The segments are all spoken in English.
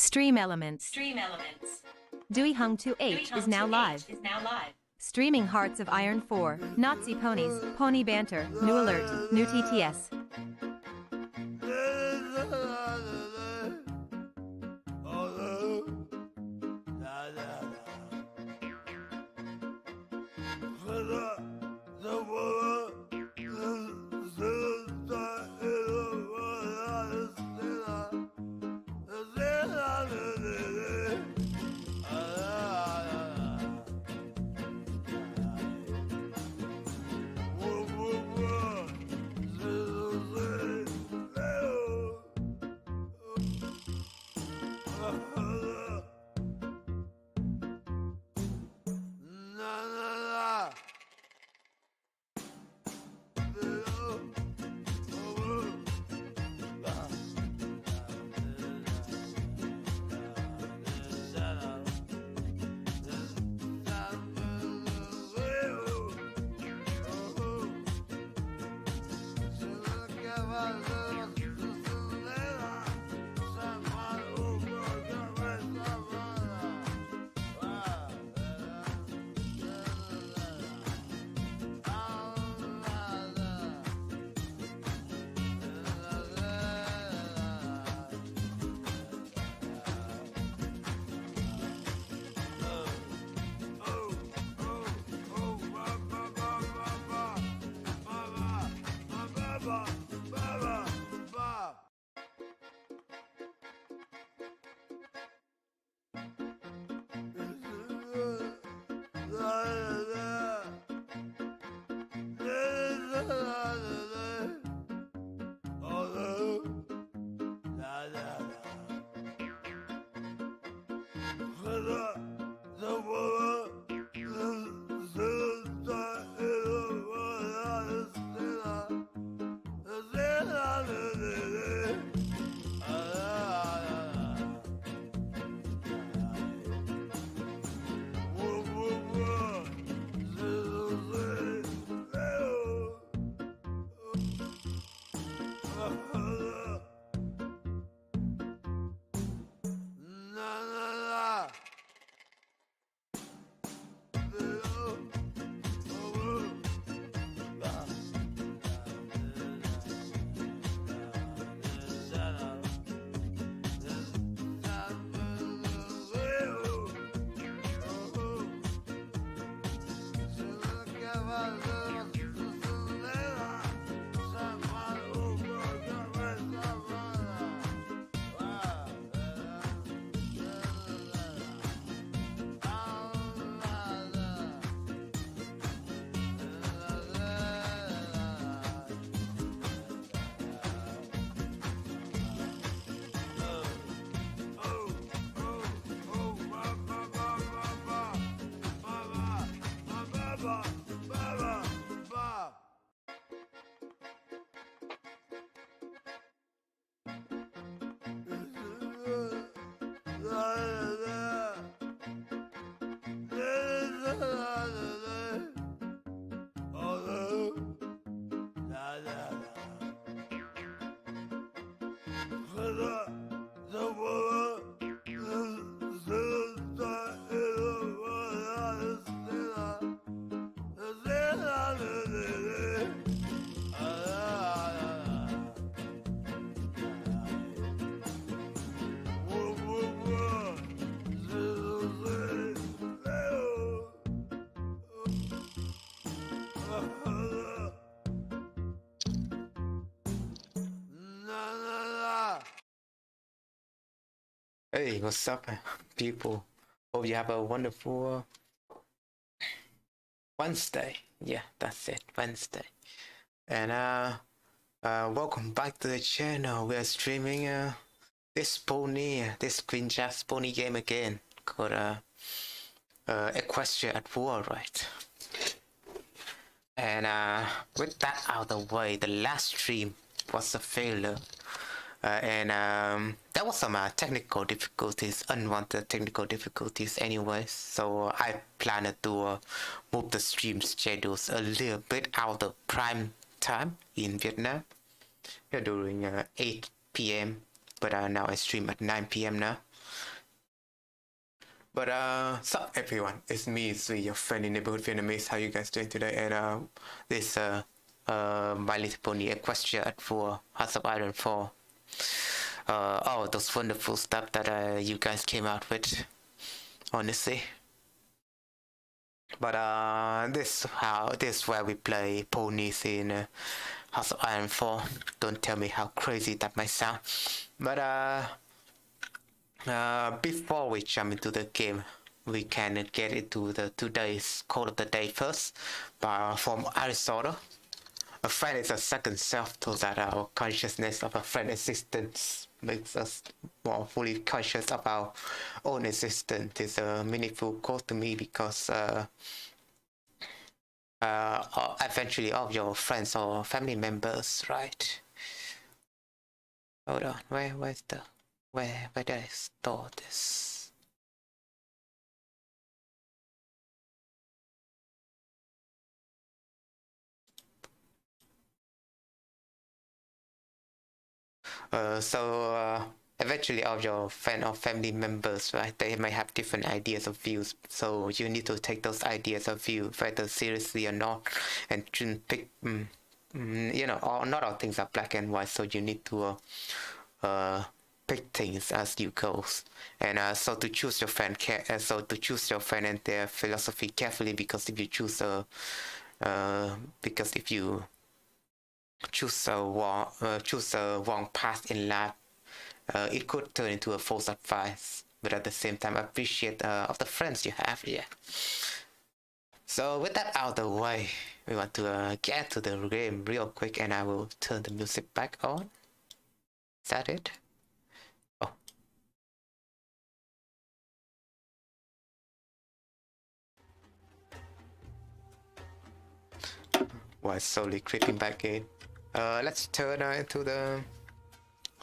Stream Elements. Dewey Hung 2H is now live. Streaming Hearts of Iron 4, Nazi Ponies, Pony Banter, New Alert, New TTS. Hey, what's up, people? Hope you have a wonderful Wednesday. Yeah, that's it, Wednesday. And welcome back to the channel. We are streaming this Green Jazz pony game again called Equestria at War, right? And with that out of the way, the last stream was a failure. There was some technical difficulties, unwanted technical difficulties anyways, so I planned to move the stream schedules a little bit out of prime time in Vietnam during 8 p.m. but now I stream at 9 p.m. now. But so everyone, it's me, Sui, your friend in neighborhood Vietnamese. How you guys doing today? And this My Little Pony Equestria at 4, Hearts of Iron 4. Oh, those wonderful stuff that you guys came out with, honestly. But this is where we play ponies in House of Iron 4. Don't tell me how crazy that might sound. But before we jump into the game, we can get into the today's quote of the day first, from Aristotle. A friend is a second self, so that our consciousness of a friend existence makes us more fully conscious of our own existence. It's a meaningful quote to me because eventually all of your friends or family members, right? Hold on, where's the where did I store this? Eventually all your friend or family members, right, they may have different ideas of views, so you need to take those ideas of view whether seriously or not, and pick you know, not all things are black and white, so you need to pick things as you go, and so to choose your friend and their philosophy carefully, because if you choose choose a wrong path in life, it could turn into a false advice, but at the same time appreciate of the friends you have. Yeah. So with that out of the way, we want to get to the game real quick, and I will turn the music back on. Is that it? Oh. Why slowly creeping back in? Let's turn into the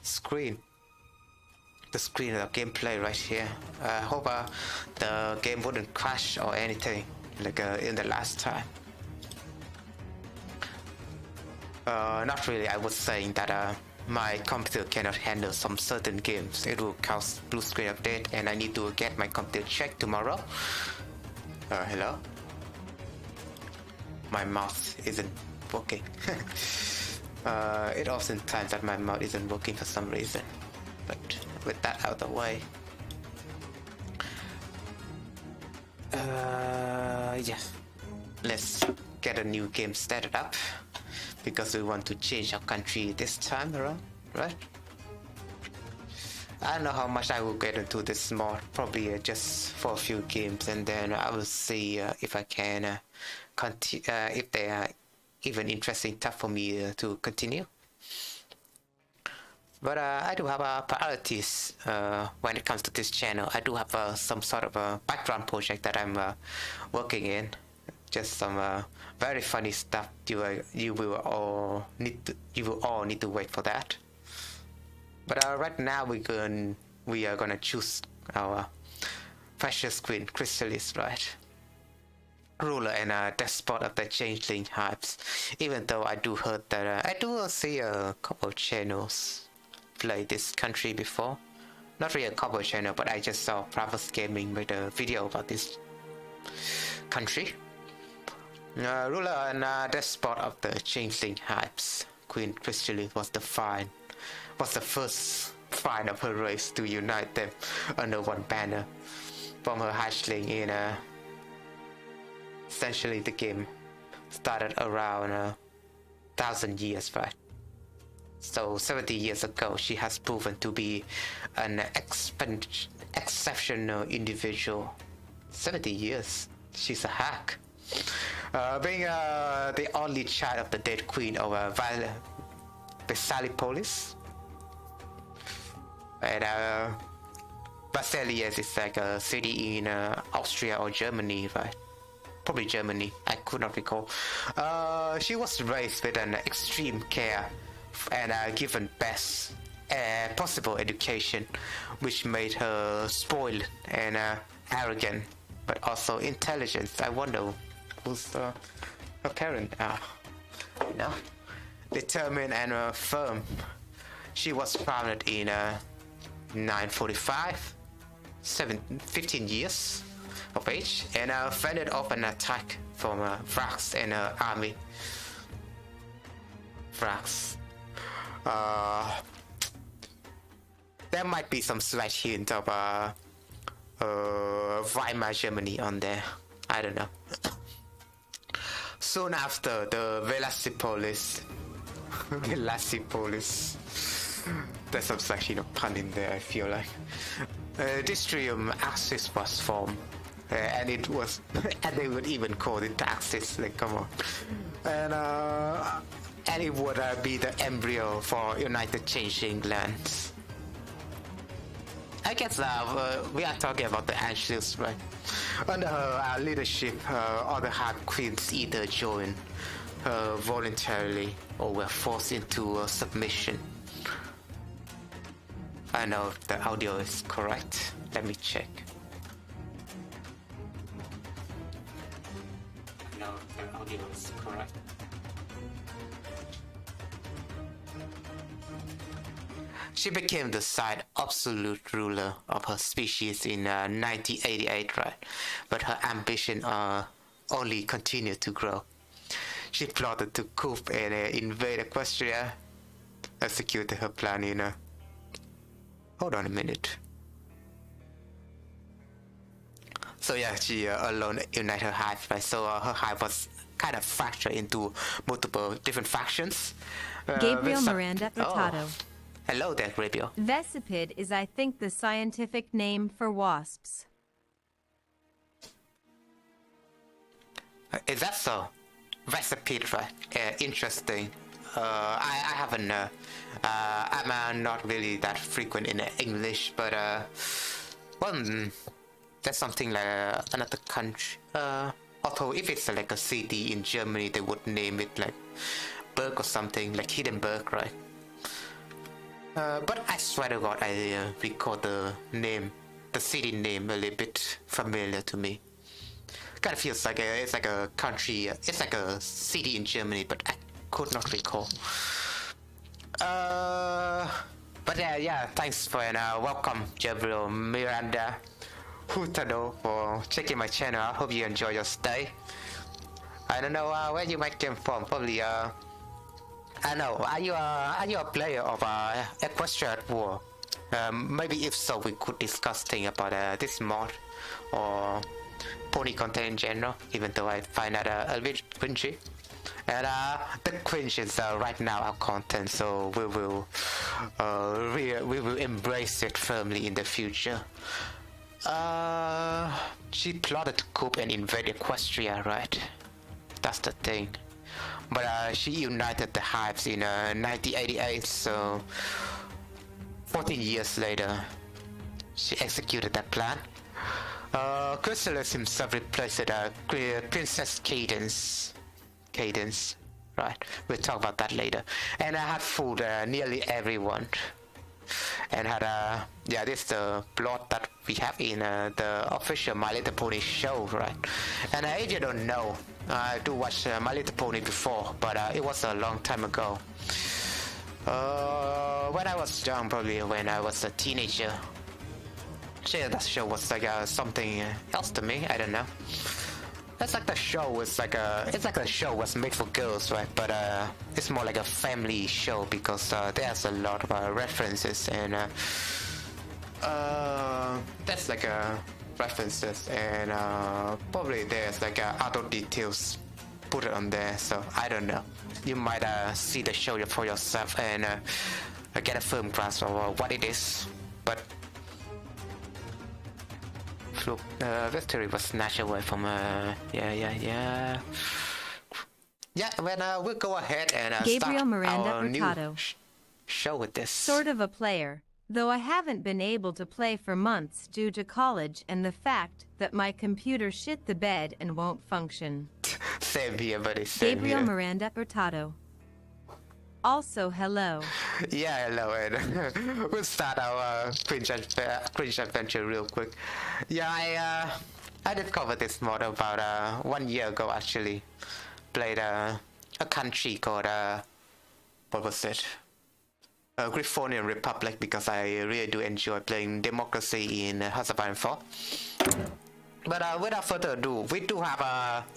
screen. The screen of the gameplay right here. I hope the game wouldn't crash or anything like in the last time. Not really. I was saying that my computer cannot handle some certain games. It will cause blue screen update, and I need to get my computer checked tomorrow. Hello? My mouse isn't working. It oftentimes that my mouse isn't working for some reason. But with that out of the way, yeah, let's get a new game started up, because we want to change our country this time around, right? I don't know how much I will get into this mod, probably just for a few games, and then I will see if I can if they are even interesting stuff for me to continue. But I do have priorities when it comes to this channel. I do have some sort of a background project that I'm working in. Just some very funny stuff. You will all need to wait for that. But right now we are gonna choose our precious queen, Chrysalis, right? Ruler and despot of the changeling hypes. Even though I do heard that I do see a couple of channels play this country before. Not really a couple channel, but I just saw Pravas Gaming made a video about this country. Ruler and despot of the changeling hypes, Queen Chrysalis was the first find of her race to unite them under one banner. From her hatchling in essentially the game started around 1,000 years, right? So 70 years ago, she has proven to be an exceptional individual. 70 years, she's a hack. Being the only child of the dead queen of Vesalipolis. And Baselius is like a city in Austria or Germany, right? Probably Germany, I could not recall. She was raised with an extreme care and given best possible education, which made her spoiled and arrogant, but also intelligent. I wonder who's her parent are. You know, determined and firm. She was founded in 945 15 years of age, and fended off an attack from Vrax and her army. Vrax. There might be some slight hint of Weimar Germany on there. I don't know. Soon after, the Velocipolis. Velocipolis. There's some slight pun in there, I feel like. Distrium Axis was formed. And it was, and they would even call it the Axis, like, come on. And it would be the embryo for United Changing Lands. I guess we are talking about the Anschluss, right? Under her leadership, other Hive Queens either joined voluntarily or were forced into submission. I know if the audio is correct. Let me check. I know if the audio is correct. She became the side absolute ruler of her species in 1988, right? But her ambition only continued to grow. She plotted to coup and invade Equestria, executed her plan in hold on a minute. So yeah, she alone united her hive, right? So her hive was kind of fractured into multiple different factions. Gabriel Miranda Furtado. Oh. Hello there, Gabriel. Vesipid is, I think, the scientific name for wasps. Is that so? Vesipid, right? Interesting. I haven't. I'm not really that frequent in English, but well, that's something like another country. Although if it's like a city in Germany, they would name it like Berg or something, like Hindenburg, right? But I swear to God, I recall the name, the city name, a little bit familiar to me. Kind of feels like it's like a country, it's like a city in Germany, but I could not recall. But yeah, thanks for welcome, Gabriel Miranda Hurtado, for checking my channel. I hope you enjoy your stay. I don't know where you might come from. Probably I know. Are you a player of Equestria at War? Maybe if so, we could discuss things about this mod or pony content in general. Even though I find that a bit cringy. And the cringe is right now our content, so we will embrace it firmly in the future. She plotted to coup and invade Equestria, right? That's the thing. But she united the hives in 1988, so 14 years later, she executed that plan. Chrysalis himself replaced Princess Cadence, right? We'll talk about that later. And I had fooled nearly everyone. And had yeah, this is the plot that we have in the official My Little Pony show, right? And if you don't know, I do watch My Little Pony before, but it was a long time ago. When I was young, probably when I was a teenager. Actually, that show was like something else to me. I don't know. It's like the show was like the show was made for girls, right? But it's more like a family show because there's a lot of references and that's like references and probably there's like adult details put on there. So I don't know. You might see the show for yourself and get a firm grasp of what it is. But victory was snatched away from yeah, when we'll go ahead and Gabriel start Miranda our Hurtado. new show with this. Sort of a player, though I haven't been able to play for months due to college and the fact that my computer shit the bed and won't function. Same here, buddy. Same Gabriel here. Miranda Hurtado. Also, hello. Yeah, hello, and we'll start our cringe adventure real quick. Yeah, I did cover this mod about 1 year ago, actually. Played a country called what was it? Griffonian Republic because I really do enjoy playing democracy in Hearts of Iron 4. But without further ado, we do have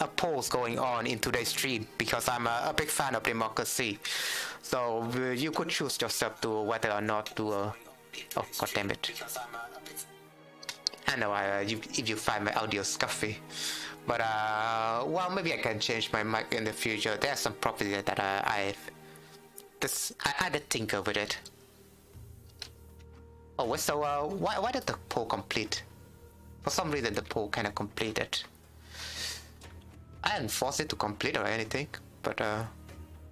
a polls going on in today's stream because I'm a big fan of democracy. So you could choose yourself to whether or not to. Oh god damn it! I know if you find my audio scuffy, but well, maybe I can change my mic in the future. There's some property that I did tinker with it. Oh, so why did the poll complete? For some reason the poll kind of completed. I didn't force it to complete or anything, but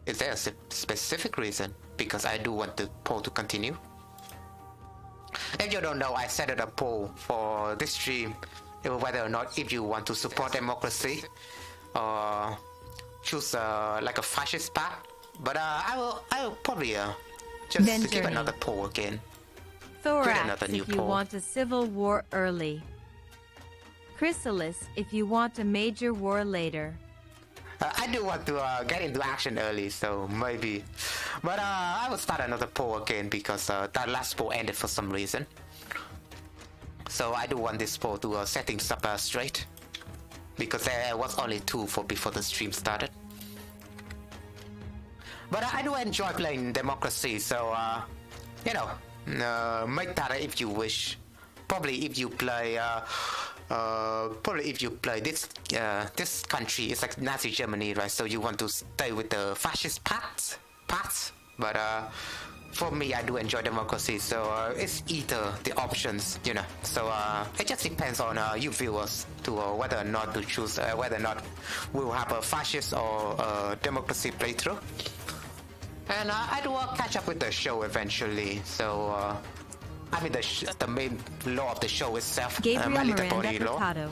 is there a specific reason? Because I do want the poll to continue. If you don't know, I set a poll for this stream whether or not if you want to support democracy or choose like a fascist path. But I will probably just give another poll again. Thorax if you want a civil war early. Chrysalis if you want a major war later. I do want to get into action early, so maybe. But I will start another poll again because that last poll ended for some reason. So I do want this poll to set things up straight. Because there was only 2 before the stream started. But I do enjoy playing democracy, so you know, make that if you wish. Probably if you play this country is like Nazi Germany, right? So you want to stay with the fascist paths. But for me, I do enjoy democracy, so it's either the options, you know. So it just depends on you viewers to whether or not to choose whether or not we'll have a fascist or democracy playthrough. And I do catch up with the show eventually. So I mean the main law of the show itself. Gabriel Miranda Hurtado.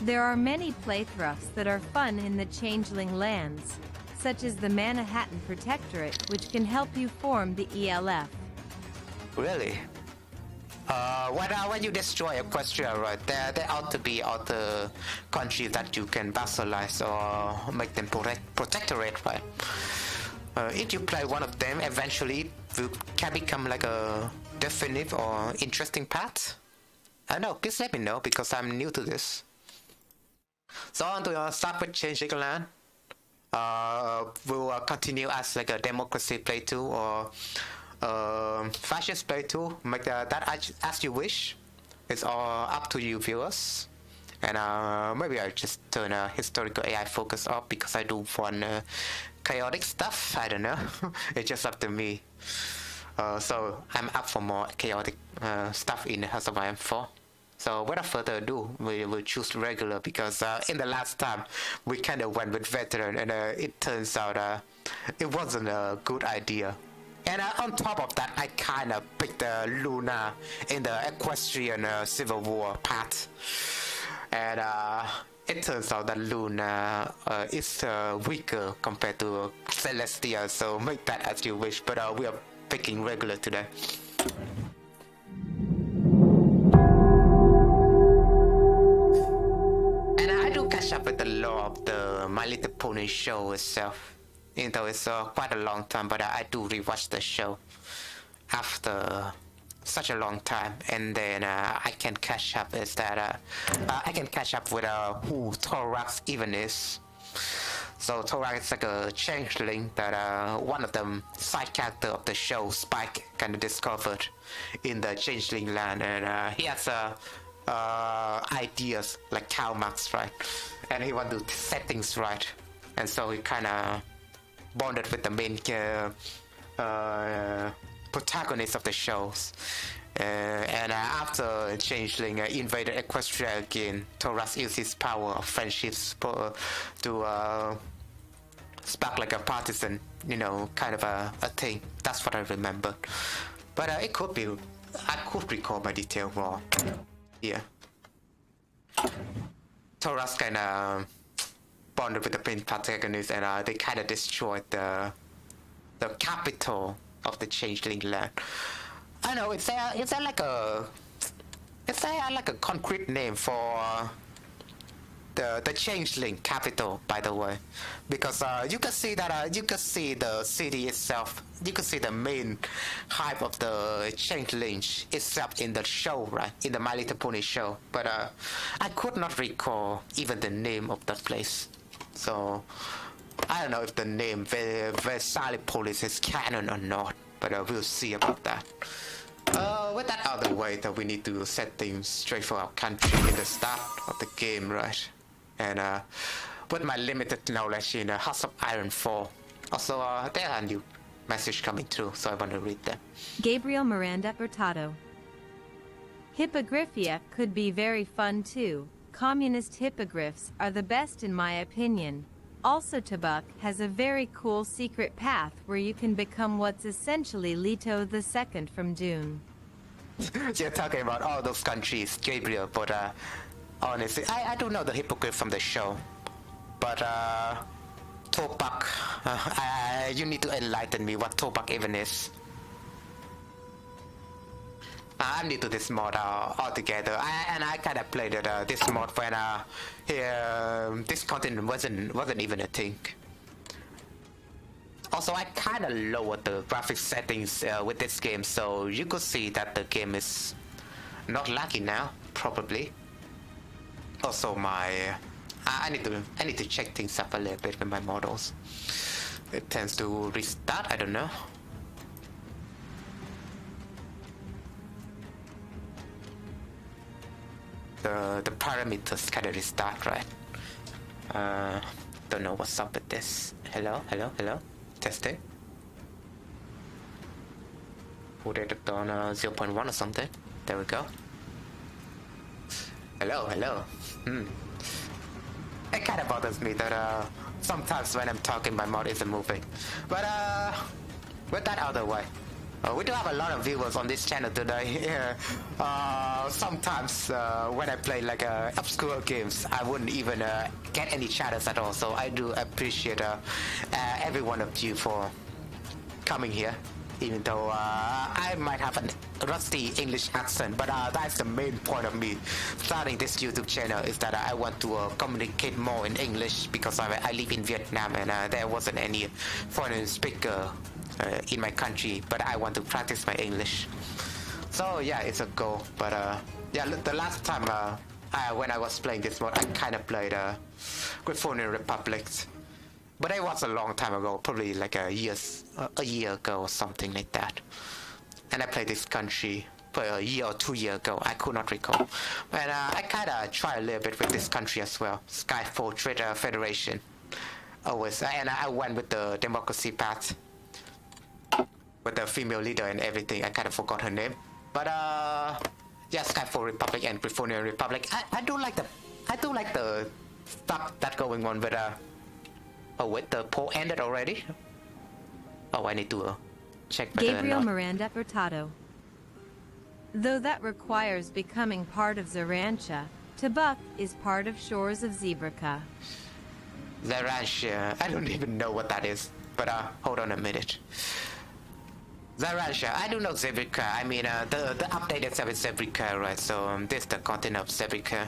There are many play thrusts that are fun in the Changeling lands, such as the Manhattan Protectorate, which can help you form the ELF. Really? When you destroy Equestria, right, there ought to be other countries that you can vassalize or make them protectorate, right? If you play one of them, eventually it can become like a definitive or interesting path. I don't know, please let me know because I'm new to this. So on to start with Changing Land. We'll continue as like a democracy playthrough or fascist playthrough. Make that as you wish. It's all up to you viewers. And maybe I'll just turn historical AI focus off because I do want chaotic stuff. I don't know. It's just up to me. So I'm up for more chaotic stuff in Hearts of Iron 4. So without further ado, we will choose regular because in the last time we kind of went with veteran and it turns out it wasn't a good idea. And on top of that, I kind of picked Luna in the Equestrian Civil War path. And it turns out that Luna is weaker compared to Celestia, so make that as you wish, but we are picking regular today. And I do catch up with the lore of the My Little Pony show itself, even though it's quite a long time, but I do rewatch the show after such a long time, and then I can catch up is that I can catch up with who Thorax even is. So Thorax is like a changeling that one of the side character of the show, Spike, kind of discovered in the changeling land, and he has ideas like Karl Marx, right? And he wants to set things right, and so he kind of bonded with the main protagonist of the shows. And after Changeling invaded Equestria again, Thorax used his power of friendships to spark like a partisan, you know, kind of a thing. That's what I remember. But it could be, I could recall my detail wrong. Yeah. Thorax kind of bonded with the main protagonist, and they kind of destroyed the capital of the Changeling land. I know, is there like a concrete name for the changeling capital, by the way, because you can see that you can see the city itself. You can see the main hype of the changeling itself in the show, right? In the My Little Pony show. But I could not recall even the name of that place. So I don't know if the name Versailles is canon or not. But we'll see about that. With that out of the way, that we need to set things straight for our country in the start of the game, right? And with my limited knowledge in House of Iron 4, also there are new message coming through, so I want to read them. Gabriel Miranda Hurtado. Hippogriffia could be very fun too. Communist hippogriffs are the best in my opinion. Also, Tabuk has a very cool secret path where you can become what's essentially Leto II from Dune. You're talking about all those countries, Gabriel, but honestly, I don't know the hippogriff from the show. But Tobak, you need to enlighten me what Tobak even is. I'm new to this mod altogether, and I kind of played this mod when this content wasn't even a thing. Also, I kind of lowered the graphics settings with this game, so you could see that the game is not laggy now, probably. Also, I need to check things up a little bit with my models. It tends to restart. I don't know. The parameters kind of restart, right? Don't know what's up with this. Hello. Testing. Put it on 0.1 or something. There we go. Hello. It kind of bothers me that sometimes when I'm talking my mouth isn't moving. But with that out of the way, we do have a lot of viewers on this channel today. Sometimes when I play like obscure games, I wouldn't even get any chatters at all. So I do appreciate every one of you for coming here, even though I might have a rusty English accent, but that's the main point of me starting this YouTube channel, is that I want to communicate more in English, because I live in Vietnam and there wasn't any foreign speaker in my country, but I want to practice my English. So yeah, it's a goal. But yeah, the last time when I was playing this mod, I kind of played Grifonian Republic. But it was a long time ago, probably like a year ago or something like that. And I played this country for a year or 2 years ago. I could not recall. But I kind of tried a little bit with this country as well. Skyfall Trade Federation. Always. And I went with the democracy path. With the female leader and everything. I kind of forgot her name. But yeah, Skyfall Republic and Grifonian Republic. I do like the stuff that going on with oh wait, the poll ended already? Oh, I need to check whether Gabriel Miranda Hurtado. Though that requires becoming part of Zarantia, Tabuk is part of Shores of Zebraca. Zarantia, I don't even know what that is. But hold on a minute. Zarantia, I do know Zebraca. I mean, the update itself is Zebraca, right? So this is the content of Zebraca.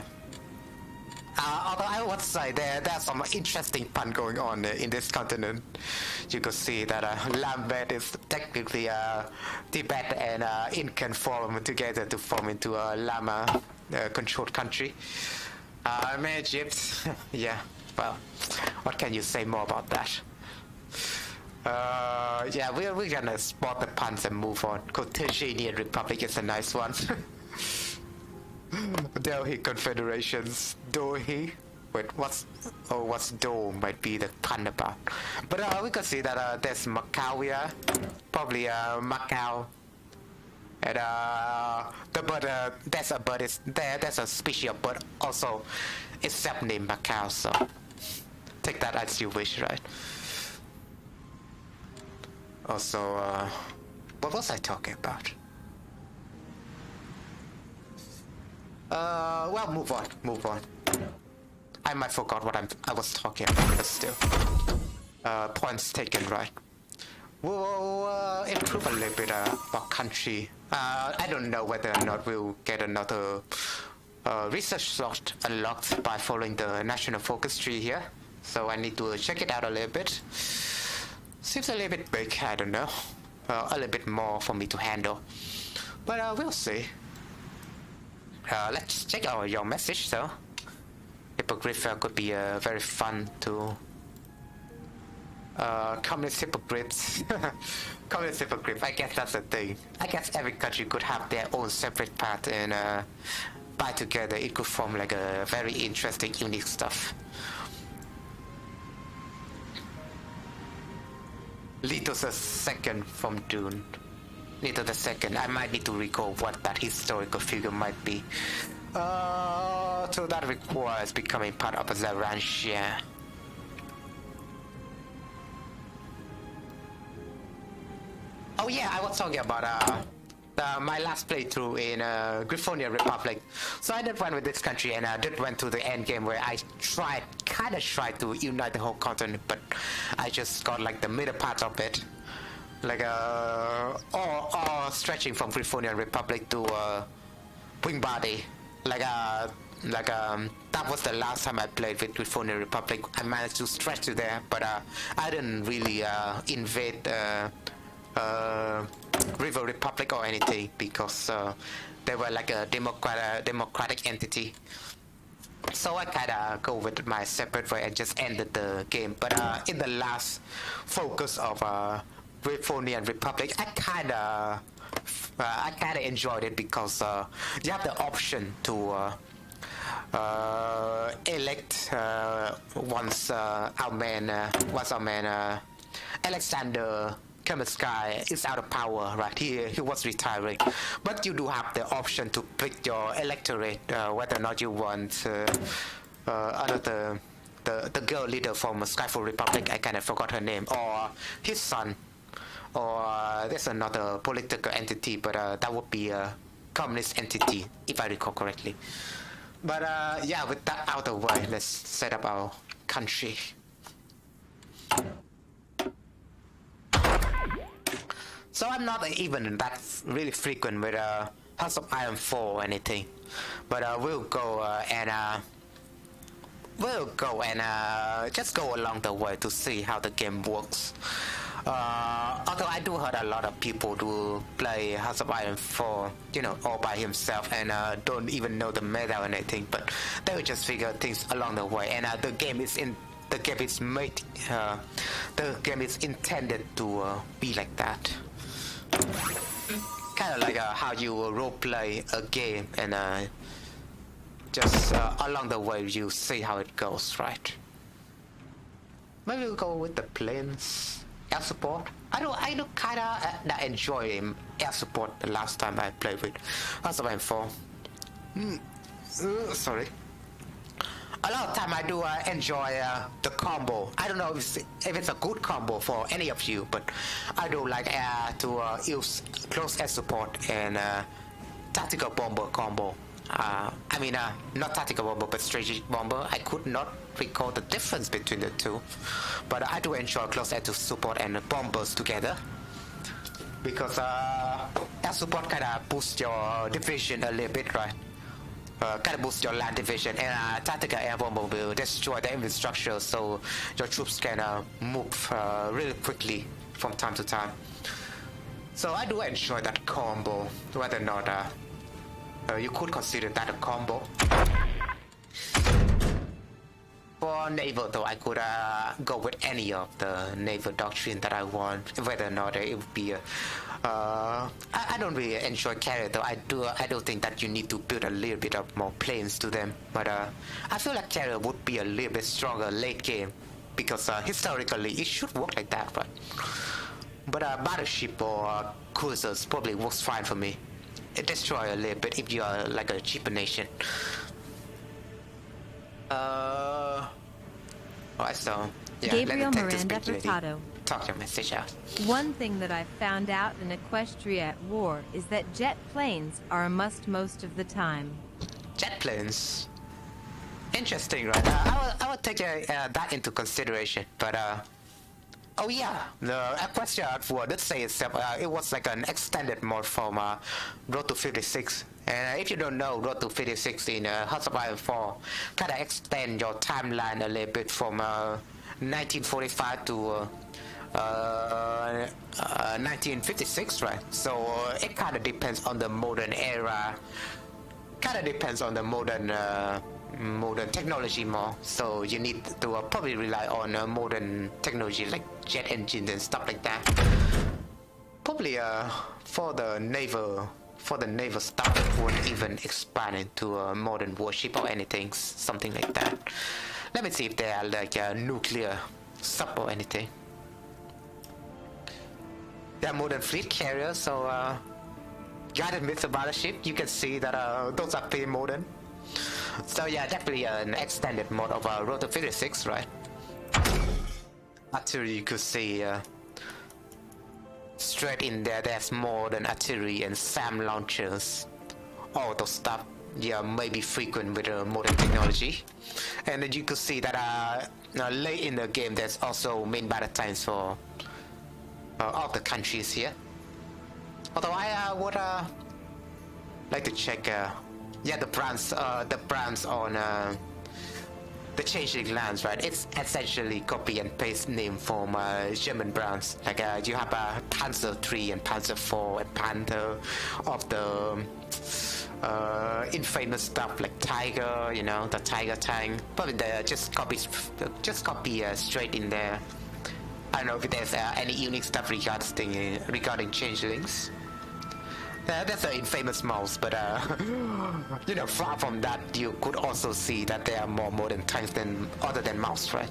Although I would say there's some interesting pun going on in this continent. You could see that Lambert is technically Tibet and Incan form together to form into a Lama controlled country. Egypt, yeah, well, what can you say more about that? Yeah, we're gonna spot the puns and move on. Carthaginian Republic is a nice one. Delhi Confederations, Dohi. Wait, what's Do might be the pun about. But we can see that there's Macau here, probably Macau. And the bird, there's a bird is there. There's a species of bird also, except named Macau. So take that as you wish, right? Also, what was I talking about? Well, move on. I might forgot what I was talking about, but still. Points taken, right? We'll improve a little bit about country. I don't know whether or not we'll get another research slot unlocked by following the national focus tree here. So I need to check it out a little bit. Seems a little bit big, I don't know. A little bit more for me to handle. But we'll see. Let's check out your message though. Hippogriff could be very fun to... communist hypocrites. Communist hypocrites, I guess that's the thing. I guess every country could have their own separate path and by together it could form like a very interesting, unique stuff. Leto the second from Dune. Leto the second. I might need to recall what that historical figure might be. So that requires becoming part of the ranch, yeah. Oh yeah, I was talking about my last playthrough in Griffonia Republic. So I did one with this country and I did went to the end game where I kind of tried to unite the whole continent, but I just got like the middle part of it. Like all stretching from Griffonia Republic to Wingbody. That was the last time I played with Griffonia Republic. I managed to stretch to there, but I didn't really invade River Republic or anything because they were like a democratic entity. So I kinda go with my separate way and just ended the game. But in the last focus of Griffonia Republic, I kinda enjoyed it because you have the option to elect once our man Alexander Kaminsky is out of power, right? He was retiring, but you do have the option to pick your electorate, whether or not you want another the girl leader from Skyfall Republic. I kind of forgot her name, or his son, or there's another political entity, but that would be a communist entity, if I recall correctly. But yeah, with that out of the way, let's set up our country. So I'm not even that really frequent with House of Iron 4 or anything, but we'll go and just go along the way to see how the game works. Although I do heard a lot of people do play House of Iron 4, you know, all by himself and don't even know the meta or anything, but they will just figure things along the way. And the game is intended to be like that. Kind of like how you role play a game and just along the way you see how it goes, right? Maybe we'll go with the planes air support. I do kind of enjoy air support the last time I played with House of Iron 4. Sorry. A lot of time I do enjoy the combo. I don't know if it's a good combo for any of you, but I do like to use close air support and tactical bomber combo. I mean, not tactical bomber, but strategic bomber. I could not recall the difference between the two, but I do enjoy close air support and bombers together because air support kind of boosts your division a little bit, right? Kind of boost your land division, and tactical air bomber will destroy the infrastructure, so your troops can move really quickly from time to time. So I do enjoy that combo, whether or not you could consider that a combo. For naval though, I could go with any of the naval doctrine that I want, whether or not it would be I don't really enjoy carrier though. I do think that you need to build a little bit of more planes to them, but I feel like carrier would be a little bit stronger late game because historically it should work like that, right? But battleship or cruisers probably works fine for me. It destroys a little bit if you are like a cheaper nation. Alright, so yeah, Gabriel Miranda Furtado. Talk your message out. One thing that I've found out in Equestria at war is that jet planes are a must most of the time. Jet planes? Interesting, right? I will take that into consideration, but Oh yeah, the Equestria for let's say itself, it was like an extended mod from Road to 56. And if you don't know, Road to 56 in Hearts of Iron 4 kind of extend your timeline a little bit from 1945 to 1956, right? So it kind of depends on the modern era, kind of depends on the modern technology more, so you need to probably rely on modern technology like jet engines and stuff like that. Probably for the naval stuff, it won't even expand into modern warship or anything, something like that. Let me see if they are like nuclear sub or anything. They are modern fleet carriers, so guided missile battleship. You can see that those are pretty modern. So yeah, definitely an extended mod of Road to 56, right? Artillery, you could see straight in there, there's more than artillery and SAM launchers. All those stuff, yeah, maybe frequent with modern technology. And then you could see that late in the game, there's also main battle tanks for all the countries here. Although I would like to check. Yeah, the brands on the changing lands, right? It's essentially copy and paste name from German brands. Like you have Panzer 3 and Panzer 4 and Panther of the infamous stuff like Tiger, you know, the Tiger tank. Probably they just copy straight in there. I don't know if there's any unique stuff regarding changelings. That's an infamous mouse, but you know, far from that, you could also see that there are more modern tanks than other than mouse, right?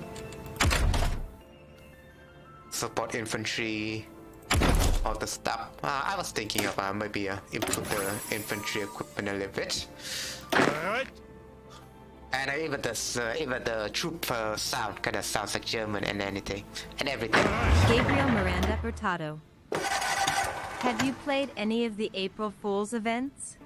Support infantry, all the stuff. I was thinking of maybe improve the infantry equipment a little bit. Alright. And even the troop sound kind of sounds like German and everything. Gabriel Miranda Hurtado. Have you played any of the April Fool's events?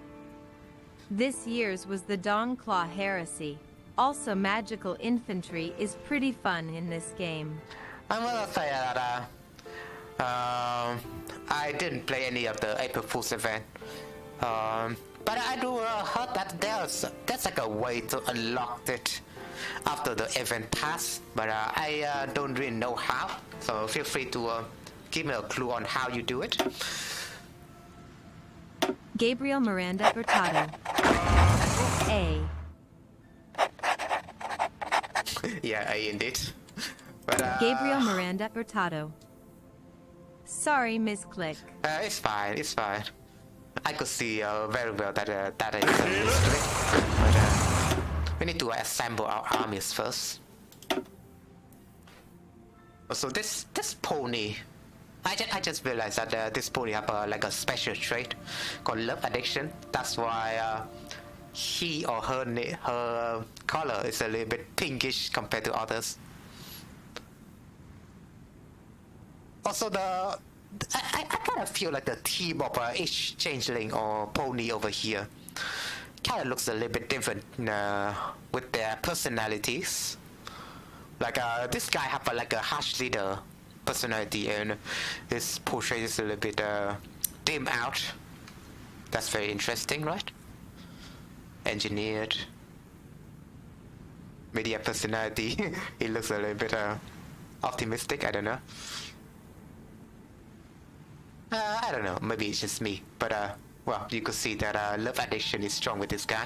This year's was the Dawn-Claw Heresy. Also, magical infantry is pretty fun in this game. I'm gonna say that I didn't play any of the April Fool's event. But I do heard that there's like a way to unlock it after the event pass. But I don't really know how. So feel free to give me a clue on how you do it. Gabriel Miranda Hurtado. A. Yeah, A indeed. But, Gabriel Miranda Hurtado. Sorry, misclick. It's fine. I could see very well that that is a misclick. But we need to assemble our armies first. So this pony, I just realized that this pony have like a special trait called love addiction. That's why he or her color is a little bit pinkish compared to others. Also, I kind of feel like the team of each changeling or pony over here kind of looks a little bit different with their personalities. Like this guy have like a harsh leader personality, and his portrait is a little bit dim out. That's very interesting, right? Engineered. Media personality. He looks a little bit optimistic. I don't know. I don't know. Maybe it's just me. But well, you could see that love addiction is strong with this guy.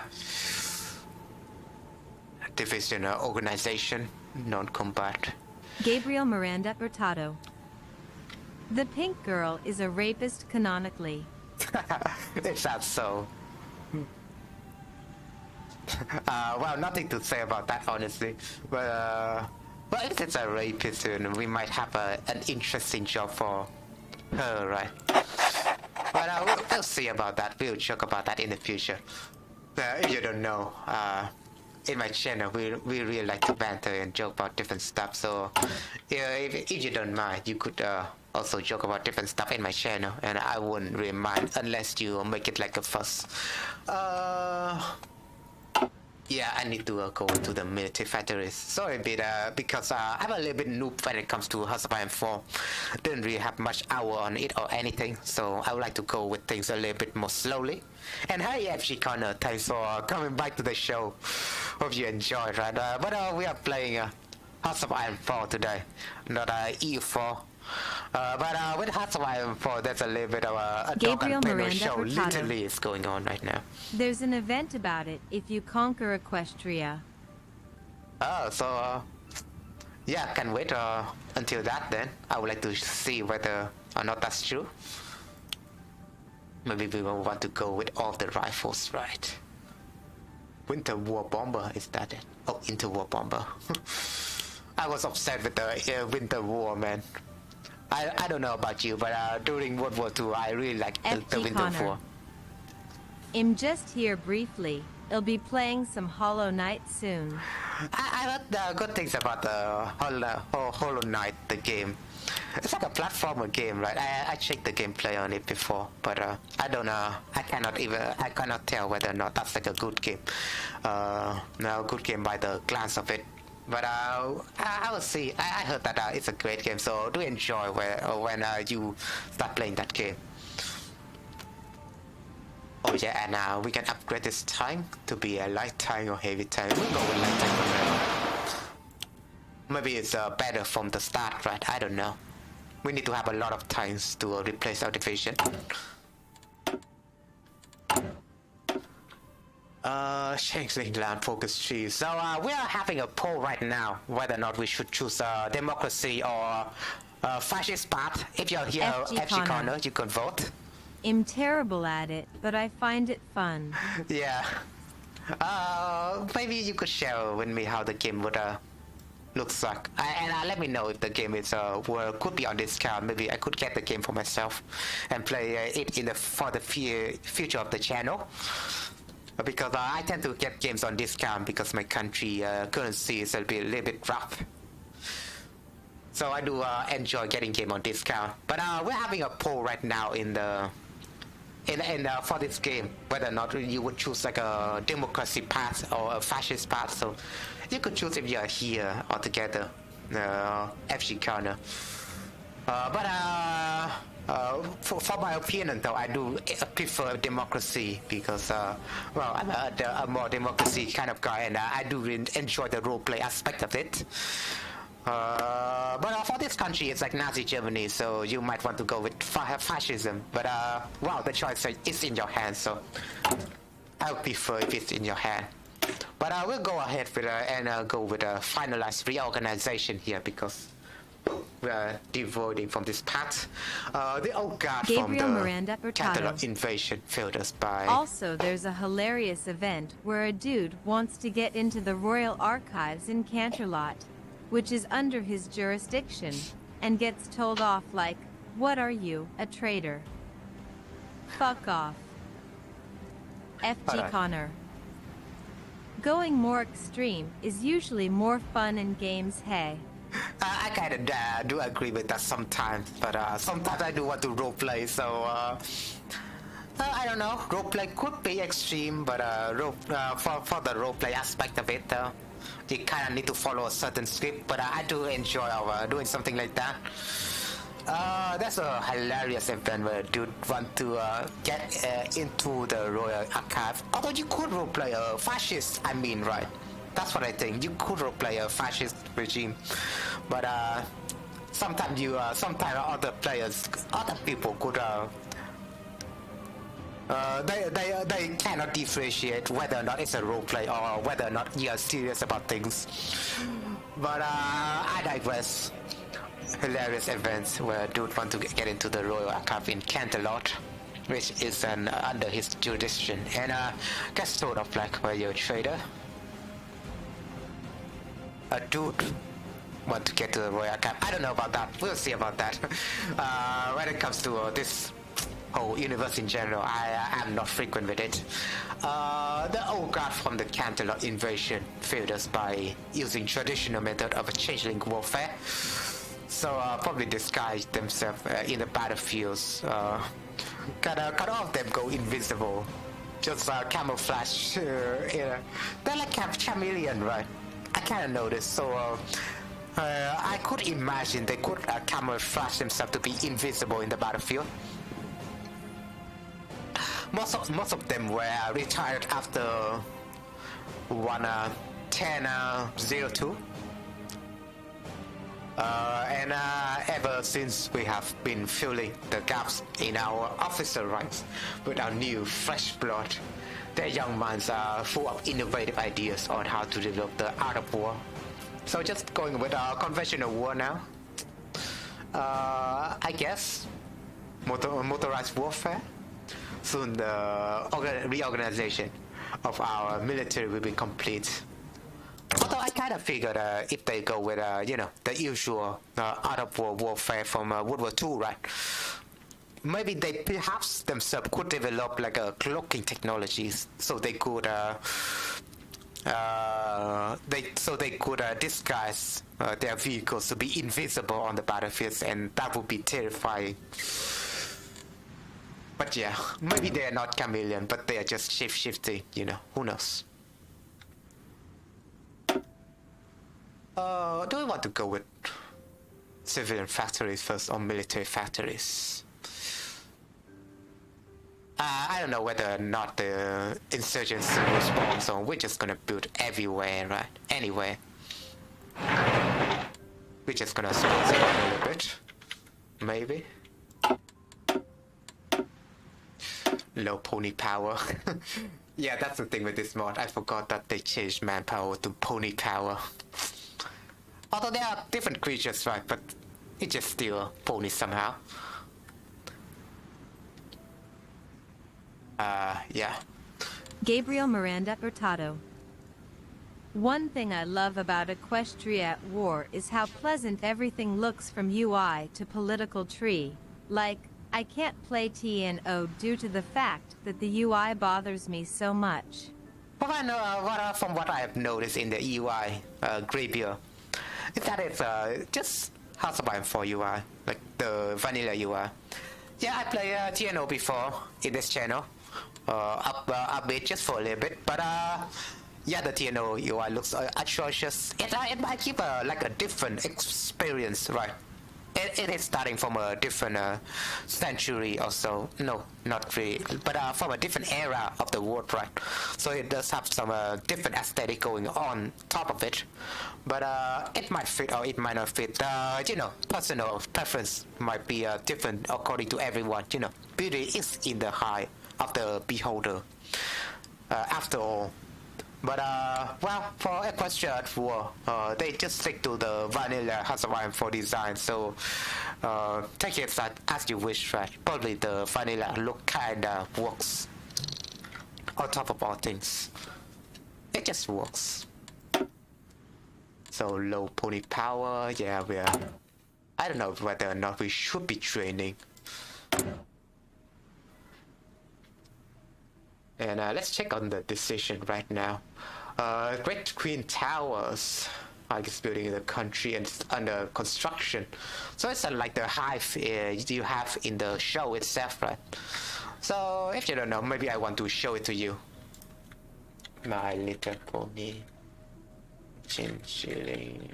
Division organization, non-combat. Gabriel Miranda Hurtado. The pink girl is a rapist canonically. It sounds so. Well, nothing to say about that, honestly. But well, if it's a rapist, we might have an interesting job for her, right? But we'll see about that. We'll joke about that in the future. If you don't know, in my channel, we really like to banter and joke about different stuff. So, yeah, if you don't mind, you could also joke about different stuff in my channel, and I wouldn't really mind unless you make it like a fuss. Yeah, I need to go to the military factories. Sorry a bit, because I'm a little bit noob when it comes to House of Iron 4. Didn't really have much hour on it or anything, so I would like to go with things a little bit more slowly. And hey, FG Connor, thanks for coming back to the show. Hope you enjoyed, right? But we are playing House of Iron 4 today, not EU4. But with House of Iron 4, there's a little bit of a dog and pony show literally is going on right now. There's an event about it if you conquer Equestria. Oh, so yeah, can wait until that then. I would like to see whether or not that's true. Maybe we will want to go with all the rifles, right? Winter War Bomber, is that it? Oh, Interwar Bomber. I was upset with the Winter War, man. I don't know about you, but during World War II, I really liked the Winter War. I'm just here briefly. I'll be playing some Hollow Knight soon. I heard good things about the Hollow Knight, the game. It's like a platformer game, right? I checked the gameplay on it before, but I don't know. I cannot tell whether or not that's like a good game. No, good game by the glance of it. But I will see. I heard that it's a great game, so do enjoy when you start playing that game. Oh yeah, and we can upgrade this tank to be a light tank or heavy tank. We'll go with light tank for now. Maybe it's better from the start, right? I don't know. We need to have a lot of tanks to replace our division. Changing land focus trees. So we are having a poll right now whether or not we should choose democracy or fascist path. If you're here, FG Connor, you can vote. I'm terrible at it, but I find it fun. Yeah. Maybe you could share with me how the game would looks like, and let me know if the game is could be on discount. Maybe I could get the game for myself and play it for the future of the channel. Because I tend to get games on discount because my country currency is a little bit rough. So I do enjoy getting game on discount. But we're having a poll right now for this game whether or not you would choose like a democracy path or a fascist path. So you could choose if you are here altogether, FG Corner. For my opinion, though, I do prefer democracy because, well, I'm a more democracy kind of guy, and I do enjoy the roleplay aspect of it. But for this country, it's like Nazi Germany, so you might want to go with fascism. But well, the choice is in your hands, so I would prefer if it's in your hand. But we'll go ahead with and go with a finalized reorganization here because we are devoting from this path. The old guard from the Catalan invasion failed us by... Also, there's a hilarious event where a dude wants to get into the Royal Archives in Canterlot, which is under his jurisdiction, and gets told off like, "What are you, a traitor? Fuck off." FG Connor. Going more extreme is usually more fun in games, hey. I kind of do agree with that sometimes, but sometimes I do want to roleplay, so I don't know. Roleplay could be extreme, but for the roleplay aspect of it, you kind of need to follow a certain script. But I do enjoy doing something like that. That's a hilarious event where dude want to get into the Royal Archive. Although you could roleplay a fascist, I mean, right? That's what I think. You could roleplay a fascist regime, but sometimes other people could they cannot differentiate whether or not it's a roleplay or whether or not you are serious about things. But I digress. Hilarious events where dude want to get into the Royal Archive in Canterlot, which is under his jurisdiction, and gets sort of like where you're a trader. A dude want to get to the Royal Archive. I don't know about that. We'll see about that. When it comes to this whole universe in general, I am not frequent with it. The old guard from the Canterlot invasion failed us by using traditional method of a changeling warfare. So probably disguise themselves in the battlefields. Cut all of them go invisible. just camouflage. They're like chameleon, right? I kind of noticed. So I could imagine they could camouflage themselves to be invisible in the battlefield. Most of them were retired after 1002. And ever since we have been filling the gaps in our officer ranks with our new fresh blood, their young minds are full of innovative ideas on how to develop the art of war. So just going with our conventional war now. I guess motorized warfare. Soon the reorganization of our military will be complete. Although I kind of figured if they go with, the usual art of warfare from World War II, right? Maybe they perhaps themselves could develop like a cloaking technologies, so they could disguise their vehicles to be invisible on the battlefields, and that would be terrifying. But yeah, maybe they are not chameleon, but they are just shape-shifting, who knows? Do we want to go with civilian factories first or military factories? I don't know whether or not the insurgents will respond, so we're just gonna build everywhere, right? Anywhere. We're just gonna sponsor a little bit. Maybe. Low pony power. Yeah, that's the thing with this mod. I forgot that they changed manpower to pony power. Although there are different creatures, right? But it's just still pony somehow. Yeah. Gabriel Miranda Hurtado. One thing I love about Equestria at War is how pleasant everything looks from UI to political tree. Like, I can't play TNO due to the fact that the UI bothers me so much. But I know, from what I have noticed in the UI Greybeard, is that it's just House of Iron 4 UI, like the vanilla UI. Yeah, I played TNO before in this channel, upbeat just for a little bit, but yeah, the TNO UI looks atrocious. It might give like a different experience, right? It is starting from a different century or so. No, not really, but from a different era of the world, right? So it does have some different aesthetic going on top of it. But it might fit or it might not fit. Personal preference might be different according to everyone. Beauty is in the eye of the beholder, after all. But well, for Equestria at War, they just stick to the vanilla House of Iron 4 design, so take it as you wish, right? Probably the vanilla look kinda works on top of all things. It just works. So low pony power, yeah, I don't know whether or not we should be training. And let's check on the decision right now. Great Queen Towers, I guess, building in the country and it's under construction. So it's like the hive you have in the show itself, right? So if you don't know, maybe I want to show it to you. My Little Pony. Chinchilling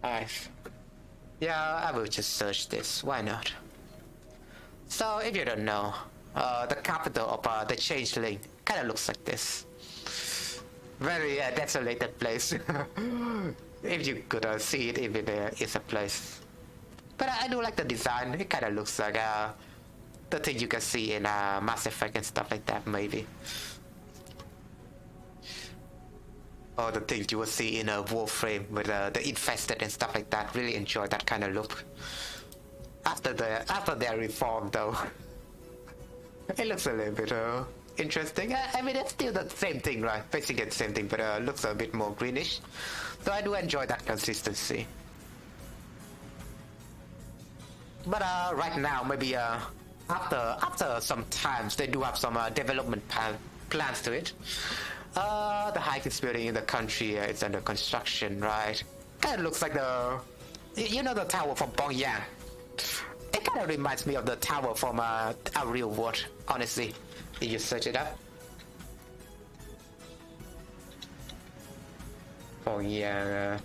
hive. Yeah, I will just search this. Why not? So if you don't know, the capital of the Changeling kind of looks like this. Very desolated place. If you could see it, if it is a place. But I do like the design. It kind of looks like the thing you can see in Mass Effect and stuff like that, maybe. Or the things you will see in a Warframe with the infested and stuff like that. Really enjoy that kind of look. After their reform, though. It looks a little bit interesting. I mean, it's still the same thing, right? Basically the same thing, but looks a bit more greenish. So I do enjoy that consistency. But right now, maybe after some times, they do have some development plans to it. The highest building in the country is under construction, right? Kind of looks like the tower from Pyongyang. It kind of reminds me of the tower from our real world, honestly. If you search it up, Oh yeah.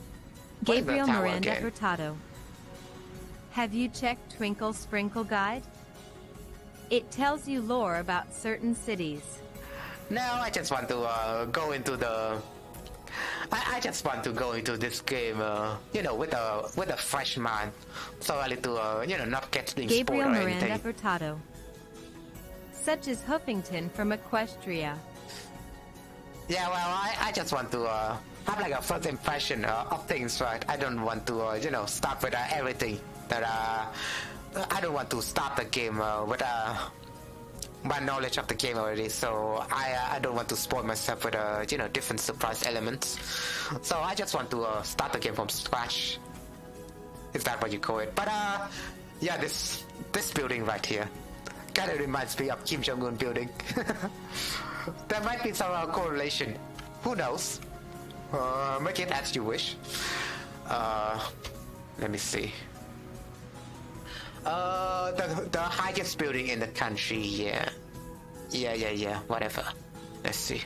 Gabriel Miranda Hurtado. Have you checked Twinkle Sprinkle Guide? It tells you lore about certain cities. No, I just want to go into the. I just want to go into this game, you know, with a fresh mind, so I need to, you know, not get spoiled or anything. Gabriel Miranda Hurtado. Such as Huffington from Equestria. Yeah, well, I just want to have like a first impression of things, right? I don't want to, you know, start with everything that I don't want to start the game with my knowledge of the game already, so I don't want to spoil myself with you know, different surprise elements. So I just want to start the game from scratch, if that's what you call it. But yeah, this building right here kind of reminds me of Kim Jong-un building. There might be some correlation. Who knows? Make it as you wish. Let me see. The highest building in the country, yeah. Yeah, whatever. Let's see.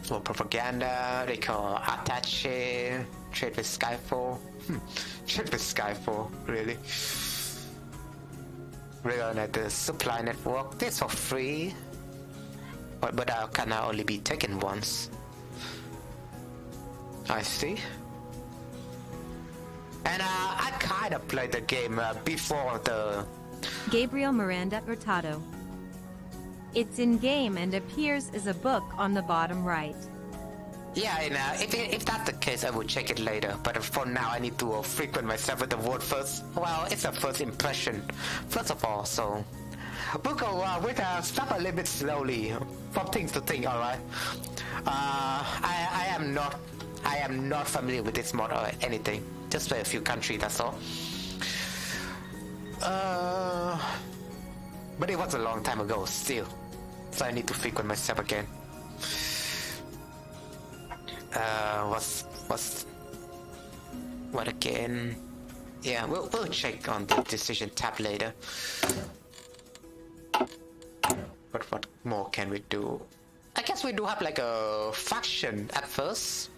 For propaganda, they call attaché, trade with Skyfall. Trade with Skyfall, really? We're on the supply network. This for free. But can only be taken once. I see. And I kind of played the game before the... Gabriel Miranda Hurtado. It's in-game and appears as a book on the bottom right. Yeah, and if that's the case, I will check it later. But for now, I need to frequent myself with the word first. Well, it's a first impression, first of all, so... We'll go with stuff a little bit slowly, from things to thing, alright? I am not familiar with this mod or anything. Just play a few countries, that's all. But it was a long time ago still, so I need to frequent myself again. What again? Yeah, we'll check on the decision tab later. But what more can we do? I guess we do have like a faction at first.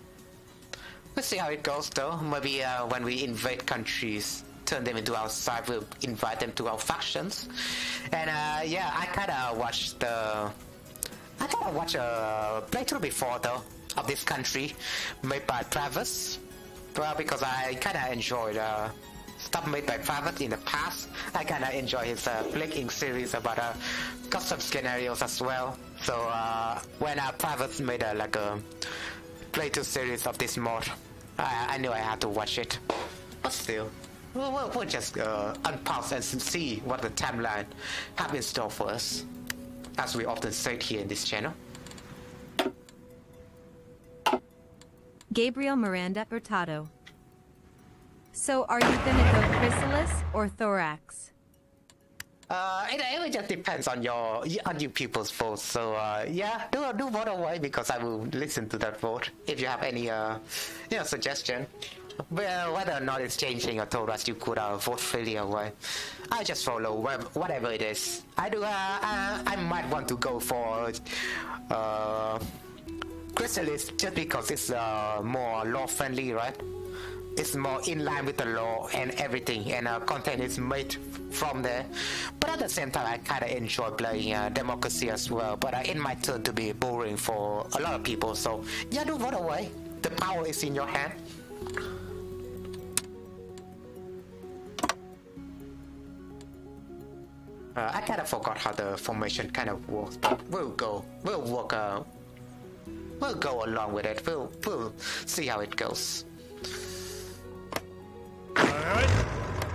We'll see how it goes though. Maybe when we invade countries, turn them into our side, we'll invite them to our factions. And yeah, I kinda watched a playthrough before though of this country made by Travis. Well, because I kinda enjoyed stuff made by Travis in the past. I kinda enjoy his playing series about custom scenarios as well. So when Travis made like a playthrough series of this mod, I knew I had to watch it. But still, we'll just unpause and see what the timeline have in store for us, as we often say here in this channel. Gabriel Miranda Hurtado. So are you gonna go chrysalis or thorax? It just depends on you people's votes. So yeah, do vote away because I will listen to that vote. If you have any suggestion, well, whether or not it's changing or thorax, you could vote freely away. I just follow whatever it is. I might want to go for chrysalis just because it's more law friendly, right? It's more in line with the law and everything, and content is made from there. But at the same time, I kind of enjoy playing democracy as well. But it might turn to be boring for a lot of people. So yeah, do vote away. The power is in your hand. I kind of forgot how the formation kind of works, but we'll go along with it. We'll see how it goes.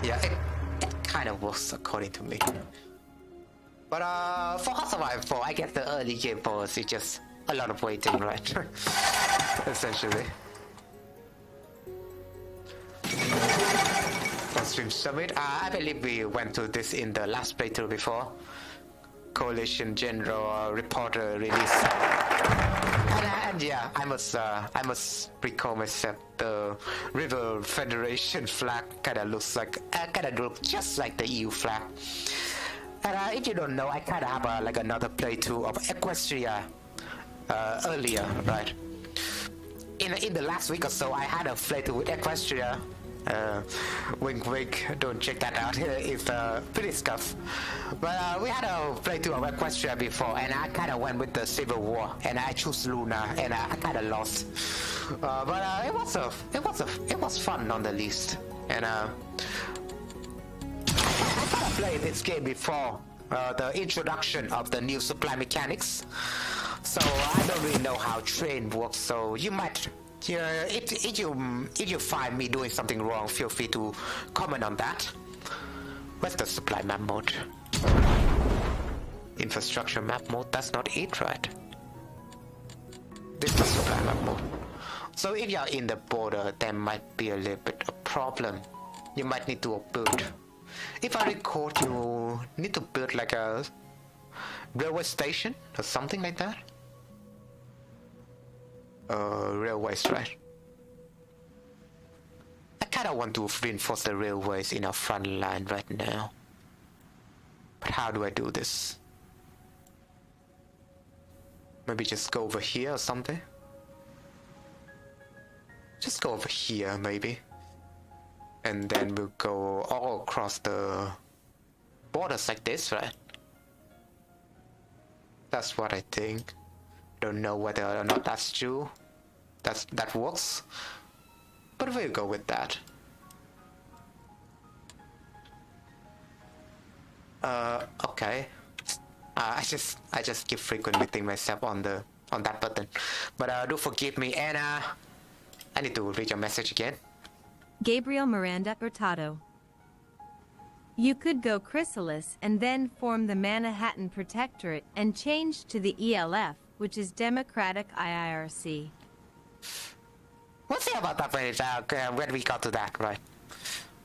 Yeah, it kind of works according to me. But for HOI4, I guess the early game for us is just a lot of waiting, right? Essentially. For Stream Summit, I believe we went to this in the last playthrough before. Coalition General Reporter release. And yeah, I must recall myself. The River Federation flag kind of looks like just like the EU flag. And if you don't know, I kind of have like another playthrough of Equestria earlier, right? in the last week or so, I had a playthrough with Equestria. Wink wink, don't check that out. It's pretty stuff. But we had a playthrough of Equestria before, and I kind of went with the Civil War, and I chose Luna, and I kind of lost. But it was fun on the least. And I kind of played this game before the introduction of the new supply mechanics. So I don't really know how train works. So you might. Yeah, if you find me doing something wrong, feel free to comment on that. Where's the supply map mode? Infrastructure map mode, that's not it, right? This is the supply map mode. So if you're in the border, there might be a little bit of problem. You might need to build. If I recall, you need to build like a railway station or something like that. Railways, right? I kind of want to reinforce the railways in our front line right now. But how do I do this? Maybe just go over here or something? Just go over here, maybe. And then we'll go all across the borders like this, right? That's what I think. Don't know whether or not that's true. That works. But we'll go with that. Okay. I just keep frequently myself on that button. But do forgive me, and I need to read your message again. Gabriel Miranda Hurtado. You could go Chrysalis and then form the Manhattan Protectorate and change to the ELF, which is Democratic IIRC. We'll see about that when we got to that, right?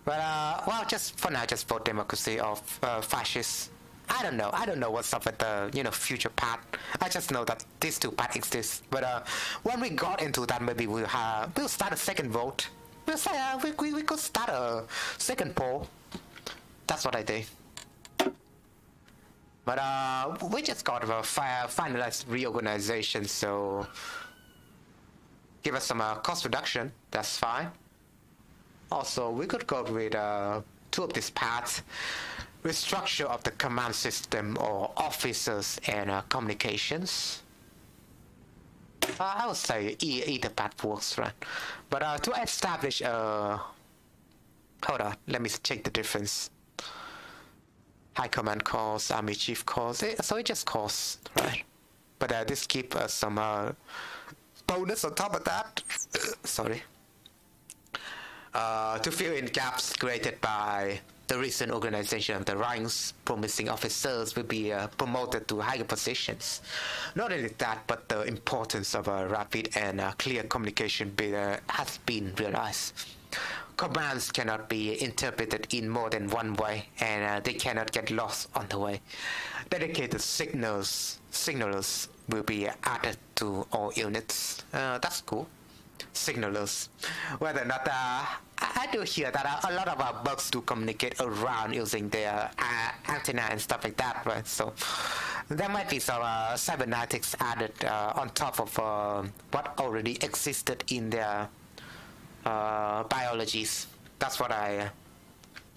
But well, just for now, just vote democracy or fascists. I don't know what's up with the future path. I just know that these two paths exist. But when we got into that, maybe we'll start a second vote. We'll say we could start a second poll. That's what I think. But we just got a finalized reorganization, so give us some cost reduction. That's fine. Also, we could go with two of these paths: restructure of the command system or officers and communications. I would say either path works, right? But to establish hold on, let me check the difference. High command calls, army chief calls, so it just calls, right? But this gives us some bonus on top of that. Sorry. To fill in gaps created by the recent organization of the ranks, promising officers will be promoted to higher positions. Not only that, but the importance of rapid and clear communication has been realized. Commands cannot be interpreted in more than one way, and they cannot get lost on the way. Dedicated signalers will be added to all units. That's cool. Signalers. Whether or not I do hear that a lot of our bugs do communicate around using their antenna and stuff like that, right? So there might be some cybernetics added on top of what already existed in their biologies. That's what I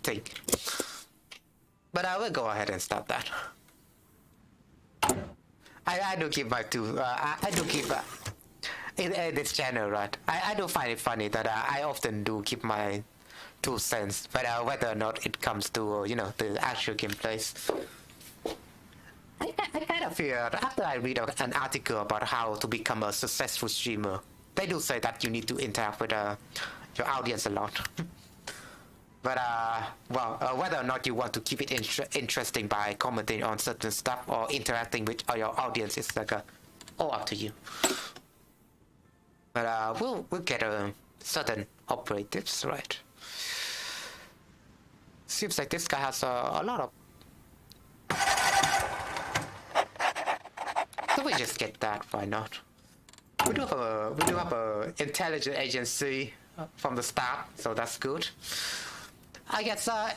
think. But I will go ahead and start that. I do give my two. I do keep in this channel, right? I do find it funny that I often do keep my 2 cents, but whether or not it comes to the actual gameplays. I kind of feel after I read an article about how to become a successful streamer, they do say that you need to interact with your audience a lot. But well, whether or not you want to keep it interesting by commenting on certain stuff or interacting with your audience is like all up to you. But we'll get certain operatives, right? Seems like this guy has a lot of. So we just get that. Why not? We do have a intelligence agency from the start, so that's good. I guess it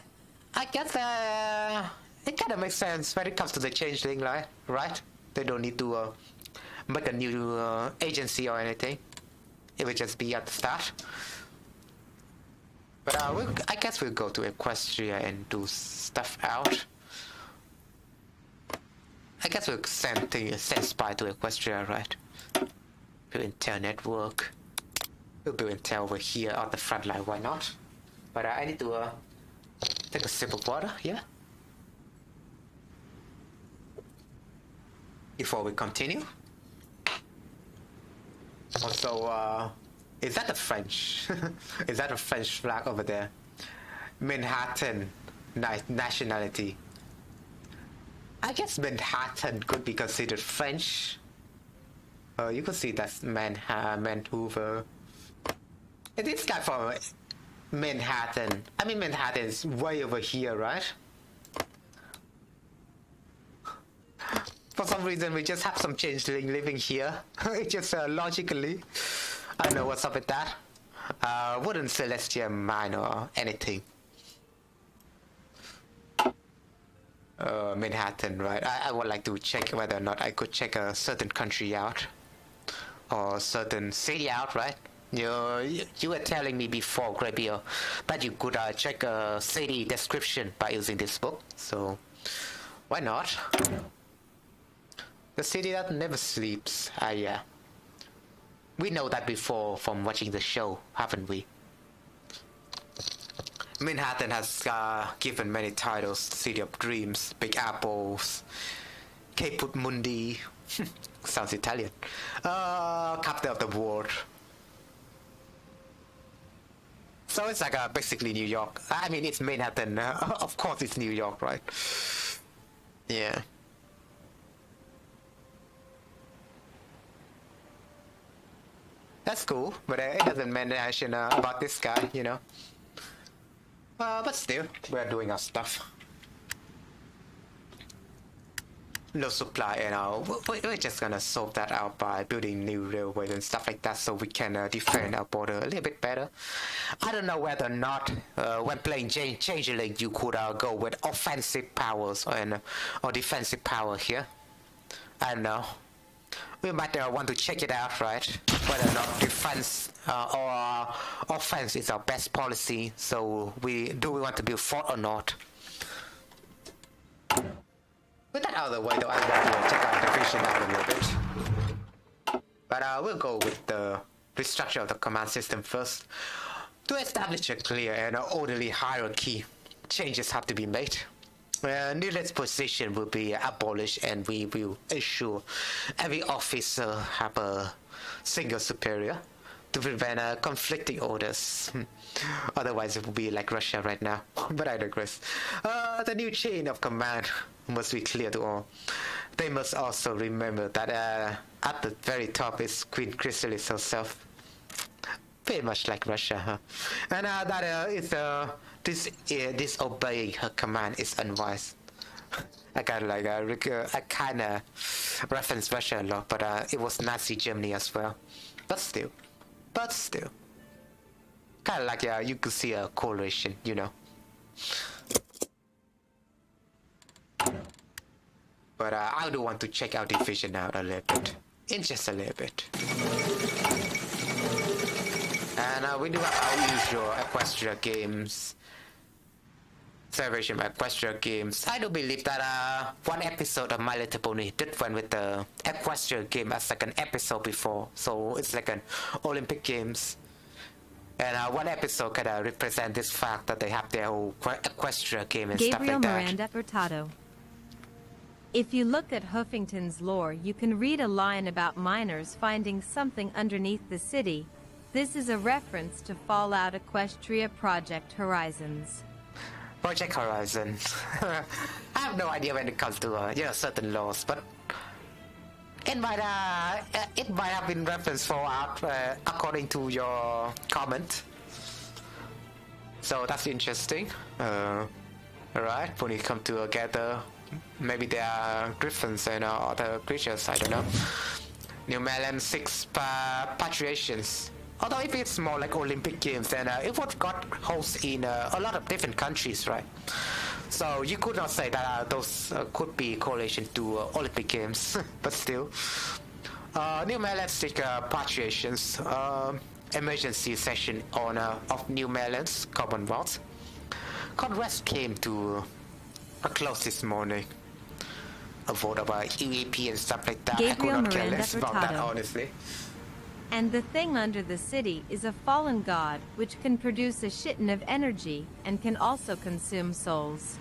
kind of makes sense when it comes to the changeling, right? They don't need to make a new agency or anything. It would just be at the start. But I guess we'll go to Equestria and do stuff out. I guess we'll send spy to Equestria, right? Build intel network. We'll build intel over here on the front line, why not? But I need to take a sip of water, yeah? Before we continue. Also, is that the French? Is that a French flag over there? Manhattan nationality. I guess Manhattan could be considered French. You could see that's Vancouver. It is guy from Manhattan. I mean, Manhattan is way over here, right? For some reason, we just have some changeling living here. It just logically. I don't know what's up with that. Wouldn't Celestial mine or anything. Manhattan, right? I would like to check whether or not I could check a certain country out. Or certain city out, right? You were telling me before, Grabio, that you could check a city description by using this book. So, why not? The city that never sleeps. Yeah. We know that before from watching the show, haven't we? Manhattan has given many titles: City of Dreams, Big Apples, Caput Mundi. Sounds Italian. Capital of the world. So it's like basically New York. I mean, it's Manhattan. Of course, it's New York, right? Yeah. That's cool, but it doesn't mention about this guy, you know. But still, we're doing our stuff. No supply, and we're just gonna solve that out by building new railways and stuff like that, so we can defend our border a little bit better. I don't know whether or not when playing Changeling you could go with offensive powers or defensive power here. I don't know. We might want to check it out, right? Whether or not defense or offense is our best policy. So we want to build fort or not? With that out of the way, though, I want to check out the vision out a little bit. But we'll go with the restructure of the command system first. To establish a clear and orderly hierarchy, changes have to be made. Needless position will be abolished, and we will ensure every officer have a single superior to prevent conflicting orders. Otherwise it will be like Russia right now. But I digress. The new chain of command must be clear to all. They must also remember that at the very top is Queen Chrysalis herself. Very much like Russia, huh? And that disobeying her command is unwise. I kind of reference Russia a lot, but it was Nazi Germany as well. But still, kind of like you could see a correlation, you know. But I do want to check out division out a little bit, in just a little bit. And we do have our usual Equestria games. Celebration of Equestria games. I do believe that one episode of My Little Pony did went with the Equestria game as like an episode before. So it's like an Olympic Games. And one episode kind of represent this fact that they have their whole Equestria game and stuff like that. Gabriel Miranda Furtado. If you look at Huffington's lore, you can read a line about miners finding something underneath the city. This is a reference to Fallout Equestria Project Horizons. Project Horizon. I have no idea when it comes to certain laws, but it might have been referenced Fallout according to your comment. So that's interesting. Alright, when you come together, maybe there are griffins and other creatures. I don't know. New Melon 6 patriations. Although if it's more like Olympic Games, then it would got hosts in a lot of different countries, right? So you could not say that those could be correlation to Olympic Games, but still. New Melan's patriations. Emergency session on of New Melan's Commonwealth. Congress came to a close this morning. A vote about EVP and stuff like that. Gabriel I could not care Miranda less about that, Furtado. honestly. And the thing under the city is a fallen god which can produce a shitton of energy and can also consume souls.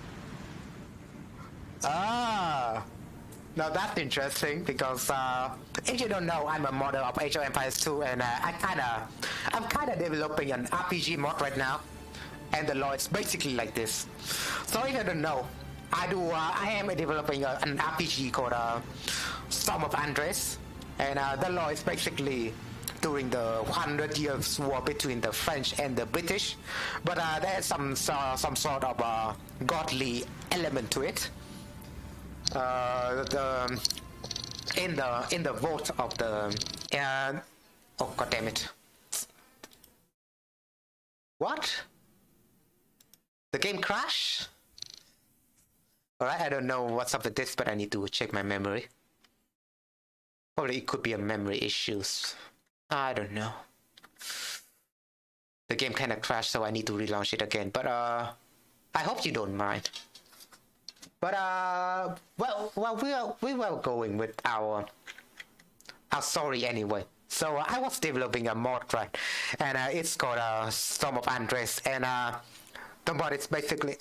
Ah, now that's interesting because if you don't know, I'm a modder of Age of Empires 2, and I'm kind of developing an RPG mod right now, and the law is basically like this. So if you don't know, I am developing an RPG called Storm of Andres, and the law is basically during the 100 Years War between the French and the British, but there's some sort of godly element to it. In the vote of the oh god damn it, what, the game crashed? Alright, I don't know what's up with this, but I need to check my memory. Probably it could be a memory issues. I don't know. The game kind of crashed, so I need to relaunch it again. But I hope you don't mind. But we were going with our story anyway. So I was developing a mod, right? And it's called Storm of Andres, and the mod is basically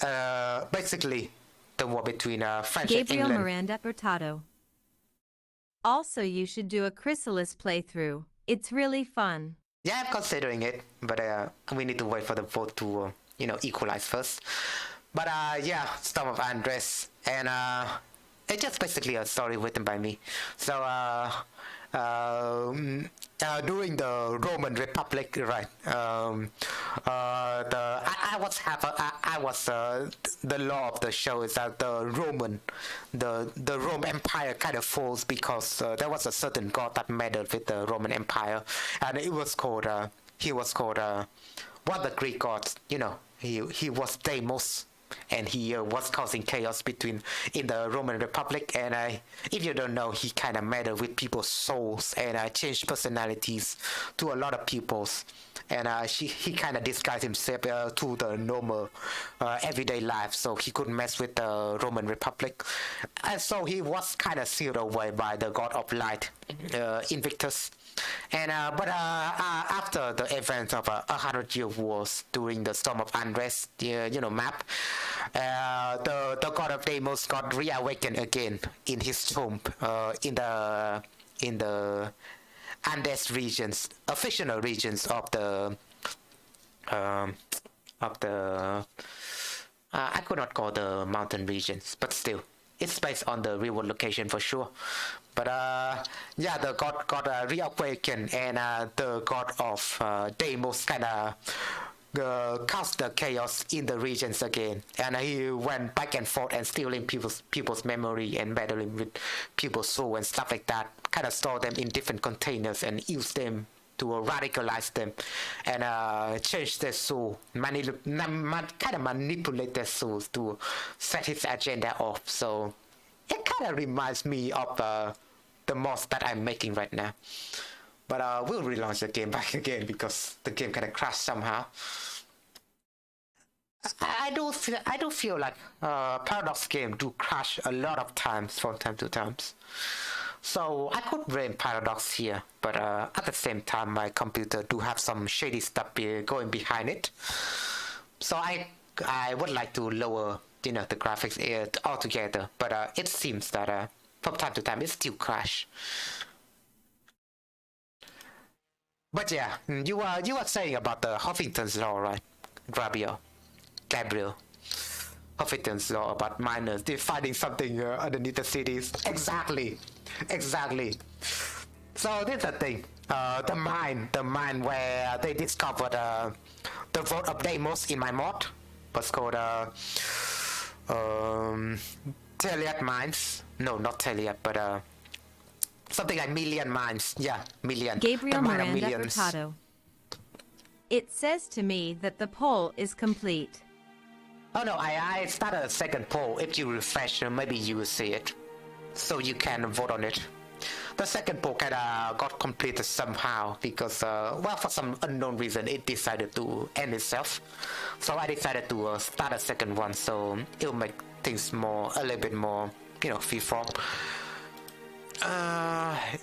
the war between French and Gabriel England. Miranda Furtado. Also, you should do a Chrysalis playthrough. It's really fun. Yeah, I'm considering it, but we need to wait for the vote to, equalize first. But yeah, Storm of Andres, and it's just basically a story written by me. So during the Roman Republic, right? I was the law of the show is that the Roman Empire kind of falls because there was a certain god that meddled with the Roman Empire, and it was called he was called one of the Greek gods. He was Deimos. And he was causing chaos in the Roman Republic, and if you don't know, he kind of meddled with people's souls and changed personalities to a lot of people's, and he kind of disguised himself to the normal everyday life, so he couldn't mess with the Roman Republic, and so he was kind of sealed away by the god of light, Invictus. And but after the event of 100-year wars during the Storm of Andres, map, the god of Deimos got reawakened again in his tomb in the Andes regions, fictional regions of the I could not call the mountain regions, but still, it's based on the real world location for sure. But yeah, the god got reawakened, and the god of Deimos kind of caused the chaos in the regions again, and he went back and forth and stealing people's memory and battling with people's soul and stuff like that. Kind of store them in different containers and use them to radicalize them and change their soul, kind of manipulate their souls to set his agenda off. So it kind of reminds me of the mods that I'm making right now. But we'll relaunch the game back again because the game kind of crashed somehow. I do feel like Paradox game do crash a lot of times from time to time. So I could blame Paradox here, but at the same time my computer do have some shady stuff going behind it. So I would like to lower the graphics altogether, but it seems that from time to time it still crash. But yeah, you are saying about the Huffington's law, right, Gabriel? Huffington's law about miners, they're finding something underneath the cities. Exactly. So this is the thing. The mine where they discovered the vote of Deimos in my mod was called Teliat Mines. No, not Teliat, but something like Million Mines. Yeah, Million. Gabriel Miranda Furtado. It says to me that the poll is complete. Oh no, I started a second poll. If you refresh, maybe you will see it. So you can vote on it. The second poll kinda got completed somehow because, well, for some unknown reason, it decided to end itself. So I decided to start a second one, so it'll make things a little bit more, you know, freeform.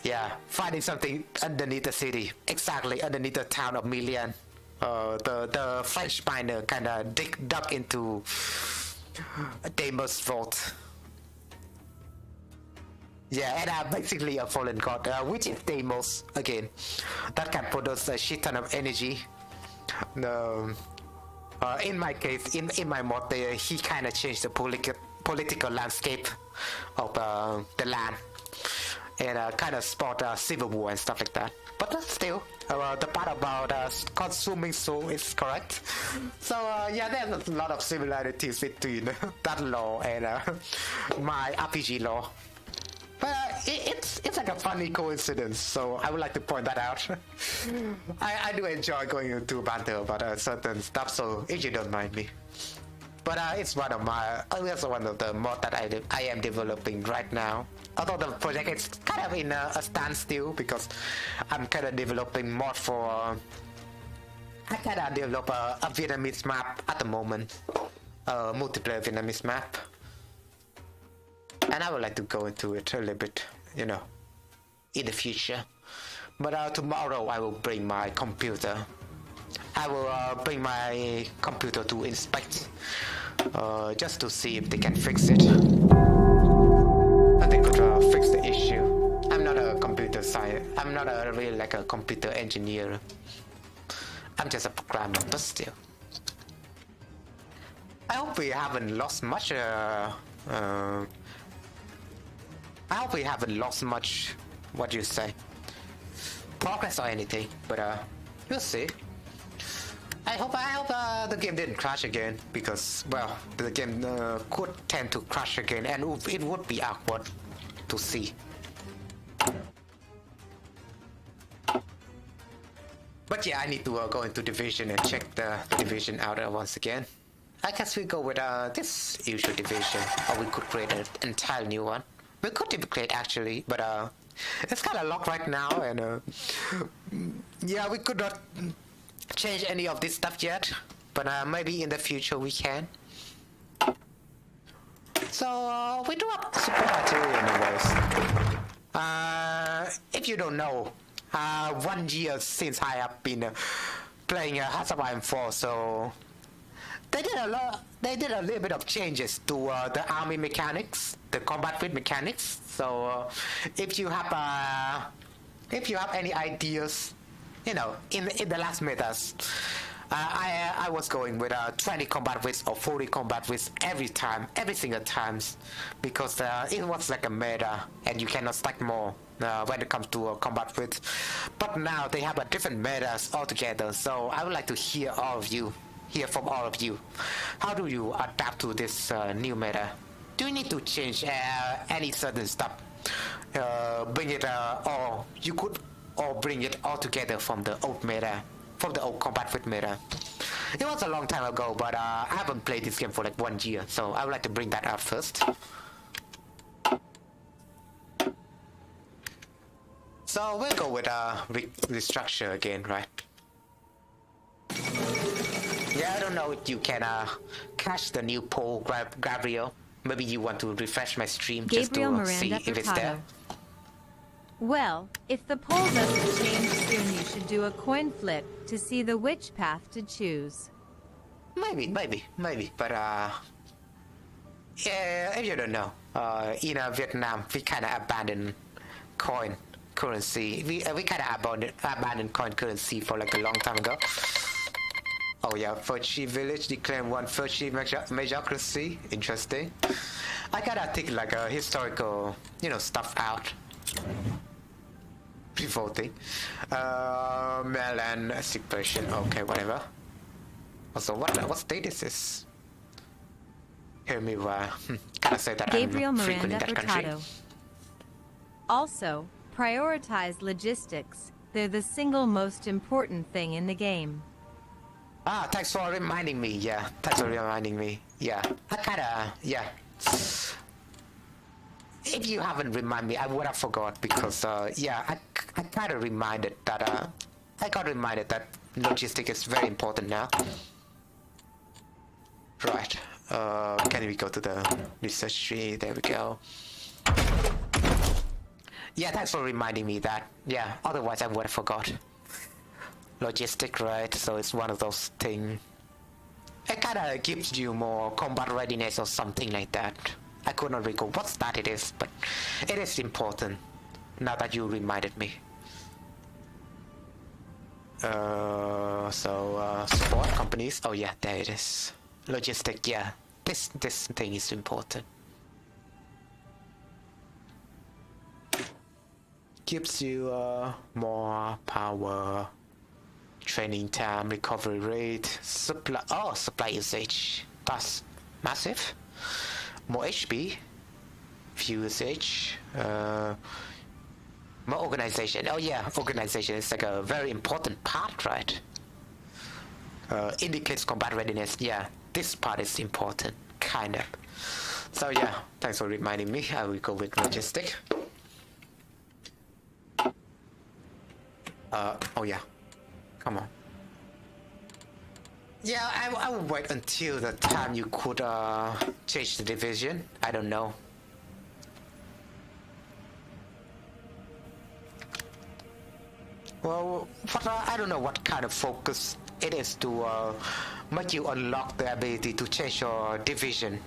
Yeah, finding something underneath the city, exactly underneath the town of Million. The French miner kinda dug into Deimos' vault. Yeah, and basically a fallen god, which is Deimos again, that can produce a shit ton of energy. In my case, in my mod, he kind of changed the political landscape of the land, and kind of spot civil war and stuff like that. But still, the part about consuming soul is correct. So yeah, there's a lot of similarities between that law and my RPG law. But it's like a funny coincidence, so I would like to point that out. I do enjoy going into banter about certain stuff, so if you don't mind me. But it's one of the mod that I am developing right now. Although the project is kind of in a standstill because I'm kind of developing mod for. I kind of develop a Vietnamese map at the moment, multiplayer Vietnamese map. And I would like to go into it a little bit, you know, in the future. But tomorrow I will bring my computer. I will bring my computer to inspect, just to see if they can fix it. But they could fix the issue. I'm not a computer science. I'm not really like a computer engineer. I'm just a programmer, but still. I hope we haven't lost much. I hope we haven't lost much, what do you say, progress or anything, but we'll see. I hope the game didn't crash again, because, well, the game could tend to crash again, and it would be awkward to see. But yeah, I need to go into Division and check the Division out once again. I guess we go with this usual Division, or we could create an entire new one. We could duplicate actually, but it's kind of locked right now, and yeah, we could not change any of this stuff yet, but maybe in the future we can. So we do have super artillery anyways. If you don't know, 1 year since I have been playing HOI4, so they did a little bit of changes to the army mechanics, the combat with mechanics. So if you have any ideas, you know, in the last metas, I was going with 20 combat widths or 40 combat widths every single times, because it was like a meta, and you cannot stack more when it comes to combat width. But now they have a different metas altogether. So I would like to hear from all of you. How do you adapt to this new meta? Do you need to change any certain stuff? Bring it, or you could, or bring it all together from the old meta, from the old combat with meta. It was a long time ago, but I haven't played this game for like 1 year, so I would like to bring that up first. So we'll go with restructure again, right? Yeah, I don't know if you can catch the new poll, Gabriel. Maybe you want to refresh my stream just to see if it's there. Well, if the poll doesn't change soon, you should do a coin flip to see the which path to choose. Maybe, but yeah, if you don't know, in Vietnam, we kind of abandoned coin currency. We kind of abandoned coin currency for like a long time ago. Oh yeah, Furchi village declared one Furchi majocracy. Interesting. I gotta take like a historical, you know, stuff out. Revolting. Melan suppression. Okay, whatever. Also, what state is this? Hear me why. Can I say that Gabriel I'm Miranda frequent in that country? Also, prioritize logistics. They're the single most important thing in the game. Ah, thanks for reminding me. Yeah, thanks for reminding me. Yeah, I kinda, yeah. if you haven't reminded me, I would have forgot because yeah, I kind of reminded that I got reminded that logistics is very important now. Right. Can we go to the research tree? There we go. Yeah, thanks for reminding me that. Yeah, otherwise I would have forgot. Logistic, right? So it's one of those things. It kind of gives you more combat readiness or something like that. I could not recall what stat it is, but it is important. Now that you reminded me. Support companies. Oh yeah, there it is. Logistic, yeah. This thing is important. Gives you more power, training time, recovery rate, supply usage. That's massive. More HP, fuel usage, more organization. Oh yeah, organization is like a very important part, right? Indicates combat readiness. Yeah, this part is important, kind of. So yeah, thanks for reminding me. I will go with logistic. Oh yeah, come on. Yeah, I will wait until the time you could change the division. I don't know. Well, I don't know what kind of focus it is to make you unlock the ability to change your division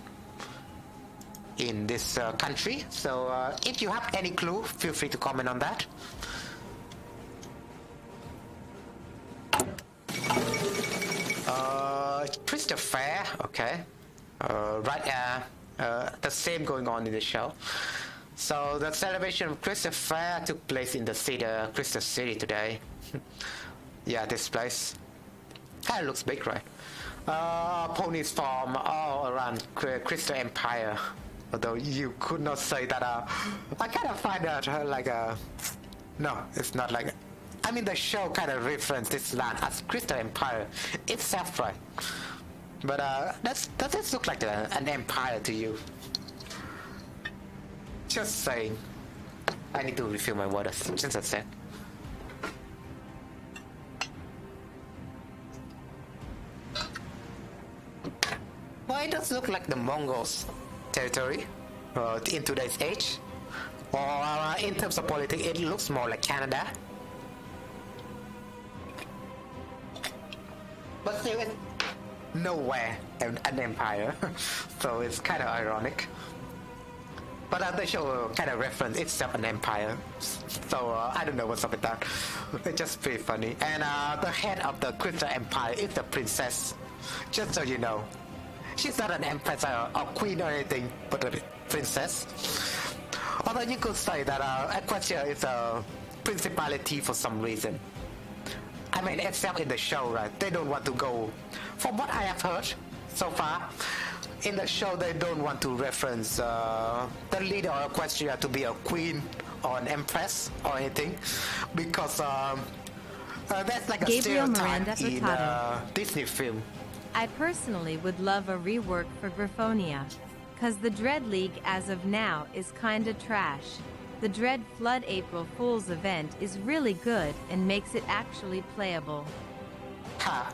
in this country. So if you have any clue, feel free to comment on that. Christopher, okay. Right, the same going on in the show. So the celebration of Christopher took place in the city, Crystal City today. Yeah, this place. Kind of looks big, right? Ponies farm all around Crystal Empire. Although you could not say that. I kind of find that like a. No, it's not like. I mean, the show kind of referenced this land as Crystal Empire itself, right? But does this look like an empire to you? Just saying. I need to refill my water since I said. Well, it does look like the Mongols' territory in today's age. Or in terms of politics, it looks more like Canada. But still, it's nowhere an empire, so it's kind of ironic. But the show kind of reference itself an empire, so I don't know what's up with that. It's just pretty funny. And the head of the Crystal Empire is the princess, just so you know. She's not an empress or queen or anything, but a princess. Although you could say that Equestria is a principality for some reason. I mean, except in the show, right? They don't want to go. From what I have heard so far, in the show they don't want to reference the leader of Equestria to be a queen or an empress or anything, because that's like a stereotype in Disney film. I personally would love a rework for Griffonia, cause the Dread League as of now is kinda trash. The Dread Flood April Fool's event is really good and makes it actually playable. Ha!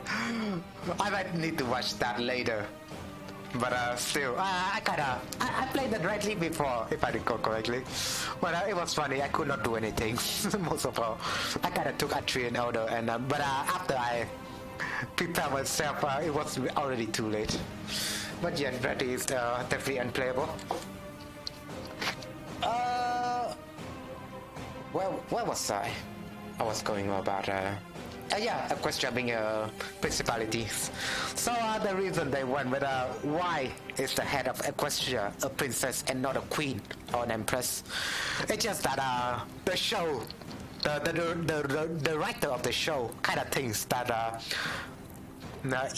I might need to watch that later. But still, I played the Dread League before, if I recall correctly. But it was funny, I could not do anything, most of all. I kinda took a 3 and older, and but after I prepared myself, it was already too late. But yeah, Dread is definitely unplayable. Where was I? I was going about yeah, Equestria being a principality. So the reason they went with why is the head of Equestria a princess and not a queen or an empress? It's just that the show, the writer of the show kind of thinks that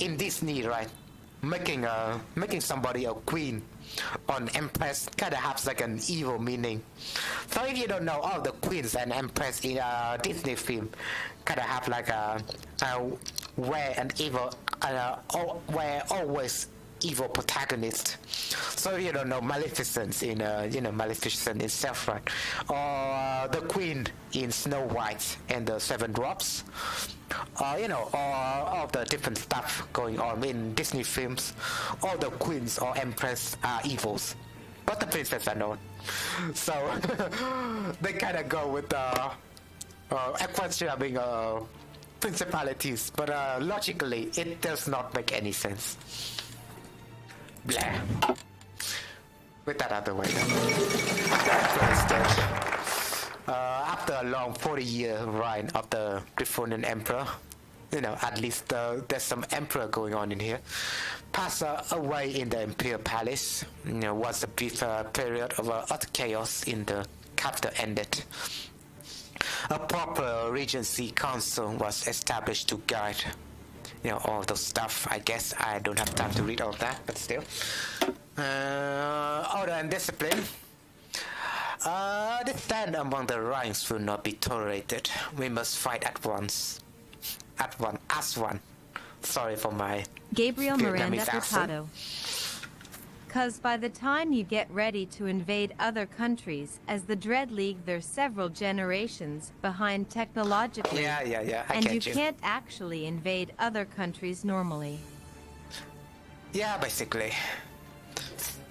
in Disney, right, making somebody a queen or an empress kind of has like an evil meaning. So if you don't know, all the queens and empress in a Disney film kind of have like where an evil, where always evil protagonist. So you don't know Maleficent in Maleficent itself, right? Or the Queen in Snow White and the Seven Dwarfs. All the different stuff going on in Disney films. All the queens or empress are evils, but the princess are not. So they kind of go with Equestria being principalities, but logically it does not make any sense. Blah. With that out of the way. After a long 40-year reign of the Griffonian Emperor, at least there's some emperor going on in here, passed away in the Imperial Palace. Was a brief period of utter chaos in the capital ended. A proper regency council was established to guide, all those stuff. I guess I don't have time to read all that, but still. Order and discipline. Dissent among the ranks will not be tolerated. We must fight at once. As one. Sorry for my Gabriel Miranda Vietnamese accent. Furtado. Because by the time you get ready to invade other countries, as the Dread League, there's several generations behind technologically. Yeah. And you can't actually invade other countries normally. Yeah, basically.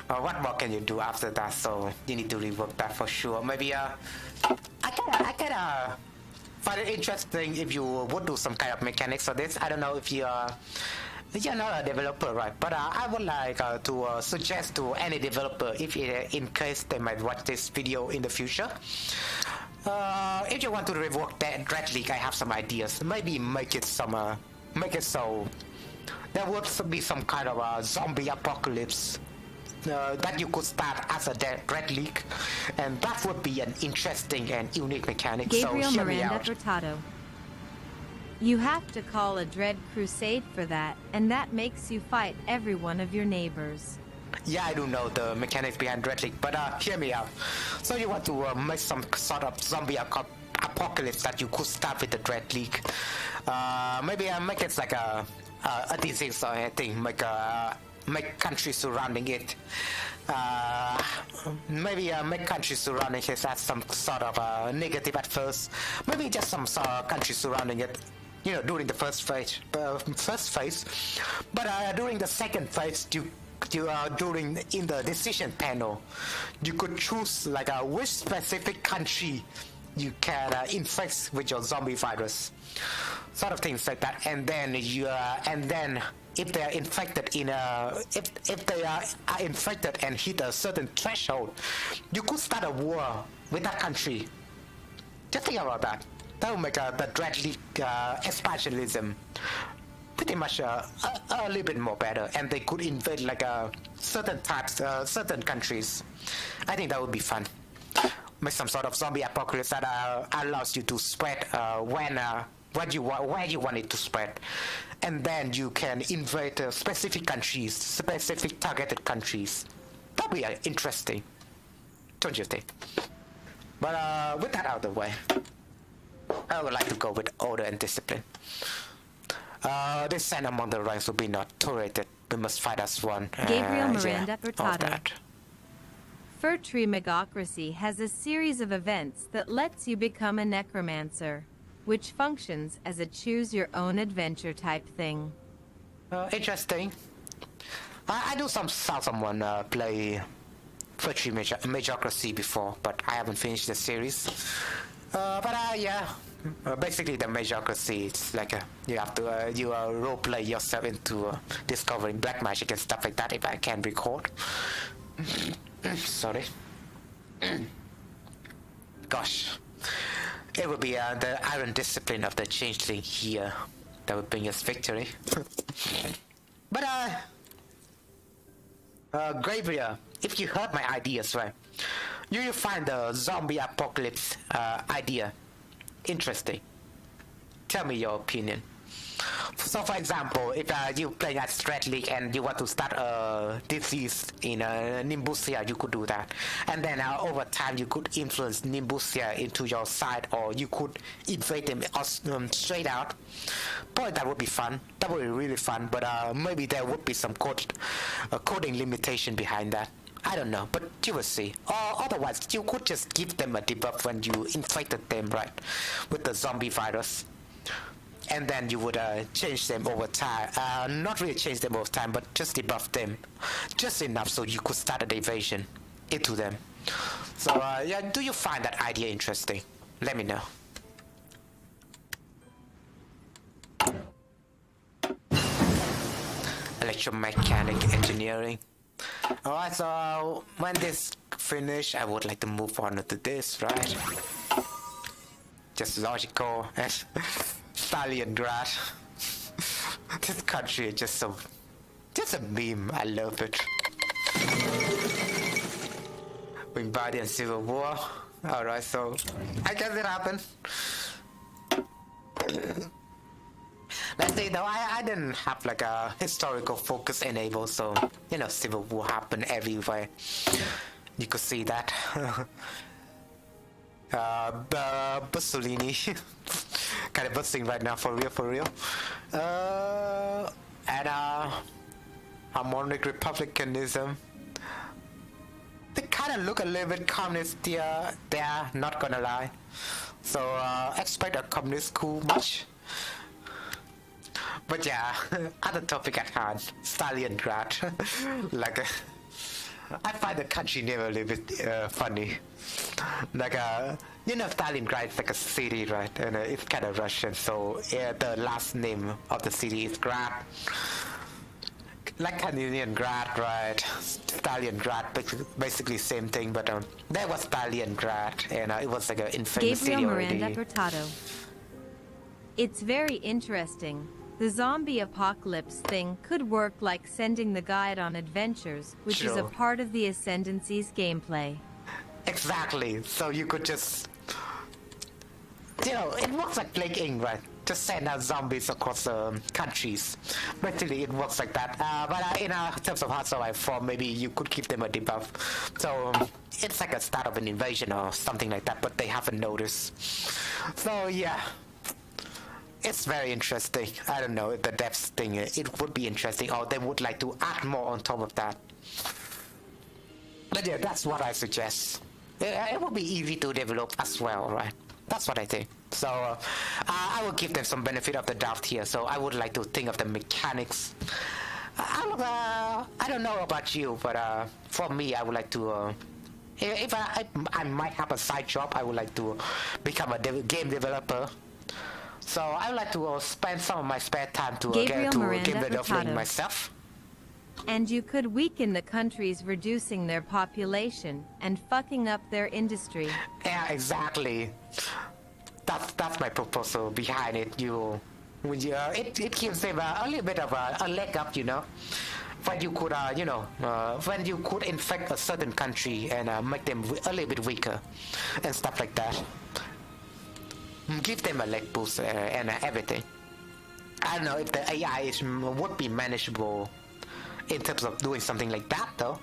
What more can you do after that? So you need to rework that for sure. Maybe I kinda find it interesting if you would do some kind of mechanics for this. I don't know if you're not a developer, right? But I would like to suggest to any developer, if in case they might watch this video in the future, if you want to rework that Dread League, I have some ideas. Maybe make it so there would be some kind of a zombie apocalypse that you could start as a Dread League, and that would be an interesting and unique mechanic. Gabriel so hear me Miranda out. Furtado. You have to call a Dread Crusade for that, and that makes you fight every one of your neighbors. Yeah, I do know the mechanics behind Dread League, but hear me out. So you want to make some sort of zombie apocalypse that you could start with the Dread League. Maybe make it like a disease or anything. Make countries surrounding it. Maybe make countries surrounding it as some sort of negative at first. Maybe just some sort of countries surrounding it, during the first phase. But during the second phase, in the decision panel, you could choose which specific country you can infect with your zombie virus, sort of things like that. And then if they are infected if they are infected and hit a certain threshold, you could start a war with that country. Just think about that. That will make the Dread League expansionism pretty much a little bit more better, and they could invade certain countries. I think that would be fun. Make some sort of zombie apocalypse that allows you to spread where you want it to spread, and then you can invade specific countries, specific targeted countries. That'd be interesting, don't you think? But with that out of the way, I would like to go with order and discipline. Dissent among the ranks will be not tolerated. We must fight as one. Gabriel Miranda all Furtado. that. Fur Tree Megocracy has a series of events that lets you become a necromancer, which functions as a choose-your-own-adventure type thing. Interesting. I do saw someone play Fur Tree Megocracy before, but I haven't finished the series. Basically the Megocracy, it's like you have to role play yourself into discovering black magic and stuff like that, if I can record. Sorry. Gosh. It would be the iron discipline of the changeling here that would bring us victory. But Gabriel, if you heard my ideas, right, you find the zombie apocalypse idea interesting. Tell me your opinion. So, for example, if you playing at Strat League and you want to start a disease in Nimbusia, you could do that. And then over time, you could influence Nimbusia into your side, or you could invade them straight out. Boy, that would be fun. That would be really fun. But maybe there would be some coding limitation behind that. I don't know, but you will see. Or otherwise, you could just give them a debuff when you infected them, right, with the zombie virus. And then you would change them over time. Not really change them over time, but just debuff them just enough so you could start an evasion into them. So yeah, do you find that idea interesting? Let me know. Electromechanic engineering. Alright, so when this finish, I would like to move on to this, right? Just logical. Stalingrad. This country is just a meme. I love it. Wingardium Civil War. Alright, so I guess it happened. Let's see, though, I didn't have like a historical focus enabled, so you know, Civil War happened everywhere. You could see that. Mussolini kind of busting right now, for real. And harmonic republicanism. They kind of look a little bit communist there, not gonna lie. So expect a communist coup much. But yeah, other topic at hand, Stalingrad. Like I find the country name a little bit funny. Like you know, Stalingrad is like a city, right? And it's kind of Russian, so the last name of the city is Grad. Like Kaliningrad, right? Stalingrad, basically same thing, but there was Stalingrad, and it was like an infamous city already. Miranda Hurtado. It's very interesting. The zombie apocalypse thing could work like sending the guide on adventures, which is a part of the Ascendancy's gameplay. Exactly. So you could just, you know, it works like Plague Inc., right? Just send out zombies across countries. Basically, it works like that. But in terms of HOI4, maybe you could give them a debuff. So it's like a start of an invasion or something like that, but they haven't noticed. So yeah. It's very interesting. I don't know if the depths thing, it would be interesting, or they would like to add more on top of that. But yeah, that's what I suggest. It would be easy to develop as well, right? That's what I think. So I will give them some benefit of the doubt here. So I would like to think of the mechanics. I don't know about you, but for me, I would like to. If I might have a side job, I would like to become a game developer. So I would like to spend some of my spare time to get to game developing myself. And you could weaken the countries, reducing their population and fucking up their industry. Yeah, exactly. That's my proposal behind it. It gives them a little bit of a leg up, you know. When you could, when you could infect a certain country and make them a little bit weaker and stuff like that. Give them a leg boost and everything. I don't know if the AI would be manageable in terms of doing something like that, though.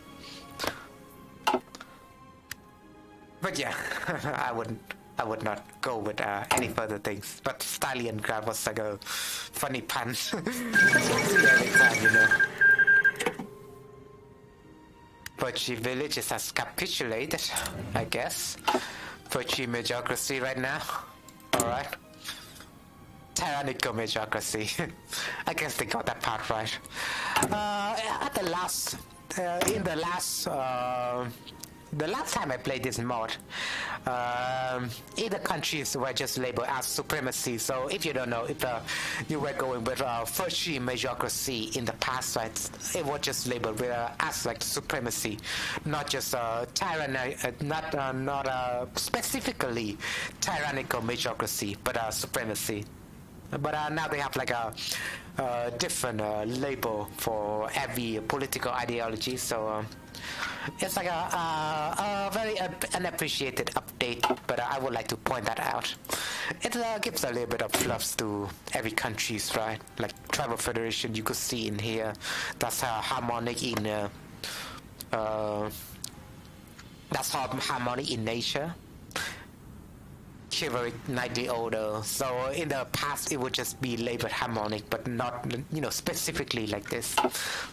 But yeah, I would not go with any further things. But Stalingrad was like a funny pun. Every time, you know. Virtue villages has capitulated, I guess. Virtue majority right now. Alright. Tyrannical majority. I guess they got that part right. At the last, the last time I played this mod, either countries were just labeled as supremacy. So if you don't know, if you were going with first majority in the past, right, it was just labeled with, as like supremacy, not just tyranny, not specifically tyrannical majority, but supremacy. But now they have like a different label for every political ideology. So It's like a very unappreciated update, but I would like to point that out. It gives a little bit of fluffs to every countries, right? Like Tribal Federation, you could see in here. That's harmonic in that's harmonic in nature. Chivalric Knightly Order. So in the past, it would just be labeled harmonic, but not, you know, specifically like this.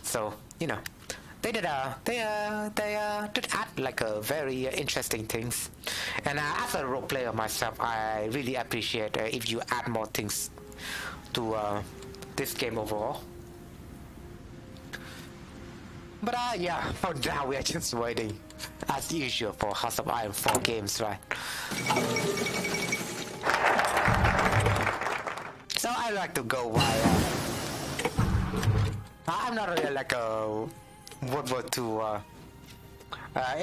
So, you know, they did add like a very interesting things. And as a role player myself, I really appreciate if you add more things to this game overall. But yeah, for now we are just waiting, as usual, for House of Iron 4 games, right? So I like to go while I'm not really like a World War II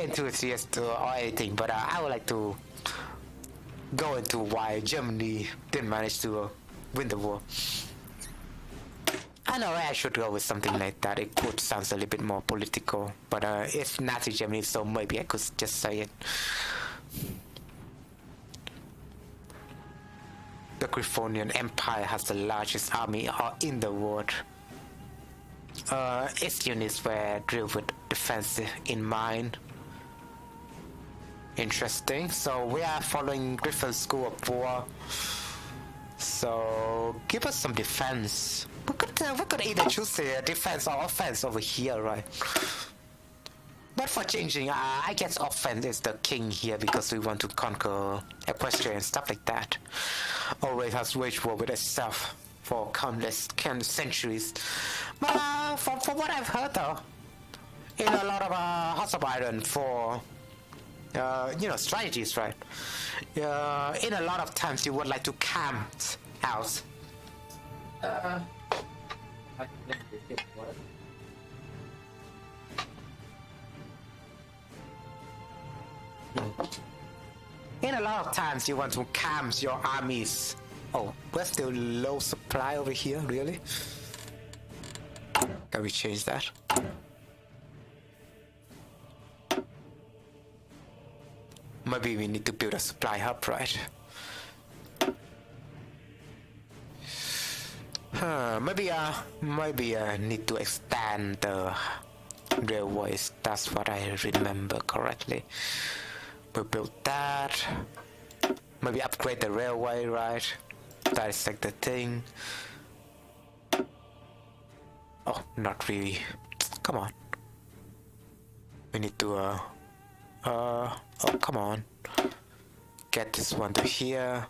enthusiast or anything, but I would like to go into why Germany didn't manage to win the war. I know I should go with something like that. It could sound a little bit more political, but it's Nazi Germany, so maybe I could just say it. The Griffonian Empire has the largest army in the world. Its units were drilled with defense in mind. Interesting. So we are following Griffin's School of War. So give us some defense. We could either choose the defense or offense over here, right? But for changing, I guess offense is the king here because we want to conquer Equestria and stuff like that. Always has waged war with itself for countless centuries. But from what I've heard though, in a lot of House of Iron for you know, strategies, right? In a lot of times you would like to camp out. In a lot of times you want to camp your armies. Oh, we're still low supply over here, really? Can we change that? Maybe we need to build a supply hub, right? Maybe I need to expand the railways. That's what I remember correctly. We built that. Maybe upgrade the railway, right? That is like the thing. Oh, not really. Come on. We need to oh, come on. Get this one to here.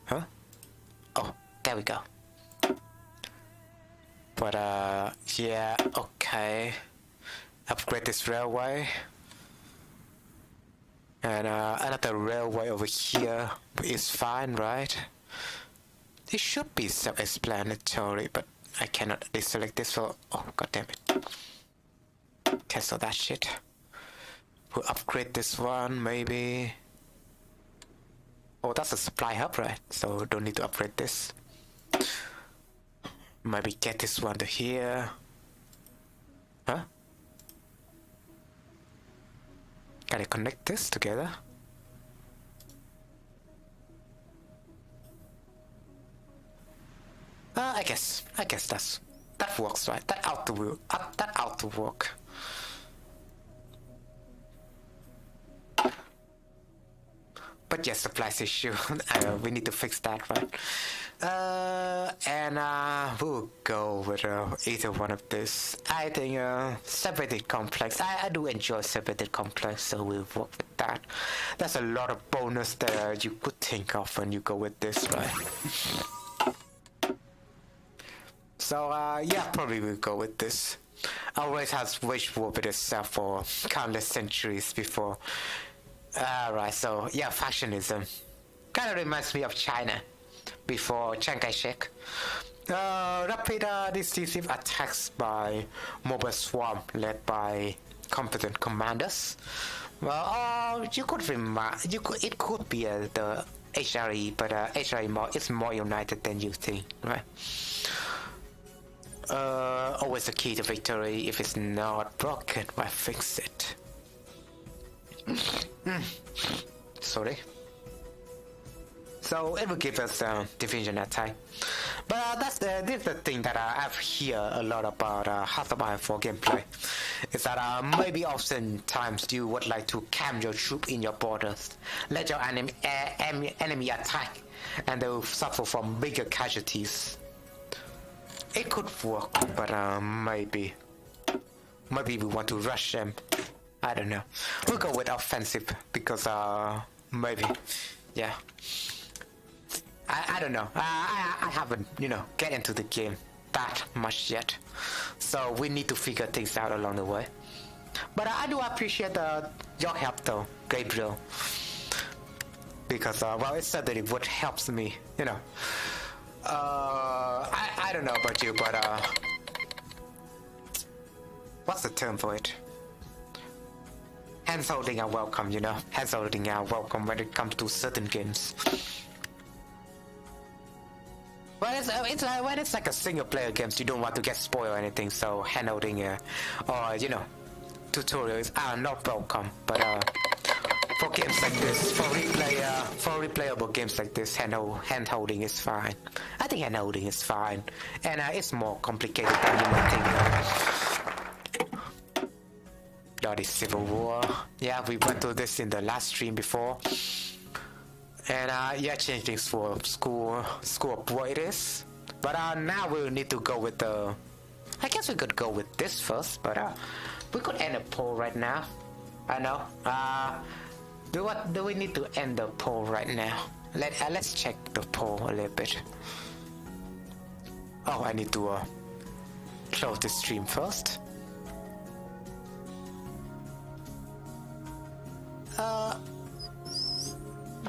Huh? Oh, there we go. But yeah, okay. Upgrade this railway. And another railway over here is fine, right? It should be self-explanatory, but I cannot deselect this for... Oh, god damn it. Cancel that shit. We'll upgrade this one, maybe. Oh, that's a supply hub, right? So don't need to upgrade this. Maybe get this one to here. Huh? Can I connect this together? I guess that works, right? That ought to work. But yes, supplies issue. We need to fix that, right? And we'll go with either one of this. I think separated complex. I do enjoy separated complex, so we'll work with that. There's a lot of bonus that you could think of when you go with this, right? So yeah, probably we'll go with this. Always has waged war with itself for countless centuries before. Right, so yeah, factionism kind of reminds me of China before Chiang Kai-shek. Rapid decisive attacks by mobile swarm led by competent commanders. Well, it could be the HRE, but HRE is more united than you think, right? Always the key to victory. If it's not broken, why fix it? Sorry. So it will give us division attack. But this is the thing that I've heard a lot about Hearts of Iron 4 gameplay. Is that maybe oftentimes you would like to camp your troop in your borders, let your enemy attack, and they will suffer from bigger casualties. It could work, but maybe we want to rush them. I don't know. We'll go with offensive because maybe, yeah. I don't know. I haven't, get into the game that much yet. So we need to figure things out along the way. But I do appreciate your help though, Gabriel. Because, well, it certainly would help me, I don't know about you, but, what's the term for it? Hands holding are welcome, Hands holding are welcome when it comes to certain games. Well, when it's like a single player games, you don't want to get spoiled or anything, so hand holding or tutorials are not welcome. But for games like this, for replayable games like this, hand holding is fine. I think hand holding is fine, and it's more complicated than you might think. Bloody Civil War. Yeah, we went through this in the last stream before. And yeah, change things for school of what it is. But now we'll need to go with the. I guess we could go with this first, but we could end a poll right now. I know. Do we need to end the poll right now? Let's check the poll a little bit. Oh, I need to close the stream first.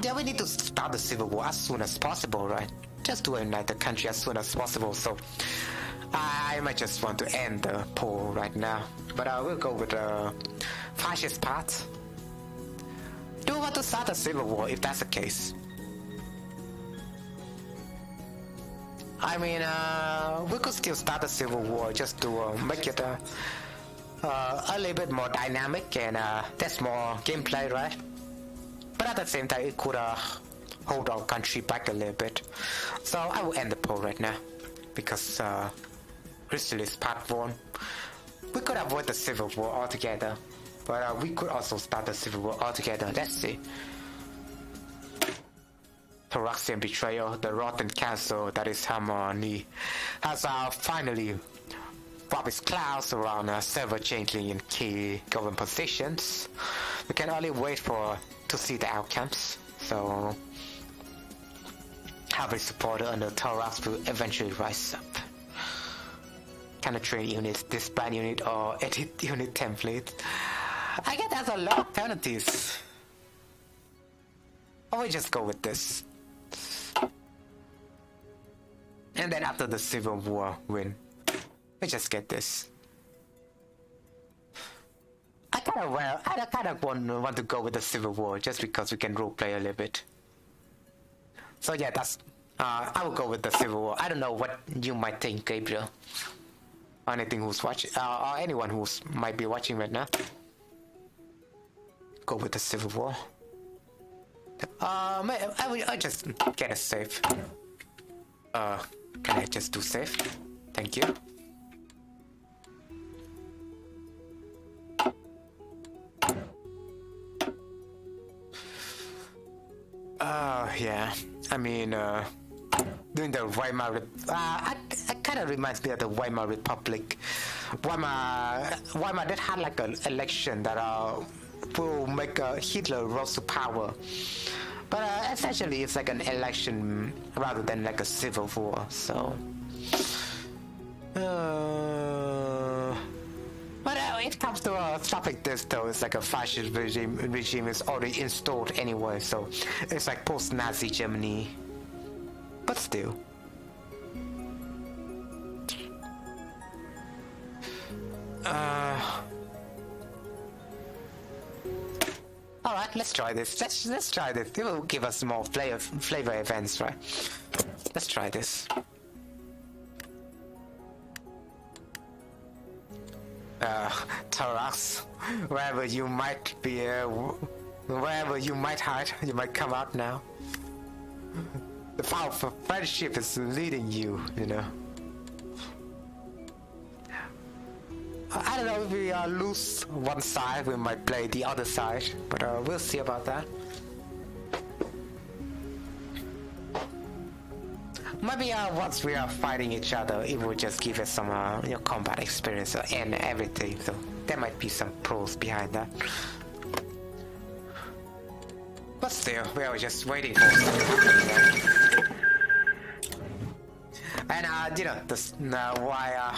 Yeah, we need to start the Civil War as soon as possible, right? Just to unite the country as soon as possible, so I might just want to end the poll right now. But I will go with the fascist part. Do we want to start a Civil War if that's the case? I mean, we could still start a Civil War just to make it a little bit more dynamic and that's more gameplay, right? But at the same time, it could hold our country back a little bit. So I will end the poll right now because Chrysalis part 1. We could avoid the Civil War altogether, but we could also start the Civil War altogether. Let's see. Thoraxian betrayal, the rotten council that is Harmony, has finally bobbed its clouds around several changeling in key government positions. We can only wait to see the outcomes. So having supporter under Thorax will eventually rise up. Can I train units, disband unit, or edit unit template? I guess there's a lot of penalties. Or we just go with this. And then after the Civil War win, we just get this. I kind of want to go with the Civil War just because we can roleplay a little bit. So yeah, that's I will go with the Civil War. I don't know what you might think, Gabriel. Or anything who's watching, or anyone who might be watching right now. Go with the Civil War. I just get a save. Can I just do save? Thank you. Yeah. I mean, during the Weimar, it kind of reminds me of the Weimar Republic. Weimar did have like an election that will make Hitler rose to power. But essentially, it's like an election rather than like a civil war. So, but it comes to stuff like this, though, it's like a fascist regime is already installed anyway. So it's like post-Nazi Germany. But still. Alright, let's try this. Let's try this. It will give us more flavor events, right? Let's try this. Thorax, wherever you might be, wherever you might hide, you might come out now. The power of friendship is leading you, you know. I don't know if we lose one side, we might play the other side, but we'll see about that. Maybe once we are fighting each other, it will just give us some combat experience and everything, so there might be some pros behind that. But still, we are just waiting for something to happen. And you know, why?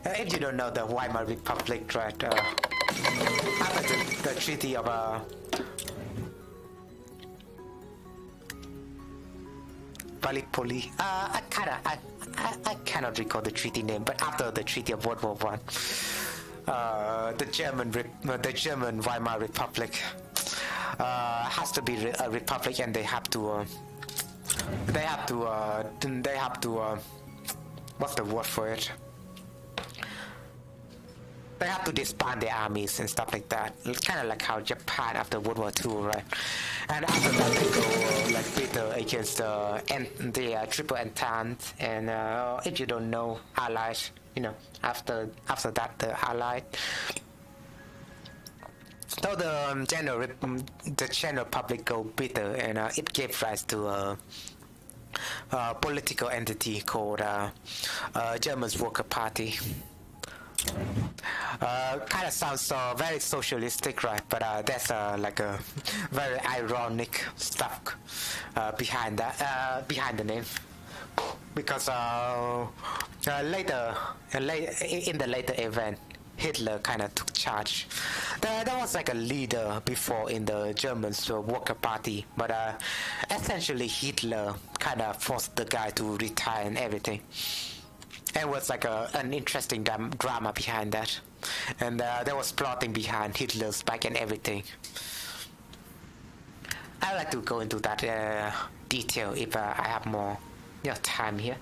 If you don't know the Weimar Republic, right? After the Treaty of Gallipoli. I cannot recall the treaty name, but after the Treaty of World War I, the German Weimar Republic has to be a republic, and they have to what's the word for it? They have to disband their armies and stuff like that. It's kind of like how Japan after World War II, right? And after that they go like bitter against the Triple Entente, and if you don't know, Allied, you know, after that the Allied. So the general public go bitter, and it gave rise to a political entity called German's Worker Party. Kind of sounds very socialistic, right? But there's like a very ironic stuff behind that, behind the name, because later in the later event, Hitler kind of took charge. There was like a leader before in the Germans Worker Party, but essentially Hitler kind of forced the guy to retire and everything. It was like an interesting drama behind that, and there was plotting behind Hitler's back and everything. I'd like to go into that detail if I have more time here.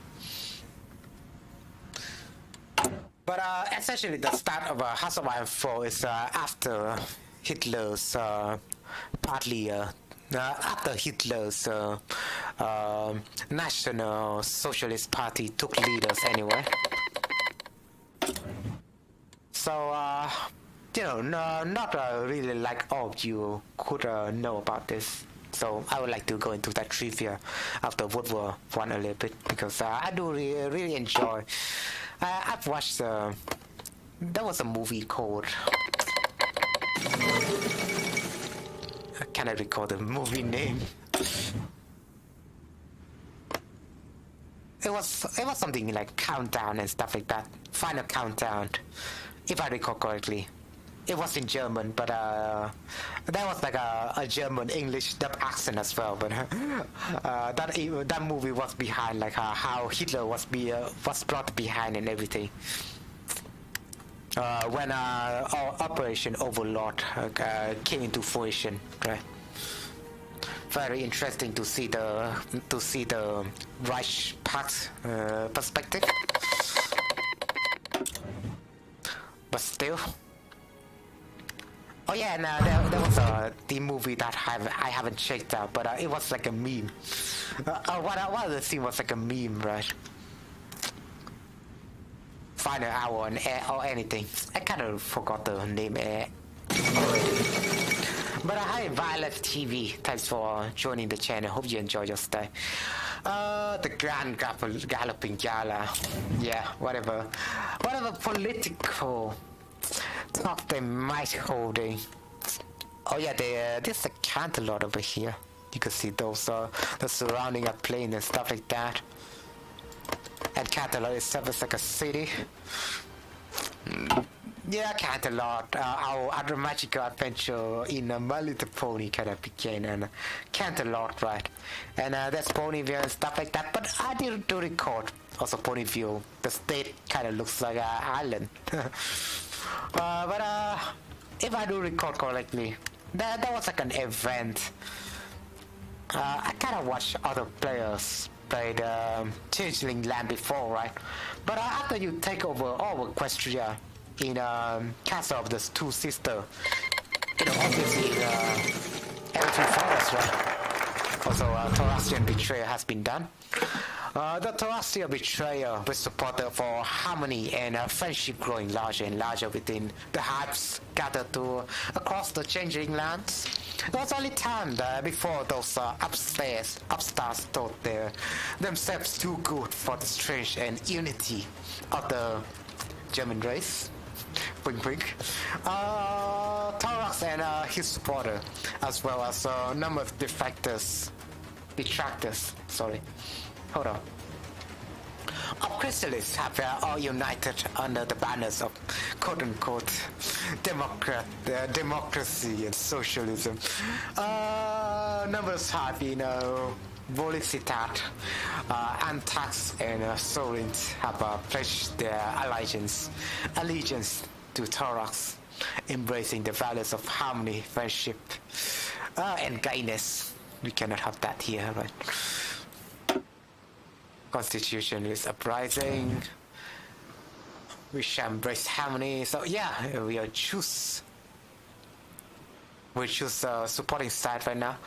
But essentially the start of HOI4 is after Hitler's after Hitler's National Socialist Party took leaders anyway. So, you know, not really like all of you could know about this. So I would like to go into that trivia after World War I a little bit, because I do really enjoy. I've watched, there was a movie called, I cannot recall the movie name. It was something like Countdown and stuff like that. Final Countdown, if I recall correctly. It was in German, but there was like a German English dub accent as well. But that movie was behind like how Hitler was brought behind and everything. When Operation Overlord came into fruition, right? Very interesting to see the Reich Pact perspective, but still. Oh yeah, and there was the movie that I haven't checked out, but it was like a meme. One of the scene was like a meme, right? Final Hour or anything. I kind of forgot the name. But hi, Violet TV. Thanks for joining the channel. Hope you enjoy your stay. The Grand Galloping Gala. Yeah, whatever political talk they might holding. Oh yeah, there's a Canterlot over here. You can see those the surrounding a plane and stuff like that. And Canterlot itself is like a city. Yeah, Canterlot, our other magical adventure in My Little Pony kind of began, and Canterlot, right? And there's Ponyville and stuff like that, but I didn't do record. Also Ponyville, the state kind of looks like an island. But if I do record correctly, that was like an event. I kind of watched other players play the Changeling Land before, right? But after you take over all Equestria, in Castle of the Two Sisters. You know, obviously everything follows, right? Also, Thracian betrayal has been done. The Thracian betrayal was supported for harmony and friendship growing larger and larger within the hives gathered to across the changing lands. It was only time before those upstarts thought themselves too good for the strength and unity of the German race. Wink wink. Thorax and his supporter, as well as a number of detractors, hold on, of Crystalists have all united under the banners of quote-unquote democracy and socialism. Numbers have Volicitat, Antax and Solint have pledged their allegiance to Thorax, embracing the values of harmony, friendship, and kindness. We cannot have that here, right? Constitution is uprising. We shall embrace harmony. So yeah, we choose supporting side right now.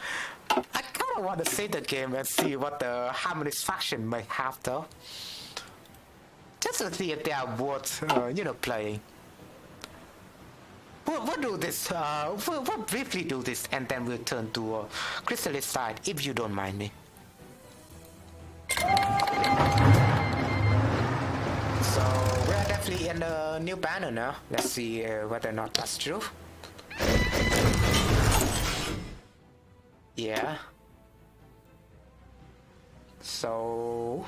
I kind of want to save the game and see what the harmonist faction might have, though. Just to see if they are worth, playing. We'll do this. We'll briefly do this, and then we'll turn to Crystalist side, if you don't mind me. So we're definitely in the new banner now. Let's see whether or not that's true. Yeah. So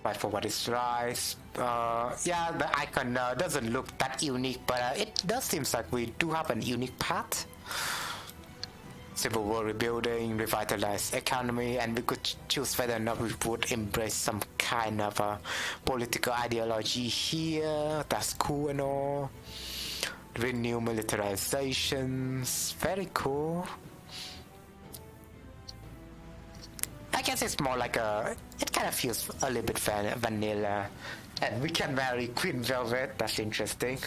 fight for what is right. Yeah, the icon doesn't look that unique, but it does seem like we do have an unique path. Civil war rebuilding, revitalized economy, and we could choose whether or not we would embrace some kind of political ideology here. That's cool and all. Renew militarizations, very cool. I guess it's more like it kind of feels a little bit vanilla. And we can marry Queen Velvet, that's interesting.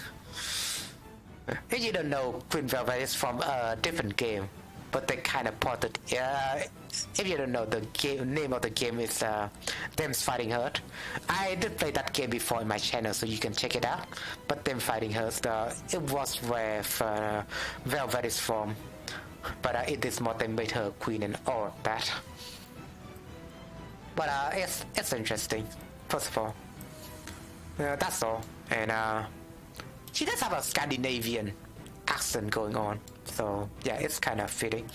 If you don't know, Queen Velvet is from a different game, but they kind of ported. If you don't know, the name of the game is Them's Fighting Herd. I did play that game before in my channel, so you can check it out. But Them Fighting Herd, it was where Velvet is from. But it is more they made her queen and all of that. But it's interesting, first of all. That's all. And she does have a Scandinavian accent going on. So yeah, it's kind of fitting.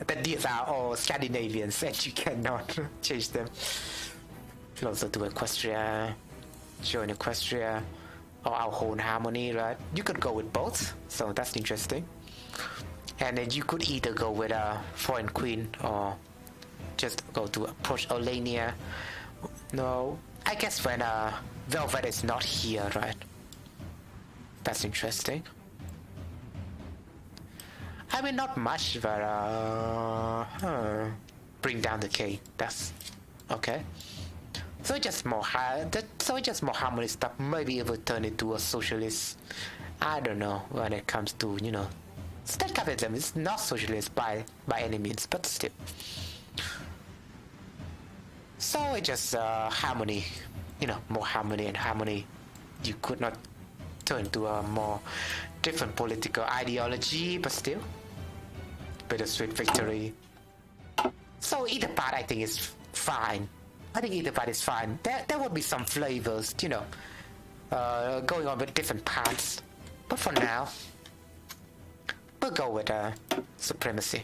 But these are all Scandinavians and you cannot change them. Closer to Equestria, join Equestria, or our whole harmony, right? You could go with both, so that's interesting. And then you could either go with a foreign queen or just go to approach Olania. No, I guess when Velvet is not here, right? That's interesting. I mean, not much, but bring down the K. That's okay. So just more harmony stuff. Maybe it will turn into a socialist. I don't know when it comes to state capitalism. It's not socialist by any means, but still. So it's just harmony, more harmony and harmony. You could not turn to a more different political ideology, but still bittersweet victory. So either part I think is fine. I think either part is fine. There will be some flavors, going on with different parts. But for now, we'll go with supremacy.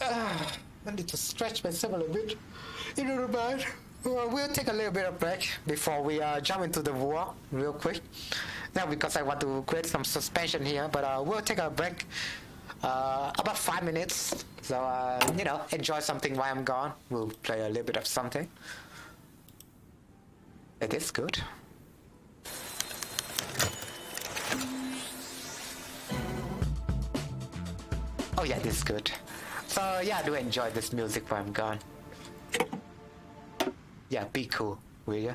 I need to stretch myself a little bit. You know what? We'll take a little bit of break before we jump into the war real quick. Now because I want to create some suspension here, but we'll take a break about 5 minutes. So enjoy something while I'm gone. We'll play a little bit of something. It is good. Oh yeah, this is good. So yeah, I do enjoy this music while I'm gone. Yeah, be cool, will ya?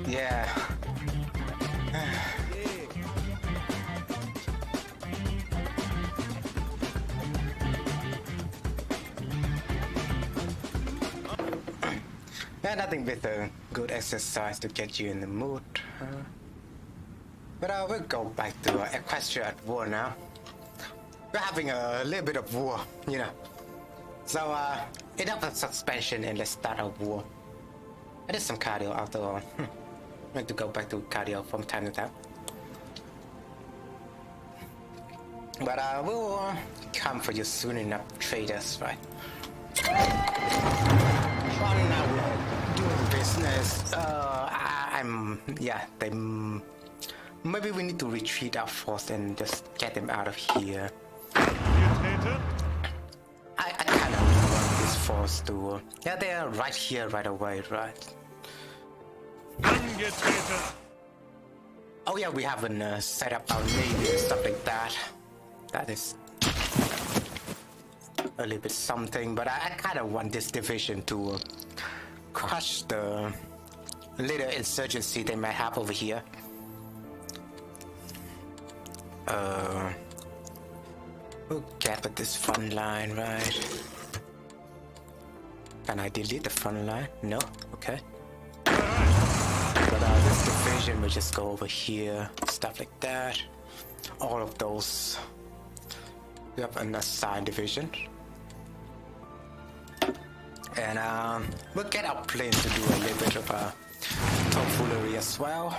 Yeah. Yeah, nothing with a good exercise to get you in the mood. But I will go back to Equestria at war now. We're having a little bit of war, you know. So, enough of suspension and let's start a war. I did some cardio after all. I need to go back to cardio from time to time. But we'll come for you soon enough, traders, right? Well, now we're doing business. Maybe we need to retreat our force and just get them out of here. I kind of want this force to... yeah, they are right here right away, right? Oh yeah, we haven't set up our navy and stuff like that. That is a little bit something, but I kind of want this division to crush the little insurgency they might have over here. We'll gather this front line, right? Can I delete the front line? No? Okay. But this division will just go over here, stuff like that. All of those. We have an assigned division. And we'll get our planes to do a little bit of tomfoolery as well.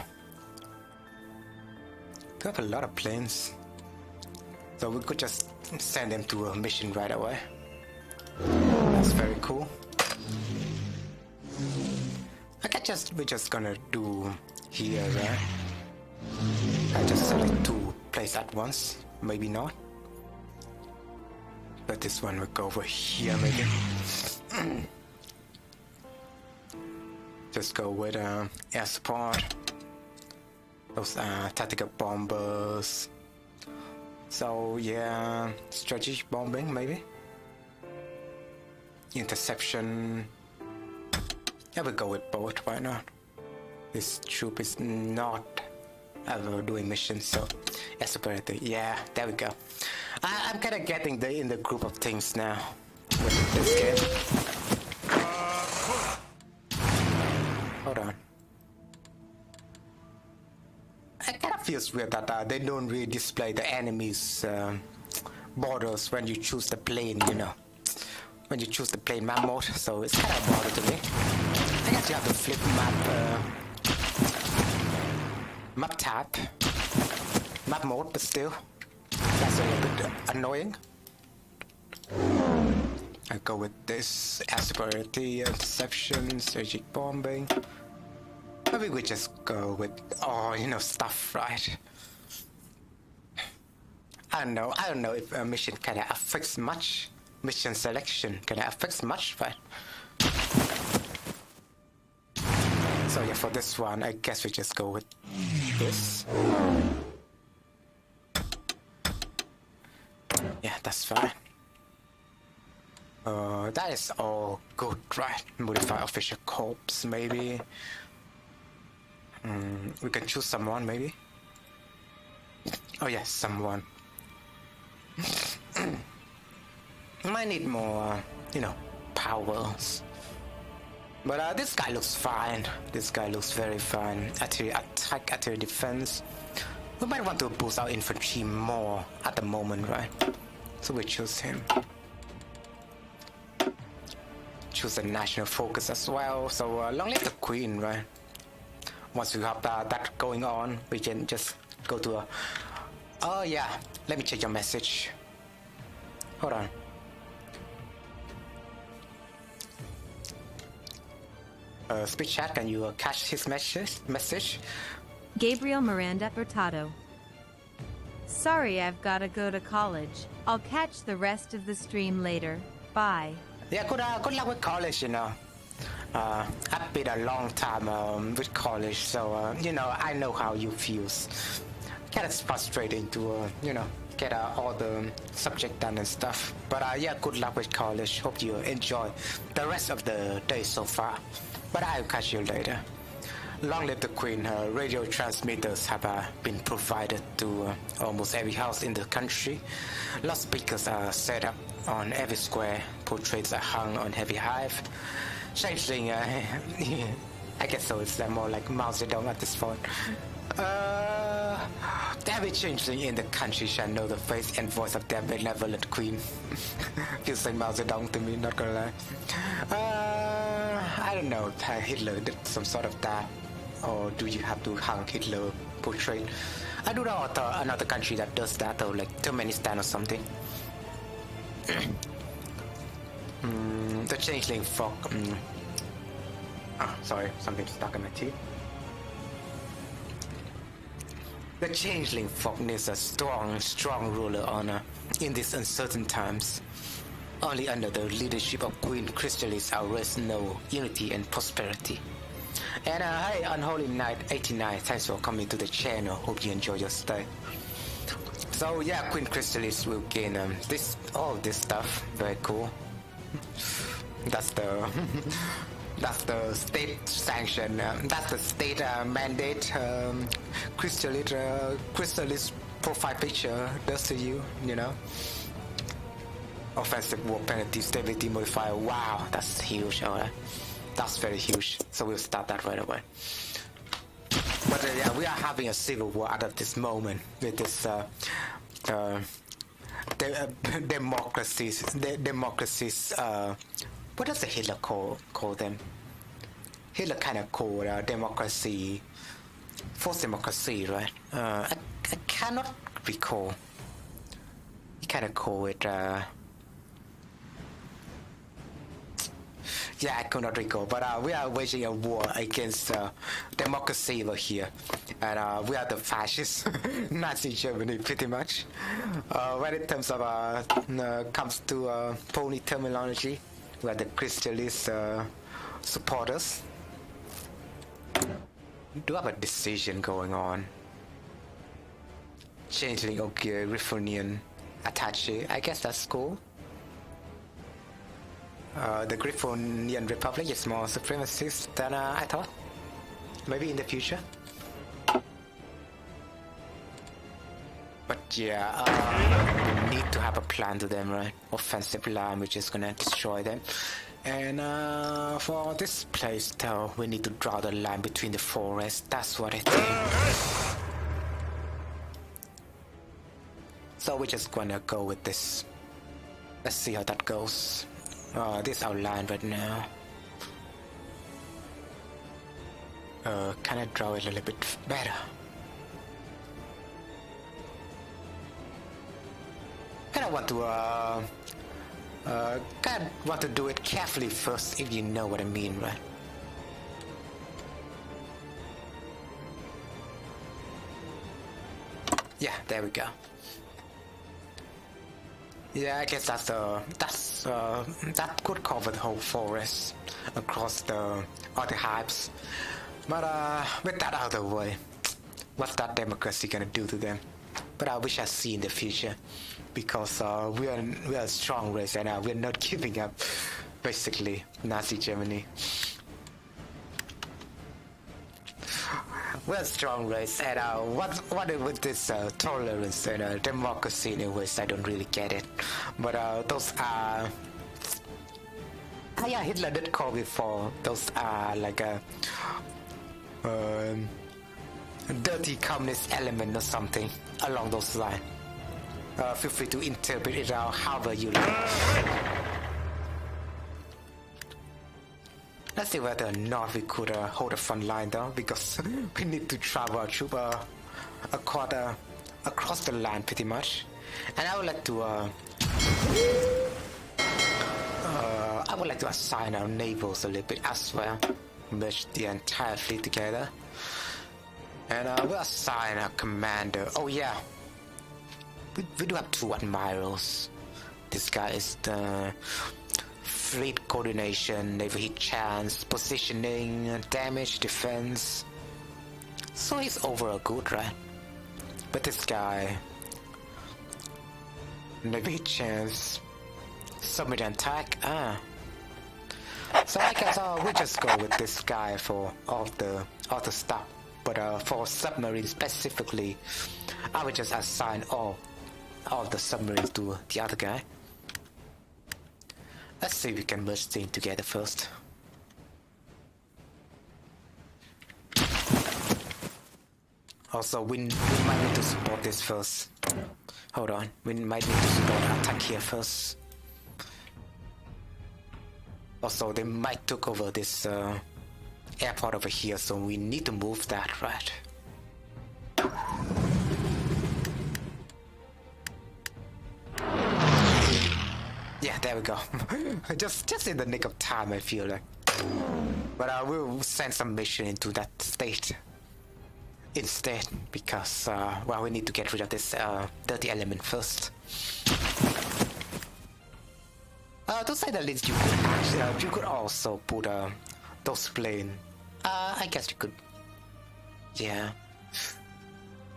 We have a lot of planes. So we could just send them to a mission right away. That's very cool. We're just gonna do here, right? I just select 2 places at once. Maybe not. But this one will go over here, maybe. Just go with air support. Those tactical bombers. So yeah, strategic bombing maybe. Interception. Yeah, we'll go with both. Why not? This troop is not ever doing missions, so air support. Yeah, there we go. I'm kind of getting in the group of things now with this game. Hold on. It kind of feels weird that they don't really display the enemy's borders when you choose the plane, you know. When you choose the plane map mode, so it's kind of bother to me. I guess you have to flip map tab, map mode, but still, that's a little bit annoying. I go with this air superiority, interception, strategic bombing. Maybe we just go with stuff, right? I don't know if a mission kind of affects much. Mission selection kind of affects much, right? So yeah, for this one, I guess we just go with this. Yeah, that's fine. That is all good, right? Modify official corps, maybe. We can choose someone, maybe. Oh yes, someone. Might need more, powers. But this guy looks fine. This guy looks very fine. Artillery attack, artillery defense. We might want to boost our infantry more at the moment, right? So we choose him. Choose a national focus as well. So long live the queen, right? Once we have that going on, we can just go to a... Oh yeah, let me check your message. Hold on. Speech chat, can you catch his message? Gabriel Miranda Hurtado. Sorry, I've gotta go to college. I'll catch the rest of the stream later. Bye. Yeah, good luck with college, I've been a long time with college, so, I know how you feel. Kind of frustrating to, get all the subject done and stuff. But yeah, good luck with college. Hope you enjoy the rest of the day so far. But I'll catch you later. Long live the Queen. Her radio transmitters have been provided to almost every house in the country. Loudspeakers are set up on every square. Portraits are hung on heavy hive. Changeling, I guess so. It's more like Mao Zedong at this point. Every changeling in the country shall know the face and voice of their benevolent queen. Feels like Mao Zedong to me, not gonna lie. I don't know, Hitler did some sort of that. or do you have to hang Hitler portrait? I do know another country that does that though, like Turkmenistan or something. The changeling frog. Sorry, something stuck in my teeth. The changeling frog needs a strong ruler on in these uncertain times. Only under the leadership of Queen Chrysalis our race know unity and prosperity. And hey, Unholy Knight 89, thanks for coming to the channel. Hope you enjoy your stay. So yeah, Queen Chrysalis will gain all this stuff. Very cool. That's the that's the state sanction. That's the state mandate. Chrysalis profile picture does to you, you know. Offensive war penalty, stability modifier. Wow, that's huge. Alright, that's very huge. So we'll start that right away. But yeah, we are having a civil war at this moment with this democracies. What does the Hitler call them? Hitler kind of called democracy, forced democracy, right? I cannot recall. He kind of called it. Yeah, I could not recall, but we are waging a war against democracy over here, and we are the fascists, Nazi Germany, pretty much. When it comes to pony terminology, we are the Chrysalis supporters. Do have a decision going on. Changeling, okay, Griffonian attaché. I guess that's cool. The Griffonian Republic is more supremacist than I thought. Maybe in the future. But yeah, we need to have a plan to them, right? Offensive line, which is gonna destroy them. And for this place, though, we need to draw the line between the forests. That's what I think. So we're just gonna go with this. Let's see how that goes. This outline right now. Can I draw it a little bit better? I want to do it carefully first, if you know what I mean, right? Yeah, there we go. Yeah, I guess that could cover the whole forest across the archetypes. But with that out of the way, what's that democracy gonna do to them? But we shall see in the future, because we are a strong race and we're not giving up. Basically, Nazi Germany. We're a strong race, and what with this tolerance and democracy in a way, I don't really get it. But those are, yeah, Hitler did call before. Those are like a dirty communist element or something along those lines. Feel free to interpret it out however you like. Let's see whether or not we could hold a front line though, because we need to travel our troop across the line pretty much. And I would like to assign our navals a little bit as well, merge the entire fleet together, and we'll assign a commander. Oh yeah, we do have 2 admirals. This guy is the fleet coordination, naval hit chance, positioning, damage, defense. So he's overall good, right? But this guy, naval hit chance, submarine attack. So I guess we just go with this guy for all the stuff. But for submarines specifically, I would just assign all the submarines to the other guy. Let's see if we can merge things together first. Also, we might need to support this first. Hold on, we might need to support attack here first. Also, they might take over this airport over here, so we need to move that, right? Yeah, there we go. just in the nick of time, I feel like. But I will send some mission into that state instead, because well, we need to get rid of this dirty element first. To say the least, you could actually, you could also put those planes. I guess you could. Yeah.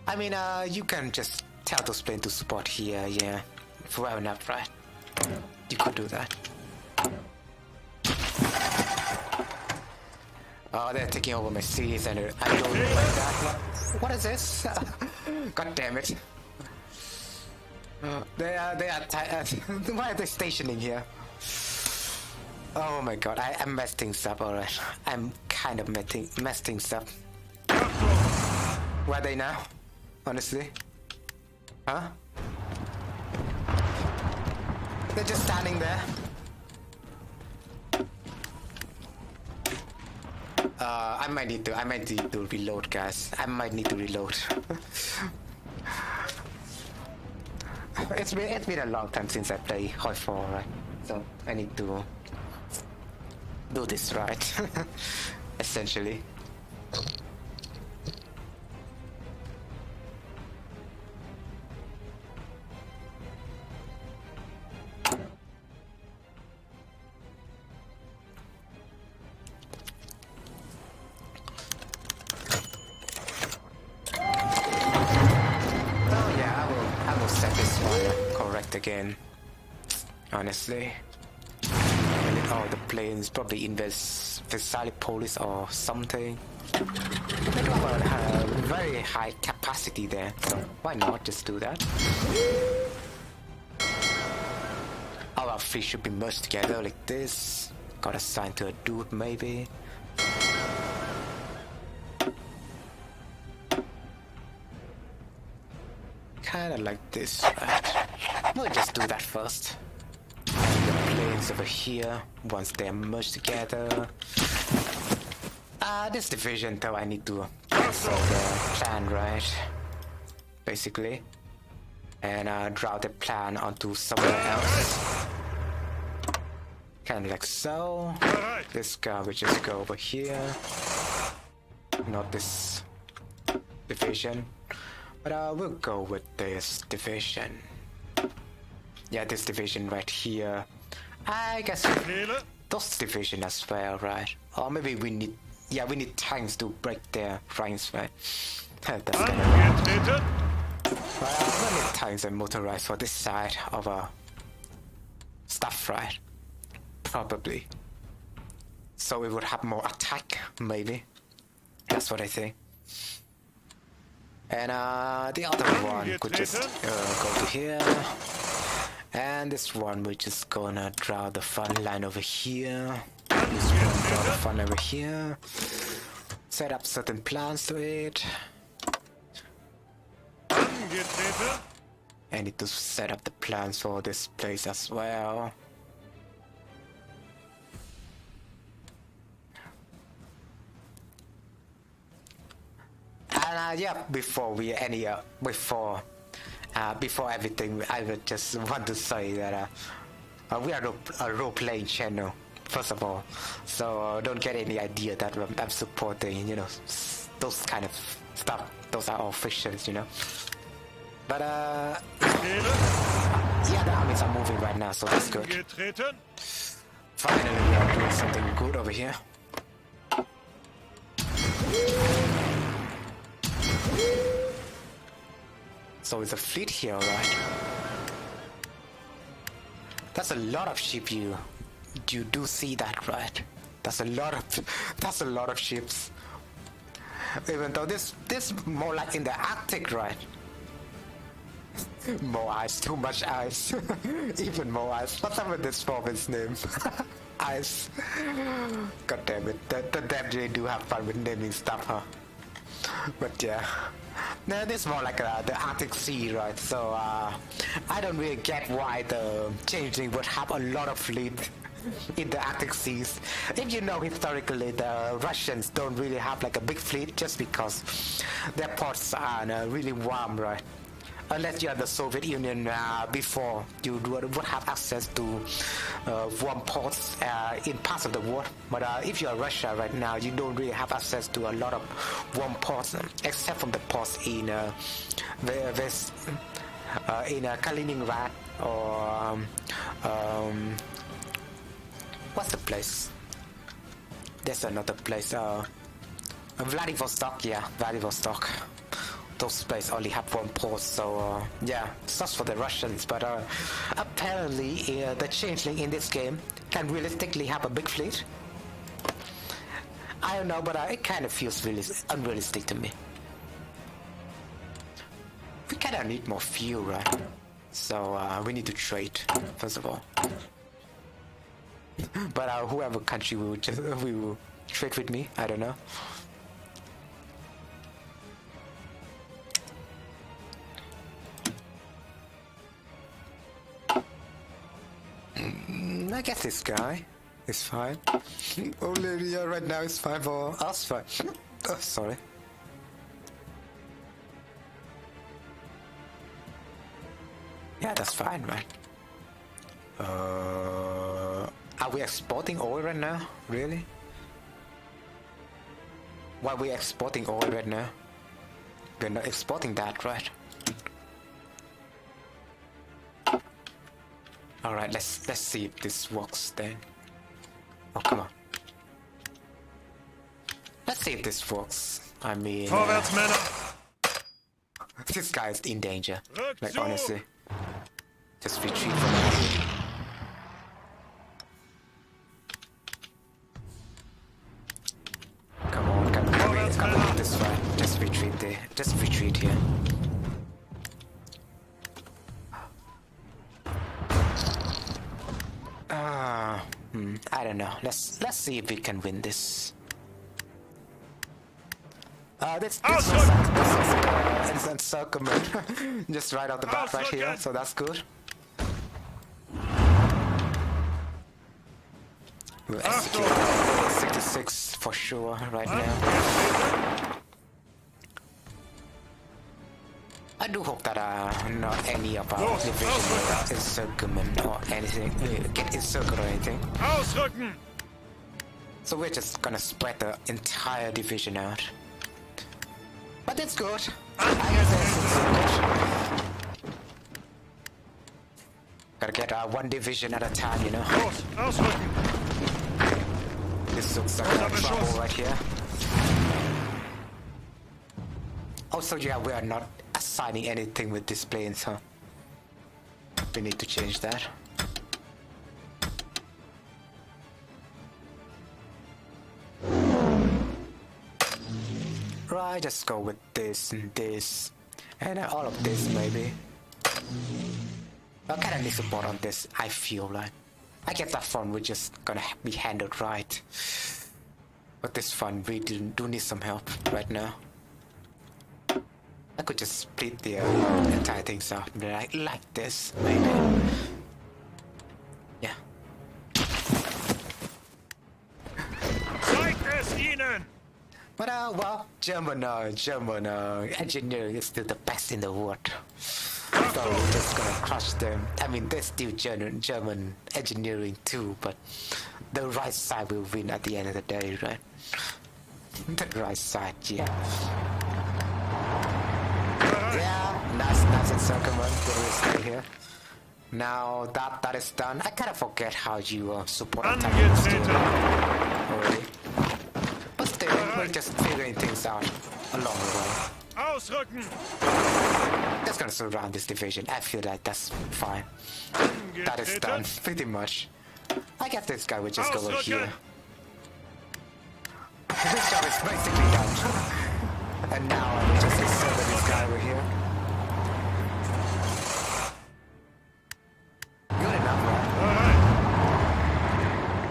I mean, you can just tell those planes to support here. Yeah, well enough, right? You could do that. Oh, they're taking over my cities, and I don't like that. What is this? God damn it! They are. Why are they stationing here? Oh my god, I'm messing things up. Alright, I'm kind of messing things up. Where are they now? Honestly, huh? They're just standing there. I might need to reload, guys. I might need to reload. It's been a long time since I played HOI4, right? So I need to do this right, essentially. Again, honestly, and all the planes probably in Versailles Police or something. They do have a very high capacity there, so why not just do that? All our fleet should be merged together like this. Got assigned to a dude, maybe. Kinda like this, right? We'll just do that first. The planes over here, once they're merged together. This division, though, I need to cancel the plan, right? Basically. And draw the plan onto somewhere else. Kinda like so. This guy will just go over here. Not this division. But we'll go with this division. Yeah, this division right here. I guess those division as well, right? Or maybe we need, yeah, we need tanks to break their ranks, right? That's gonna be. We need tanks and motorized for this side of stuff, right? Probably. So we would have more attack, maybe. That's what I think. And the other one could just go to here. And this one we're just gonna draw the front line over here. This one draw the front over here. Set up certain plans to it. I need to set up the plans for this place as well. And yeah, before everything, I would just want to say that we are a role-playing channel, first of all. So don't get any idea that I'm supporting, you know, those kind of stuff. Those are all fictions, you know. But yeah, the armies are moving right now, so that's good. Finally, we are doing something good over here. So it's a fleet here, right? That's a lot of ship. You do see that, right? That's a lot of ships. Even though this more like in the Arctic, right? More ice, too much ice. Even more ice. What's up with this province name? Ice. God damn it. That they do have fun with naming stuff, huh? But yeah. No, this is more like the Arctic Sea, right? So I don't really get why the changeling would have a lot of fleet in the Arctic seas. If you know, historically the Russians don't really have like a big fleet just because their ports are really warm, right? Unless you are the Soviet Union, before you would have access to warm ports in parts of the world. But if you are Russia right now, you don't really have access to a lot of warm ports, except from the ports in Kaliningrad or what's the place? There's another place. Vladivostok, yeah, Vladivostok. Those places only have one port, so yeah, sucks for the Russians. But apparently, the changeling in this game can realistically have a big fleet. I don't know, but it kind of feels really unrealistic to me. We kind of need more fuel, right? So we need to trade first of all. But whoever country will trade with me, I don't know. I guess this guy is fine. Only right now is fine for us, fine. Oh, sorry. Yeah, that's fine, right? Are we exporting oil right now? Really? Why are we exporting oil right now? We're not exporting that, right? Alright, let's see if this works then. Oh, come on. Let's see if this works. I mean... this guy is in danger. Like, honestly. Just retreat from him. Come on, come on this way. Just retreat there. Just retreat here. I don't know. Let's see if we can win this. This was instant circlement just right off the bat right here, so that's good. We'll execute 66 for sure right now. I do hope that not any of our division will encirclement or anything, get encircled or anything. So we're just gonna spread the entire division out. But it's good. I guess it's good. Gotta get one division at a time, you know. This looks like trouble right here. Also, yeah, we are not assigning anything with this planes, huh? We need to change that. Right, just go with this and this, and all of this maybe. I kinda need support on this, I feel like. I guess that fund we're just gonna be handled right. But this fund we do need some help right now. I could just split the entire thing up like this, maybe. Yeah. But well, German engineering is still the best in the world. So we're just gonna crush them. I mean, there's still German engineering too, but the right side will win at the end of the day, right? The right side, yeah. Yeah, nice encirclement. Good way to stay here. Now that is done, I kind of forget how you support attackers already. But still, we're just figuring things out along the way. Just gonna surround this division. I feel like that's fine. That is done, pretty much. I guess this guy will just go over here. This job is basically done. And now I will just insert this guy over here. Good enough, right?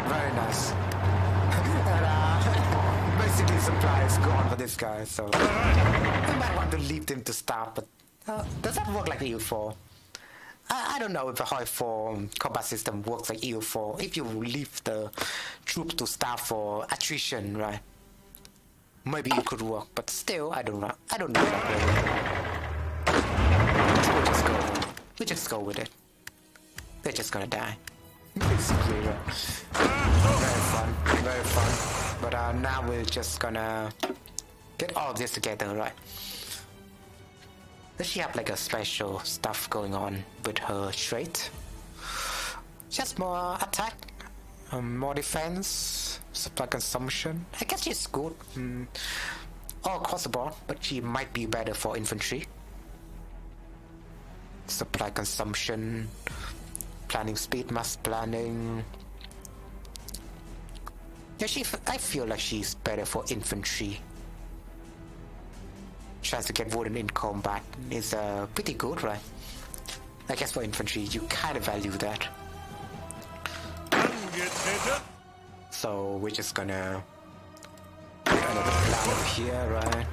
Very nice. And basically supply is gone for this guy, so I might want to leave them to start, but does that work like EU4? I don't know if the HOI4 combat system works like EU4. If you leave the troops to starve for attrition, right? Maybe it could work, but still, I don't know. I don't know that really. We just go with it. They're just gonna die. Basically, right? Very fun. But now we're just gonna get all this together, right? Does she have like a special stuff going on with her trait? Just more attack, more defense, supply consumption. I guess she's good all across the board, but she might be better for infantry. Supply consumption, planning speed, mass planning. Yeah, I feel like she's better for infantry. Chance to get wounded in combat is pretty good, right? I guess for infantry, you kind of value that. So we're just gonna put another plan over here, right?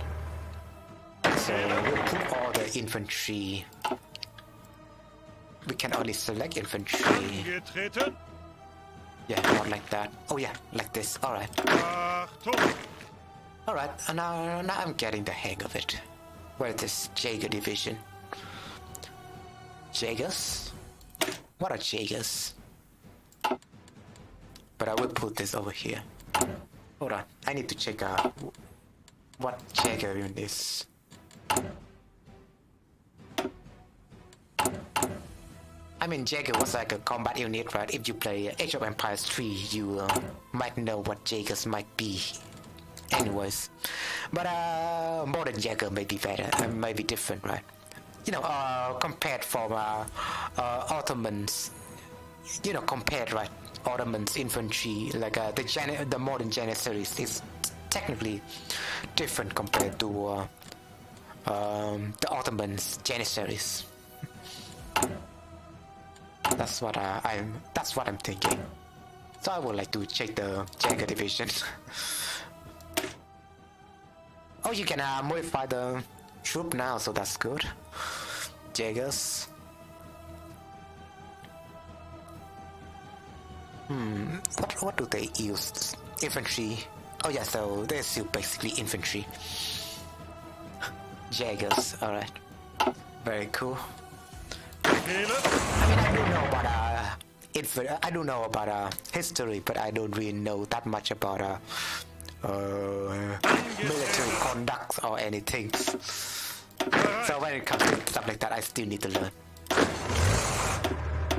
So we'll put all the infantry. We can only select infantry. Yeah, not like that. Oh yeah, like this. Alright. Alright, and now I'm getting the hang of it. Where is this Jaeger division? Jaegers? What are Jaegers? But I will put this over here. Hold on, I need to check out what Jaeger unit is. I mean, Jaeger was like a combat unit, right? If you play Age of Empires 3, you might know what Jaegers might be. Anyways, but modern Jaeger may be better, may be different, right? You know, compared from Ottomans, you know, compared, right? Ottomans infantry, like the modern Janissaries is technically different compared to the Ottomans Janissaries. That's what I'm thinking. So I would like to check the Jaeger division. Oh, you can modify the troop now, so that's good. Jaegers. What do they use? Infantry. Oh yeah, so they're still basically infantry. Jaegers, alright. Very cool. I mean, I do know about history, but I don't really know that much about military conduct or anything. So when it comes to stuff like that, I still need to learn.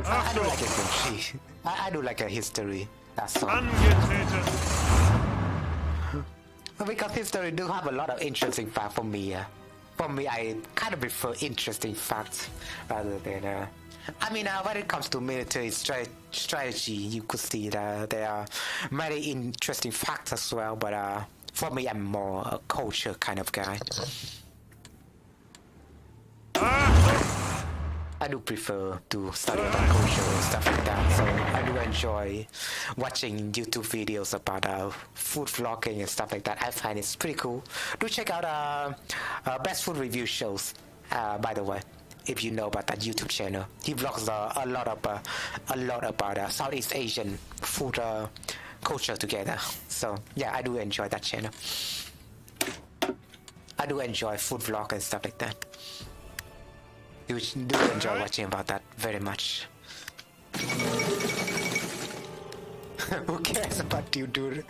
I do like infantry. I do like a history. That's all. Because history do have a lot of interesting facts for me. For me, I kind of prefer interesting facts rather than. I mean, when it comes to military strategy, you could see that there are many interesting facts as well. But for me, I'm more a culture kind of guy. I do prefer to study about culture and stuff like that, so I do enjoy watching YouTube videos about food vlogging and stuff like that. I find it's pretty cool. Do check out Best Food Review Shows, by the way, if you know about that YouTube channel. He vlogs a lot about Southeast Asian food culture together. So yeah, I do enjoy that channel. I do enjoy food vlog and stuff like that. You do enjoy watching about that very much. Who cares about you, dude?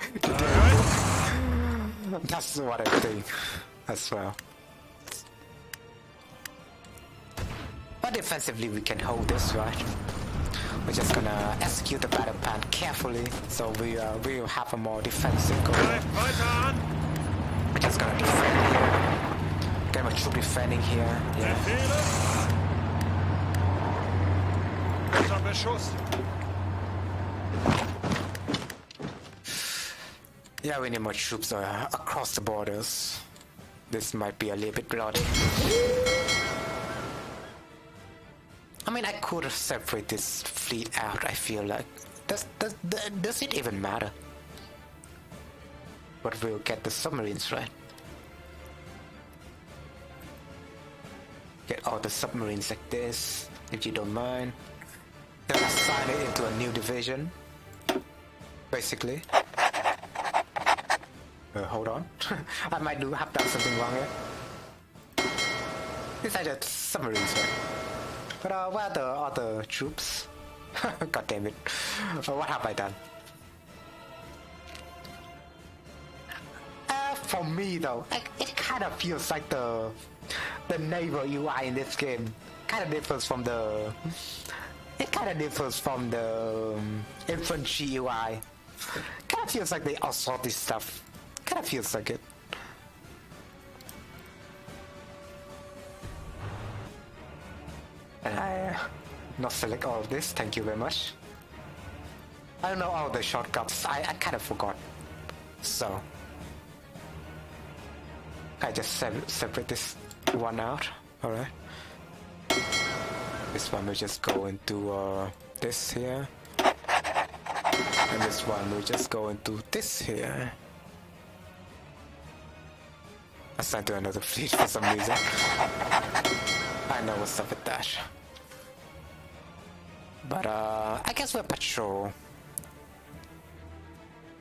That's what I think as well. But defensively, we can hold this, right? We're just gonna execute the battle plan carefully, so we will have a more defensive goal. We're just gonna defend here. Get my troop defending here. Yeah. Yeah, we need more troops across the borders. This might be a little bit bloody. I mean, I could separate this fleet out, I feel like. Does it even matter? But we'll get the submarines, right? get all the submarines like this, if you don't mind. Then assign it into a new division, basically. Hold on. I might have done something wrong here. These are just submarines, right? But where are the other troops? God damn it. What have I done? For me though, it kind of feels like the naval UI in this game kind of differs from the infantry UI. Kind of feels like they outsource this stuff. Kind of feels like it. And I not select all of this. Thank you very much. I don't know all the shortcuts. I kind of forgot. So I just separate this one out. All right. This one will just go into this here, and this one will just go into this here. Assigned to another fleet for some reason. I know what's up with that. But I guess we're patrol.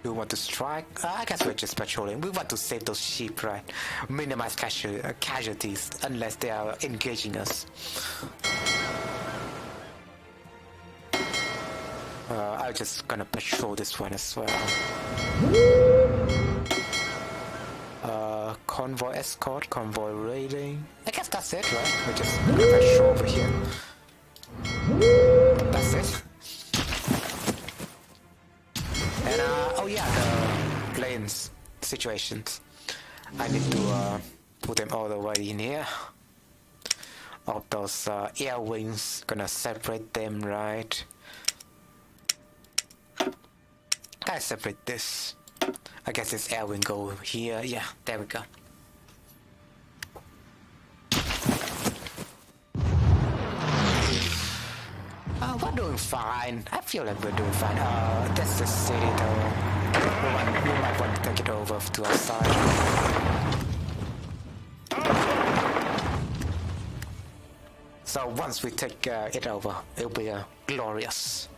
We want to strike? I guess we're just patrolling. We want to save those sheep, right? Minimize casualties unless they are engaging us. I'm just gonna patrol this one as well. Convoy escort, convoy raiding. I guess that's it, right? We're just gonna patrol over here. That's it. And oh yeah, the planes situations. I need to put them all the way in here. All those air wings, gonna separate them, right? I separate this. I guess this air wing go here. Yeah, there we go. We're doing fine. I feel like we're doing fine. That's the city though. We might want to take it over to our side. So once we take it over, it'll be glorious.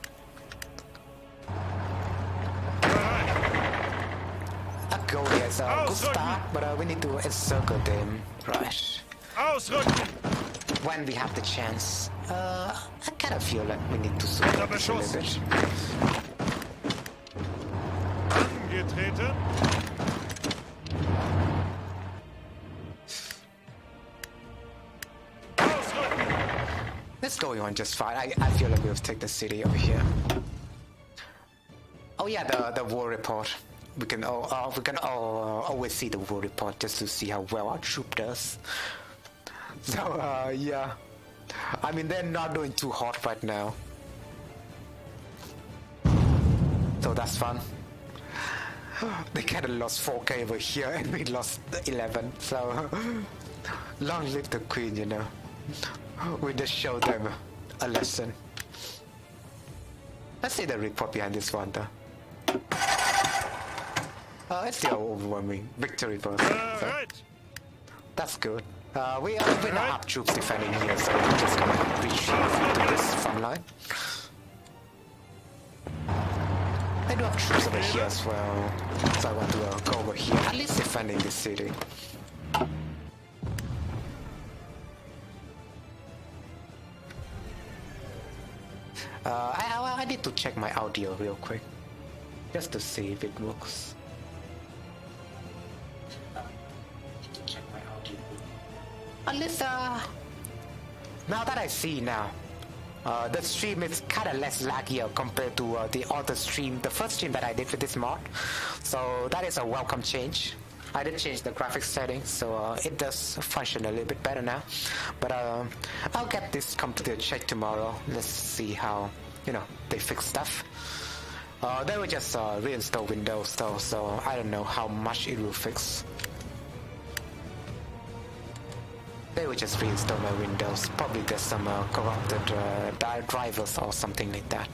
A goal here is a good start, but we need to encircle them, right? When we have the chance. I kind of feel like we need to support this a little bit. Angetreten. It's going on just fine. I feel like we'll take the city over here. Oh yeah, the war report. We can always see the war report just to see how well our troop does. So yeah. I mean, they're not doing too hot right now. So that's fun. They kind of lost 4k over here and we lost 11. So long live the queen, you know. We just showed them a lesson. Let's see the report behind this one though. It's the overwhelming victory for us. So that's good. We not have troops defending here, so we're just gonna retreat to this front line. They do have troops over here as well, so I want to go over here, at least defending the city. I need to check my audio real quick, just to see if it works. At least, now that I see now, the stream is kind of less laggy compared to the other stream, the first stream that I did with this mod. So that is a welcome change. I did change the graphics settings, so it does function a little bit better now. But I'll get this come to the check tomorrow. Let's see how, you know, they fix stuff. They will just reinstall Windows though, so I don't know how much it will fix. They will just reinstall my Windows. Probably there's some corrupted drivers or something like that.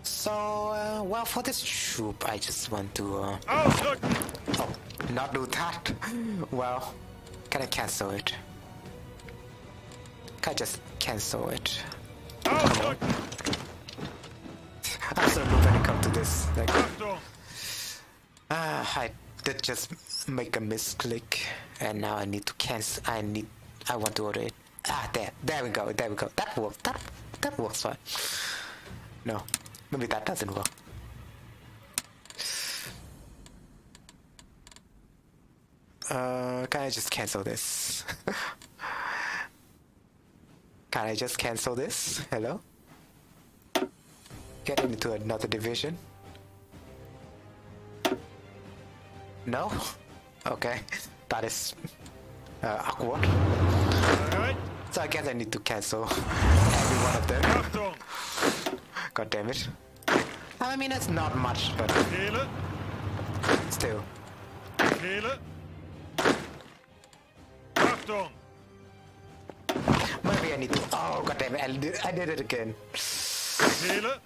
So, well, for this troop, I just want to... oh, not do that? Well, can I cancel it? Can I just cancel it? Ausrücken! I'm so noob when it comes to this. Like, Achtung! I did just make a misclick, and now I need to cancel. I want to order it. There we go. That works. That works fine. No, maybe that doesn't work. Can I just cancel this? Can I just cancel this? Hello? Getting into another division? No? Okay. That is awkward. Bereit? So I guess I need to cancel every one of them. Achtung! God damn it. I mean, it's not much, but Befehle! still. Befehle! Achtung! Maybe I need to... Oh, god damn it, I did it again. Befehle!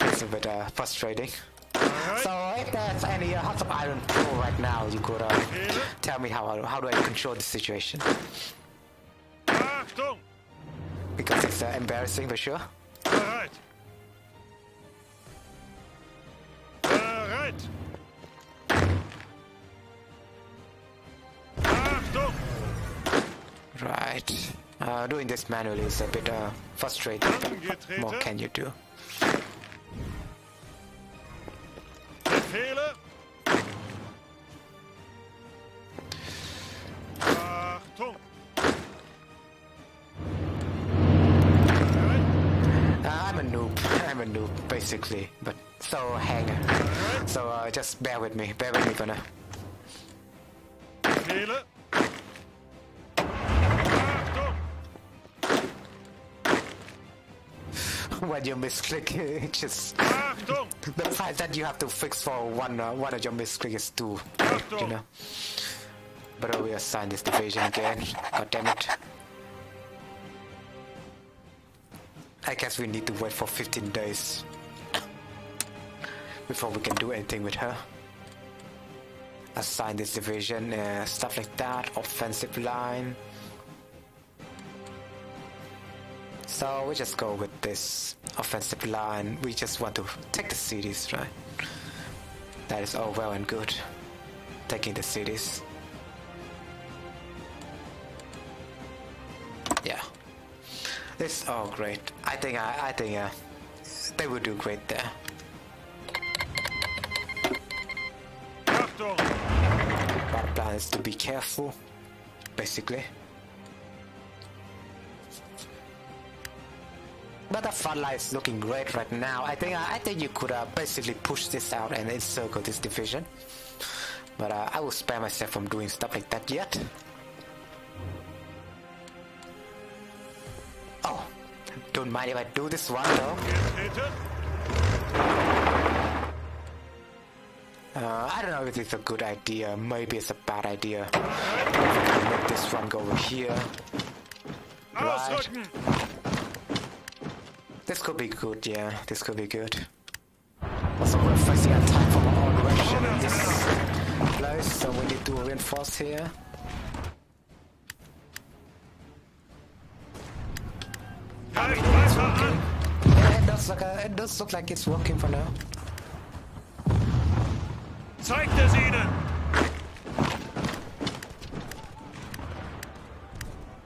It's a bit frustrating. Bereit? So if there's any Hearts of Iron Pro right now, you could Befehle! tell me how do I control the situation? Achtung! Because it's embarrassing for sure. Bereit! Bereit! Achtung! Right. Doing this manually is a bit frustrating, but what more can you do? Befehle! Achtung! Bereit? I'm a noob, basically, but so hang. So just bear with me for now. Befehle! Achtung! When you misclick, it just Achtung! the fact that you have to fix for one of your misclick is too, you know. But we assign this division again. God damn it. I guess we need to wait for 15 days before we can do anything with her. Assign this division, stuff like that, offensive line. So we just go with this offensive line. We just want to take the cities, right? That is all well and good. Taking the cities. Yeah. This all great. I think they will do great there. Achtung! But the plan is to be careful, basically. But the front line is looking great right now. I think you could basically push this out and encircle this division. But I will spare myself from doing stuff like that yet. Oh, don't mind if I do this one though. Getreten! I don't know if it's a good idea. Maybe it's a bad idea. If I can make this one go over here. Right. Ausrücken! This could be good, yeah. This could be good. Also, we're facing attack from all directions in this place, so we need to reinforce here. Greif weiter an! Yeah, it does look like it's working for now. Zeigt es ihnen!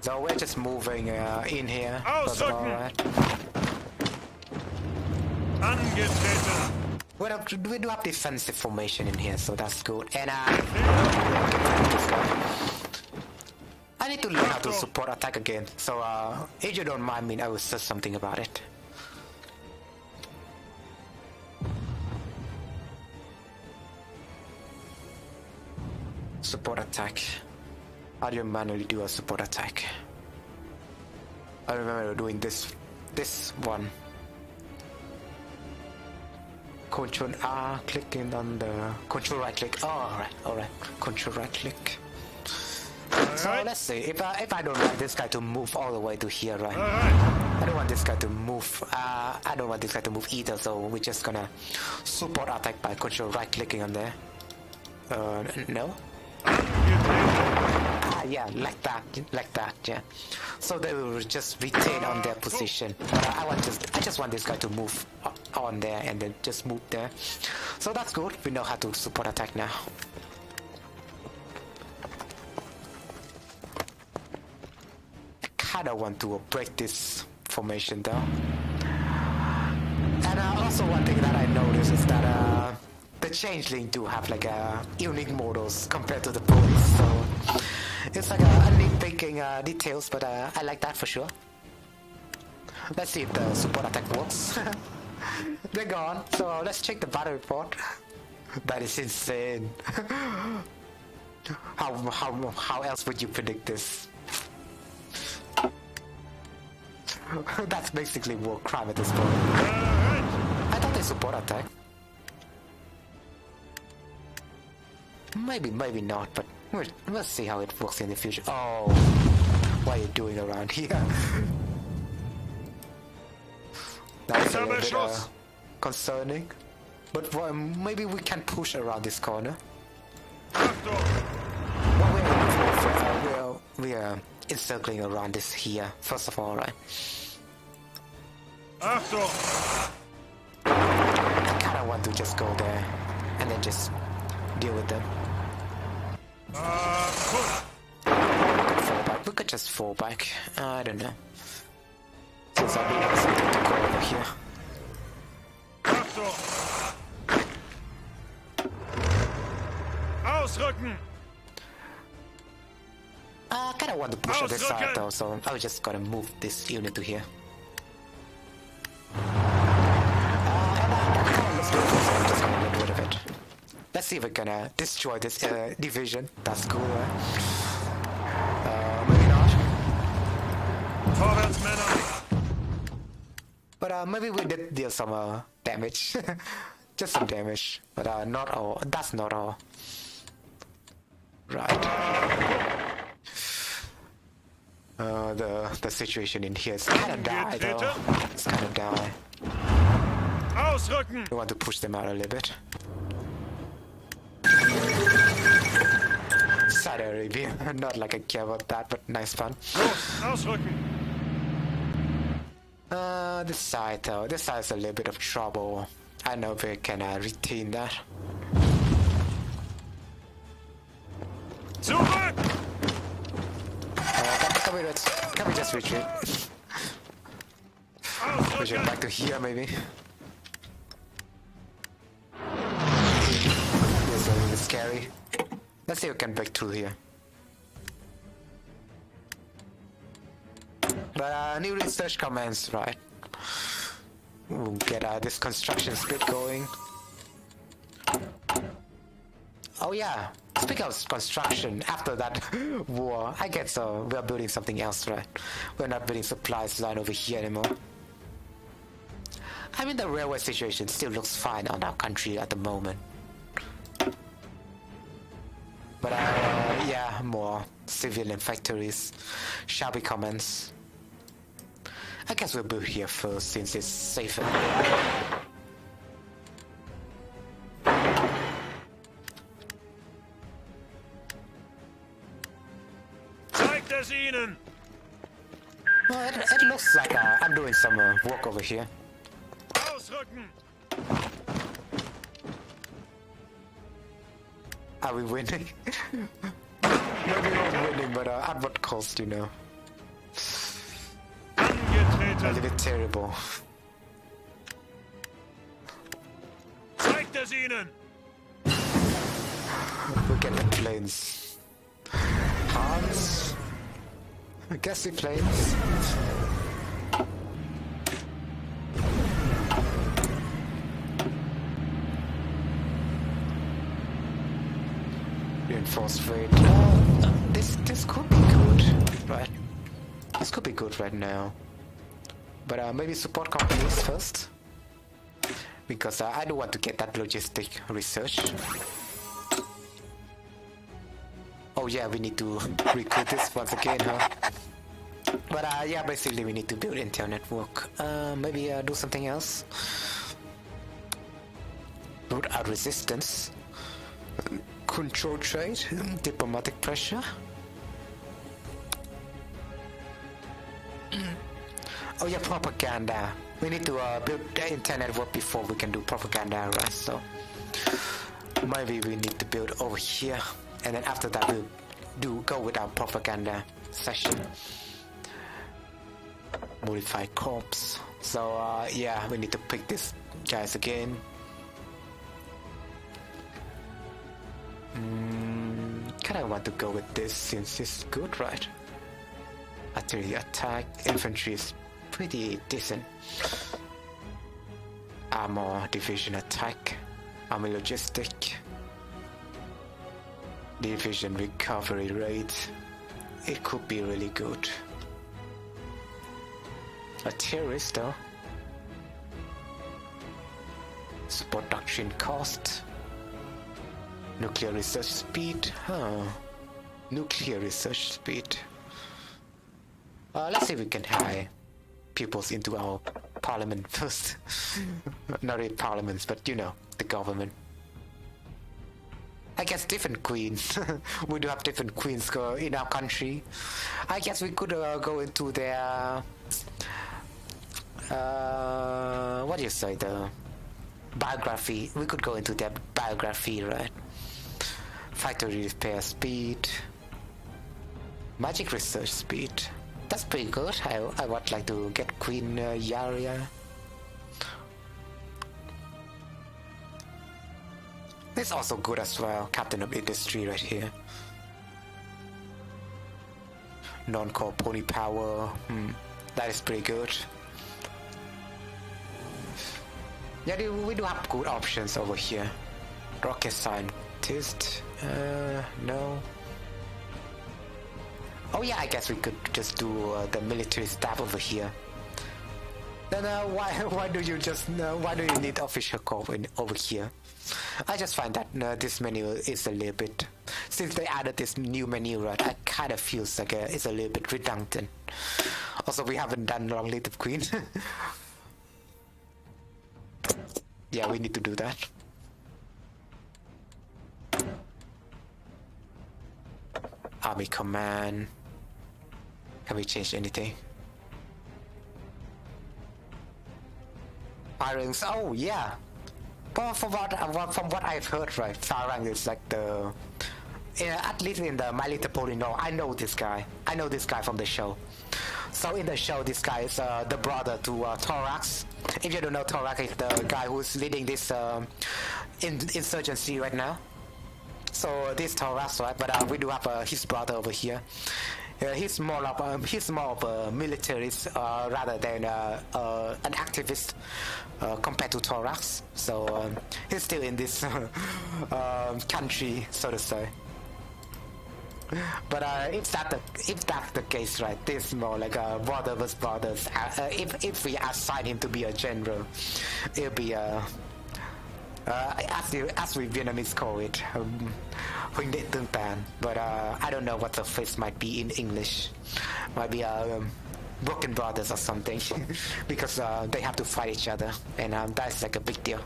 So we're just moving in here. Ausrücken! Alright. Angetreten! We do have defensive formation in here, so that's good. And I need to learn how to support attack again. So if you don't mind me, I will say something about it. Support attack. How do you manually do a support attack? I remember doing this one. Control R, clicking on the control right click. Oh, alright. Control right click. So let's see. If I don't want this guy to move all the way to here, right? I don't want this guy to move. I don't want this guy to move either. So we're just gonna support attack by control right clicking on there. No. Yeah, like that, yeah. So they will just retain on their position. I just want this guy to move on there and then just move there. So that's good. We know how to support attack now. I kinda want to break this formation though. And also one thing that I noticed is that the changeling do have like unique models compared to the ponies, so it's like a nitpicking details, but I like that for sure. Let's see if the support attack works. They're gone, so let's check the battle report. That is insane. How else would you predict this? That's basically war crime at this point. I thought they support attack. Maybe not, but we'll see how it works in the future. Oh, what are you doing around here? That's a little bit concerning. But maybe we can push around this corner. Well, we are encircling around this here, first of all, right? I kinda want to just go there and then just deal with them. We could just fall back. I don't know. Since I really have something to go over here. Ausrücken! I kinda want to push on this side though, so I was just gonna move this unit to here. Let's see if we're gonna destroy this division. That's cool, right? Maybe not. But maybe we did deal some damage. Just some damage. But not all. That's not all. Right. The situation in here is kinda die though. It's kinda die. Ausrücken! We want to push them out a little bit. Saudi Arabia. Not like I care about that, but nice fun. Ausrücken! This side though. This side is a little bit of trouble. I don't know if we can retain that. Zurück! Can we just retreat? Retreat back to here maybe. This is a little bit scary. Let's see if we can break through here. But new research comments, right? We'll get this construction speed going. Oh yeah, speaking of construction, after that war, I guess we are building something else, right? We're not building supplies line over here anymore. I mean, the railway situation still looks fine on our country at the moment. But yeah, more civilian factories. Shabby comments. I guess we'll build here first since it's safer. Zeigt es ihnen! Well, it looks like I'm doing some work over here. Ausrücken! Are we winning? Maybe not winning, but at what cost, you know? A little bit terrible. Zeigt es ihnen! Look at the planes. Hans? Gassy planes. Reinforced freight. This could be good, right? This could be good right now. But maybe support companies first. Because I don't want to get that logistic research. Oh yeah, we need to recruit this once again, huh? But yeah, basically we need to build intel network. Maybe do something else. Root out resistance. Control trade, diplomatic pressure. Oh yeah, propaganda. We need to build the internet network before we can do propaganda, right? So maybe we need to build over here, and then after that we'll go with our propaganda session. Modify corps. So yeah, we need to pick these guys again. Kinda want to go with this since it's good, right? Artillery attack, infantry is pretty decent. Armor division attack, army logistic, division recovery rate. It could be really good. A terrorist though. Support doctrine cost. Nuclear research speed. Nuclear research speed. Let's see if we can hire pupils into our parliament first. Not really parliaments, but you know, the government. I guess different queens. We do have different queens in our country. I guess we could go into their what do you say, the biography. We could go into their biography, right? Factory repair speed, magic research speed. That's pretty good. I would like to get Queen Yaria. It's also good as well. Captain of industry right here. Non-core pony power. That is pretty good. Yeah, we do have good options over here. Rocket scientist. No. Oh yeah, I guess we could just do the military staff over here. Then why do you need official corps over here? I just find that this menu is a little bit, since they added this new menu, right? I kind of feels like it's a little bit redundant. Also, we haven't done Long Live the Queen. Yeah, we need to do that. Army command. Can we change anything? Firings. Oh yeah. From what I've heard, right? Farang is like the. At least in the My Little Pony, no, I know this guy. I know this guy from the show. So in the show, this guy is the brother to Thorax. If you don't know, Thorax is the guy who's leading this insurgency right now. So this Thorax, right? But we do have his brother over here. He's more of a militarist rather than an activist compared to Thorax. So he's still in this country, so to say. But if that's the case, right? This is more like a brother versus brothers. If we assign him to be a general, it'll be as we Vietnamese call it, huynh đệ tương tàn. But I don't know what the phrase might be in English. Might be broken brothers or something, because they have to fight each other, and that's like a big deal.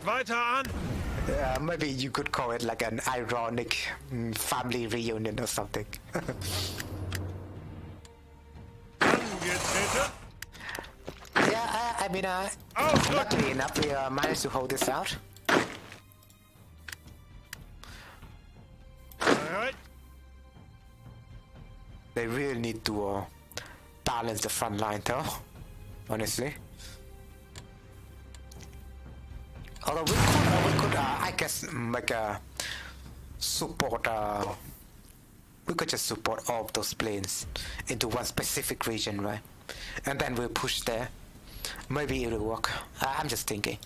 Weiter an! Maybe you could call it like an ironic family reunion or something. Yeah, I mean, luckily enough, we managed to hold this out. Alright. They really need to balance the front line, though, honestly. Although we could I guess, make a support. We could just support all of those planes into one specific region, right? And then we'll push there. Maybe it'll work. I'm just thinking.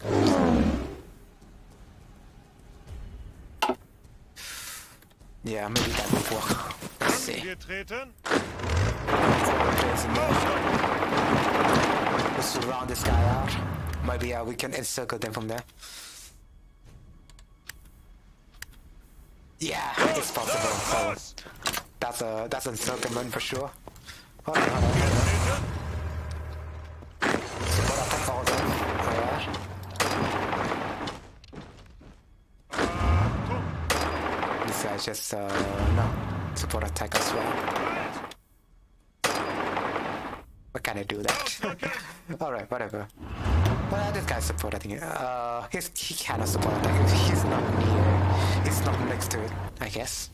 Yeah, maybe that will work. Let's see. We'll surround this guy out. Maybe we can encircle them from there. Yeah, it's possible. So that's encirclement for sure. Hold on. Support attack order. Alright. This guy just, no. Support attack as well. Why can't I do that? Alright, whatever. Well, this guy's support, I think. He cannot support attack. He's not near. He's not next to it, I guess.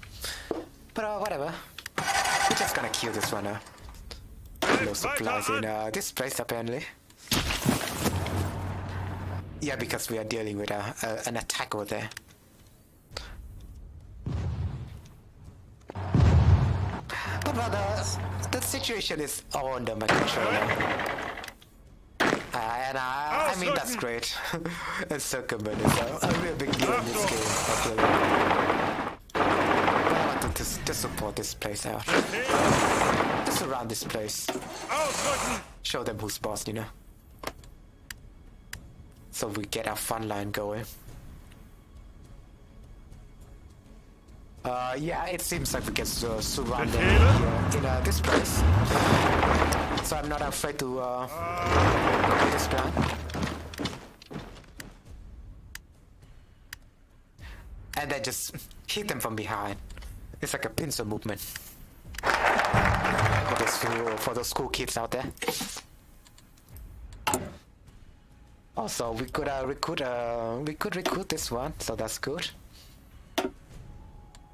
But whatever. We're just gonna kill this one now. No supplies in this place apparently. Yeah, because we are dealing with an attack over there. But the situation is all under my control now. I mean that's great. And circumvent is a real big deal in this game. But I wanted to support this place out. Just around this place. Show them who's boss, you know. So we get our fun line going. Yeah, it seems like we get surrounded in this place. So I'm not afraid to do this plan. And then just hit them from behind. It's like a pincer movement. For those cool kids out there. Also, we could recruit this one, so that's good.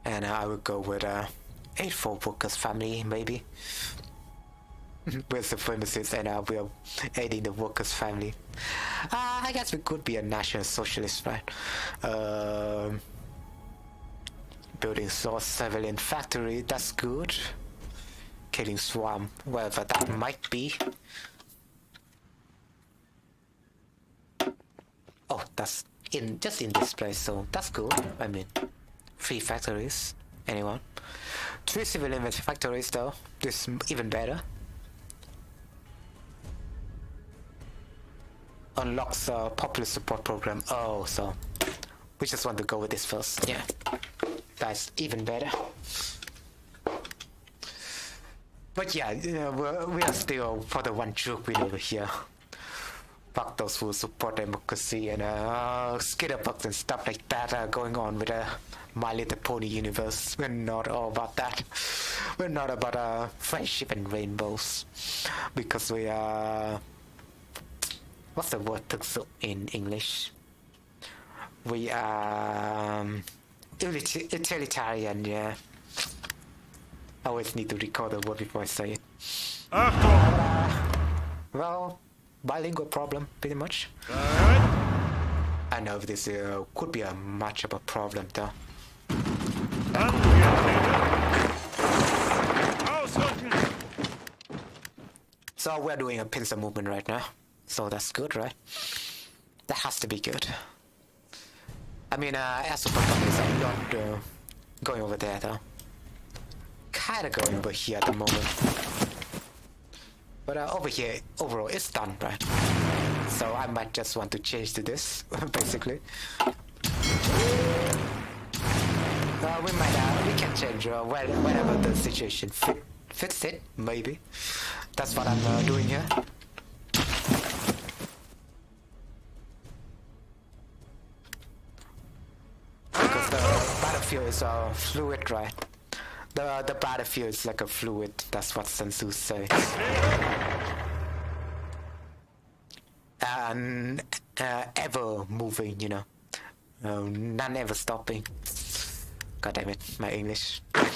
And I will go with HOI4 workers family, maybe. We're supremacists and we're aiding the workers family. I guess we could be a national socialist, right? Building source civilian factory, that's good. Killing swarm, wherever that might be. Oh, that's just in this place, so that's cool. I mean, 3 factories. Anyone? 3 civilian factories though. This is even better. Unlocks a popular support program. Oh, so we just want to go with this first. Yeah, that's even better. But yeah, we are still for the one joke win over here. Fuck those who support democracy and skitterbugs and stuff like that going on with My Little Pony universe. We're not all about that. We're not about friendship and rainbows. Because we are... what's the word in English? We are... utilitarian, yeah. I always need to record the word before I say it. Well, bilingual problem, pretty much. I know this could be a much of a problem, though. So we're doing a pincer movement right now. So that's good, right? That has to be good. I mean, as super companies, I'm not going over there, though. Kinda going over here at the moment. But over here, overall, it's done, right? So I might just want to change to this, basically. We can change whenever the situation fits it, maybe. That's what I'm doing here. Because the battlefield is fluid, right? The battlefield is like a fluid, that's what Sun Tzu says. And ever moving, you know. None ever stopping. God damn it, my English. But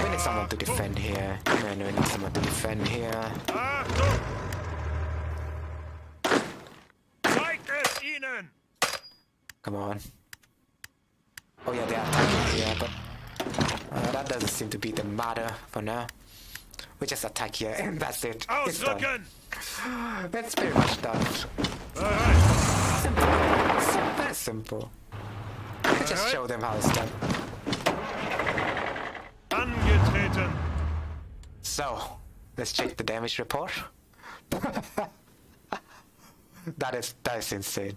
we need someone to defend here. And we need someone to defend here. Come on. Oh yeah, they are attacking here, but that doesn't seem to be the matter for now. We just attack here and that's it. It's done. That's pretty much done. Simple. Very simple. I just show them how it's done. Angetreten. So, let's check the damage report. That is insane.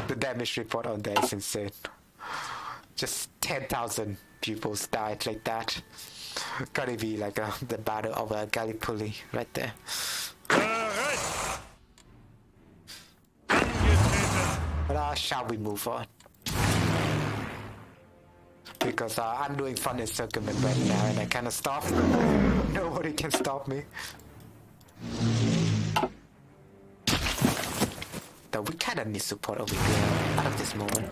The damage report on there is insane. Just 10,000 pupils died like that. Gotta be like the battle of Gallipoli right there. Bereit! Angetreten! But shall we move on? Because I'm doing fun encirclement right now and I cannot stop. Nobody can stop me. Though we kinda need support over here at this moment.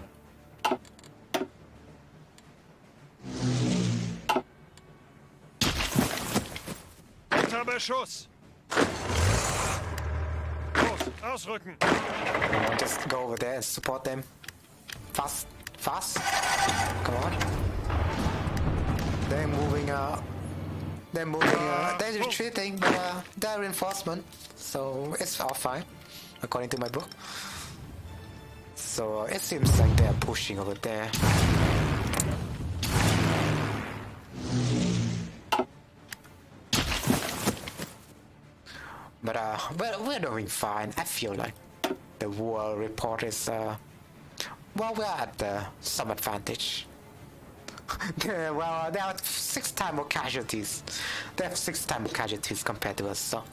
Unter Beschuss! Los, ausrücken! Just go over there and support them. Fast, fast. Come on. They're moving. They're retreating, but they're reinforcement, so it's all fine, according to my book. So it seems like they're pushing over there. But we're doing fine. I feel like the war report is well, we're at some advantage. Well, they have 6 times more casualties. They have 6 times more casualties compared to us, so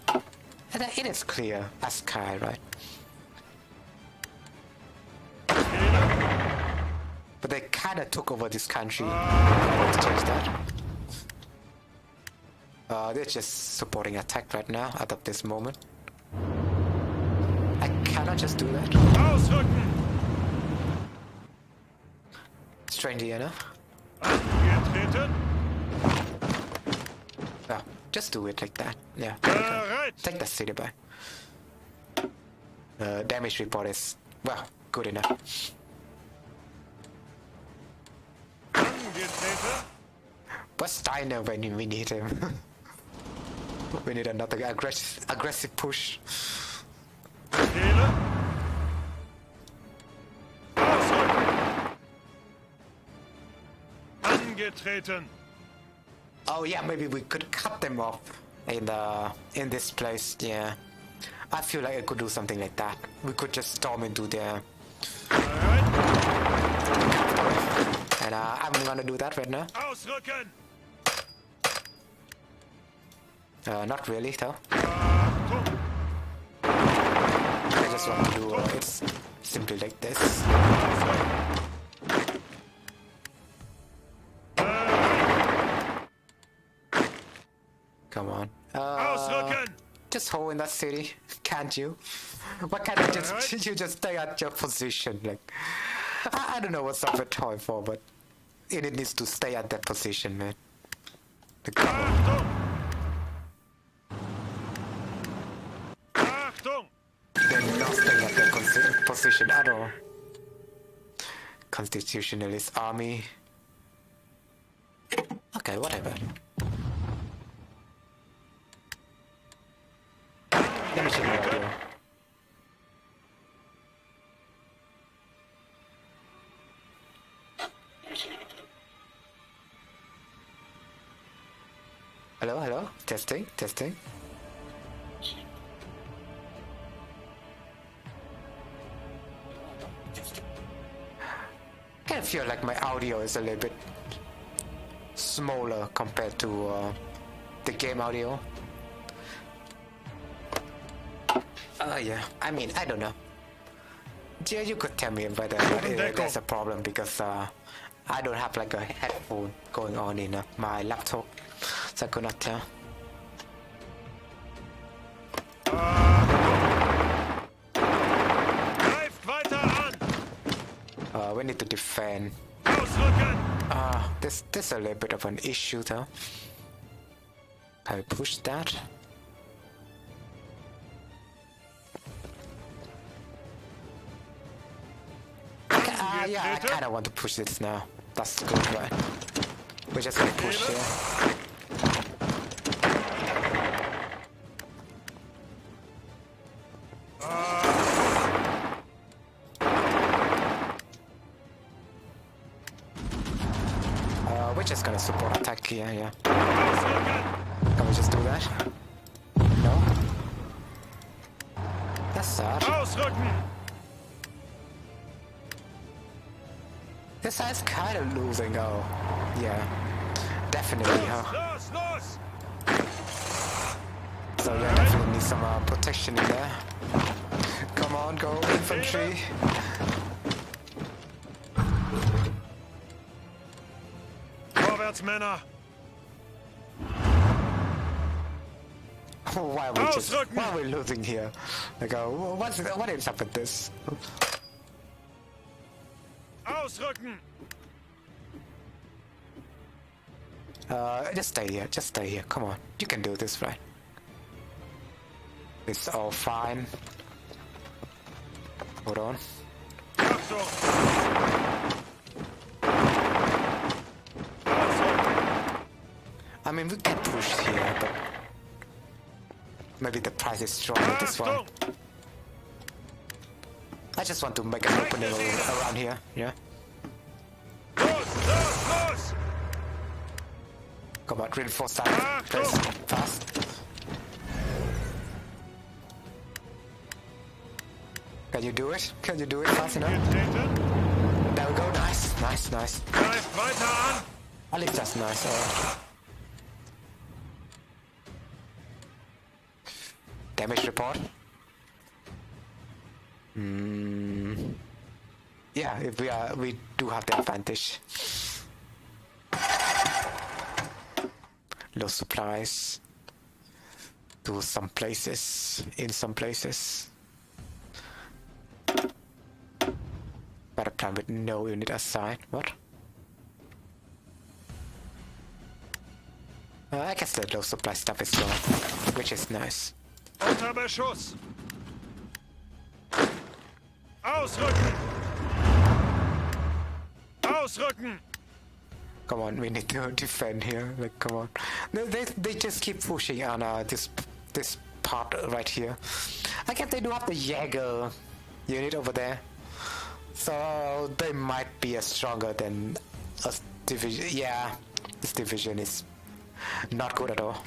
and it is clear as sky, right? But they kind of took over this country. I want to change that. They're just supporting attack right now at this moment. I cannot just do that. Ausrücken! Strangely enough. Angetreten! Yeah, just do it like that. Yeah. Bereit! Take the city back. Damage report is, well, good enough. Angetreten! But Steiner when we need him. We need another aggressive push. Kehle! Ausrücken! Angetreten! Oh yeah, maybe we could cut them off in this place. Yeah, I feel like I could do something like that. We could just storm into there. Bereit! And I'm gonna do that right now. Ausrücken! Not really though. Achtung! I just want to do it's simply like this. Come on. Ausrücken! Just hold in that city, can't you? Why can't you just stay at your position? Like, I don't know what's up with HOI4, but it needs to stay at that position, man. Come on. Achtung! Achtung! They're not staying at their position at all. Constitutionalist army. Okay, whatever. Let me check the audio. Hello, hello? Testing, testing. I feel like my audio is a little bit smaller compared to the game audio. Yeah, I mean, I don't know. Yeah, you could tell me whether there's a problem because I don't have like a headphone going on in my laptop, so I could not tell. Greift weiter an! We need to defend. Ausrücken! This is a little bit of an issue though. Can I push that? Yeah, I kind of want to push this now. That's good, right? We're just gonna push here. We're just gonna support attack here, yeah. Can we just do that? No? That's sad. Ausrücken! This side's kind of losing. Oh, yeah, definitely. Huh? Los, los! So yeah, definitely need some protection in there. Come on, go infantry. Vorwärts, Männer! Why are we losing here? Like, what is up with this? Ausrücken! Just stay here. Come on, you can do this, right? It's all fine. Hold on. Achtung! Ausrücken! I mean, we can push here, but maybe the price is strong with this one. Achtung! I just want to make an opening around here, yeah? Los, los, los! Come on, reinforce that place fast. Can you do it? Can you do it fast enough? Getreten! There we go, nice, nice, nice. Greift weiter an! At least that's nice. Damage report. Yeah, if we do have the advantage. Low supplies to some places, in some places. But a plan with no unit assigned. What? I guess the low supply stuff is gone, which is nice. Unter Beschuss! Ausrücken! Ausrücken! Come on, we need to defend here. Like, come on. No, they just keep pushing on this part right here. I guess they do have the Jaeger unit over there, so they might be stronger than a division. Yeah, this division is not good at all.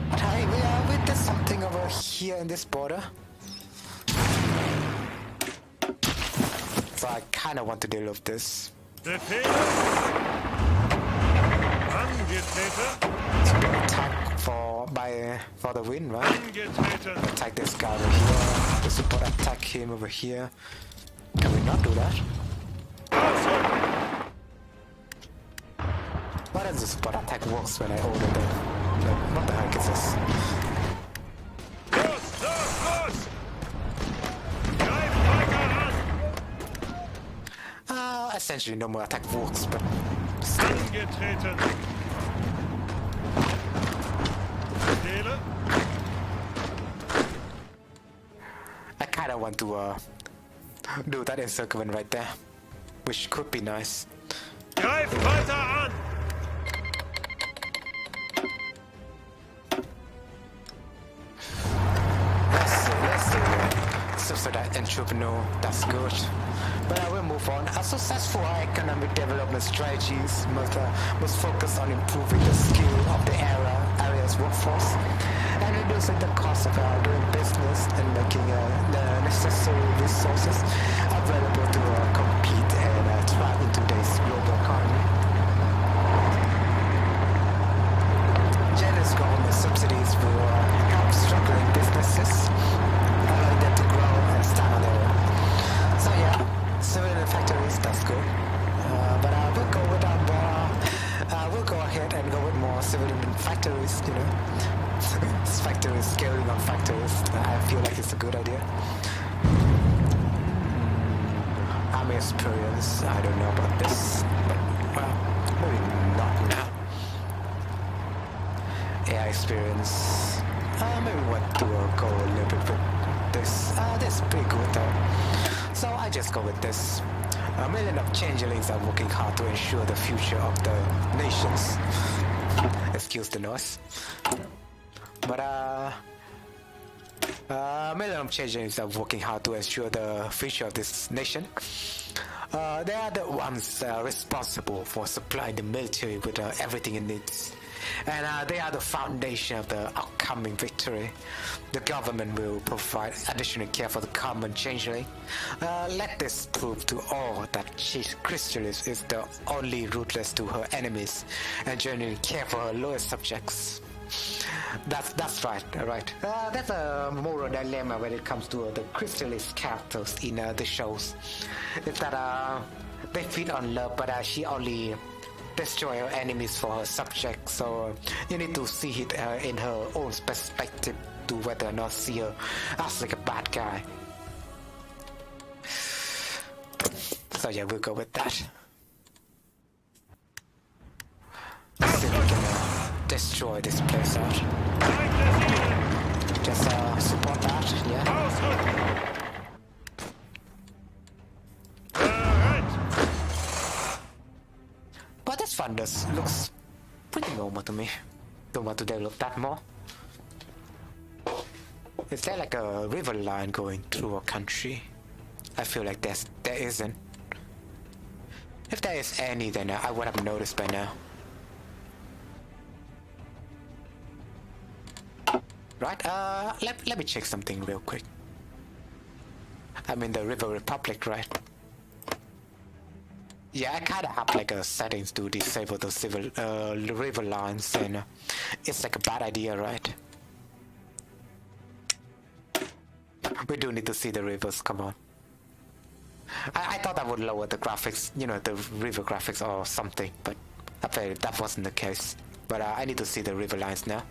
But hey, we did something over here in this border. So I kind of want to deal with this. Befehl! Angetreten! It's a big attack for the win, right? Angetreten! Attack this guy over here. The support attack him over here. Can we not do that? Ausrücken! Why does the support attack works when I order them? Like, what the heck is this? Los, los, los! Greift weiter an! Essentially no more attack works, but still. Angetreten! Befehle! I kind of want to do that encirclement right there, which could be nice. Greift weiter an! Let's see. So that entrepreneur, that's good. But I will move on. A successful economic development strategies must focus on improving the skill of the area's workforce and reducing the cost of doing business and making the necessary resources available to compete and thrive in today's global economy. Generous government subsidies will help struggling businesses, allowing them to grow and stand on their own. So yeah. Civilian factories, that's good. But we'll go ahead and go with more civilian factories, you know. Factories, scaling on factories. I feel like it's a good idea. Army experience, I don't know about this, but well, maybe not now. AI experience, maybe we want to go a little bit with this. This is pretty good though. So I just go with this. A million of changelings are working hard to ensure the future of the nations. Excuse the noise. But a million of changelings are working hard to ensure the future of this nation. They are the ones responsible for supplying the military with everything it needs. And they are the foundation of the upcoming victory. The government will provide additional care for the common changeling. Let this prove to all that Chrysalis is the only ruthless to her enemies and genuinely care for her lowest subjects. That's right, right. That's a moral dilemma when it comes to the Chrysalis characters in the shows. Is that they feed on love, but she only destroy her enemies for her subjects. So you need to see it in her own perspective to whether or not see her as like a bad guy. So yeah, we'll go with that. Let's see if we can destroy this place out. Just support that, yeah. But this one looks pretty normal to me. Don't want to develop that more. Is there like a river line going through a country? I feel like there isn't. If there is any, then I would have noticed by now. Right, let me check something real quick. I'm in the River Republic, right? Yeah, I kinda have like a settings to disable those river lines, and it's like a bad idea, right? We do need to see the rivers, come on. I thought that would lower the graphics, you know, the river graphics or something, but apparently that wasn't the case. But I need to see the river lines now.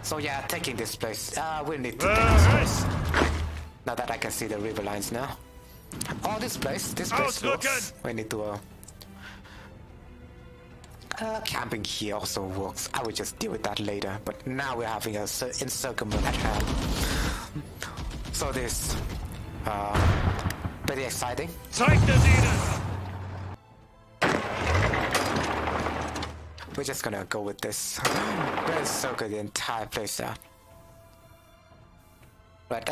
So yeah, taking this place, we'll need to take this place. Now that I can see the river lines now. Oh, this place works. We need to, camping here also works. I will just deal with that later, but now we're having a encirclement at hand. So this, pretty exciting. We're just gonna go with this. We'll encircle the entire place out. But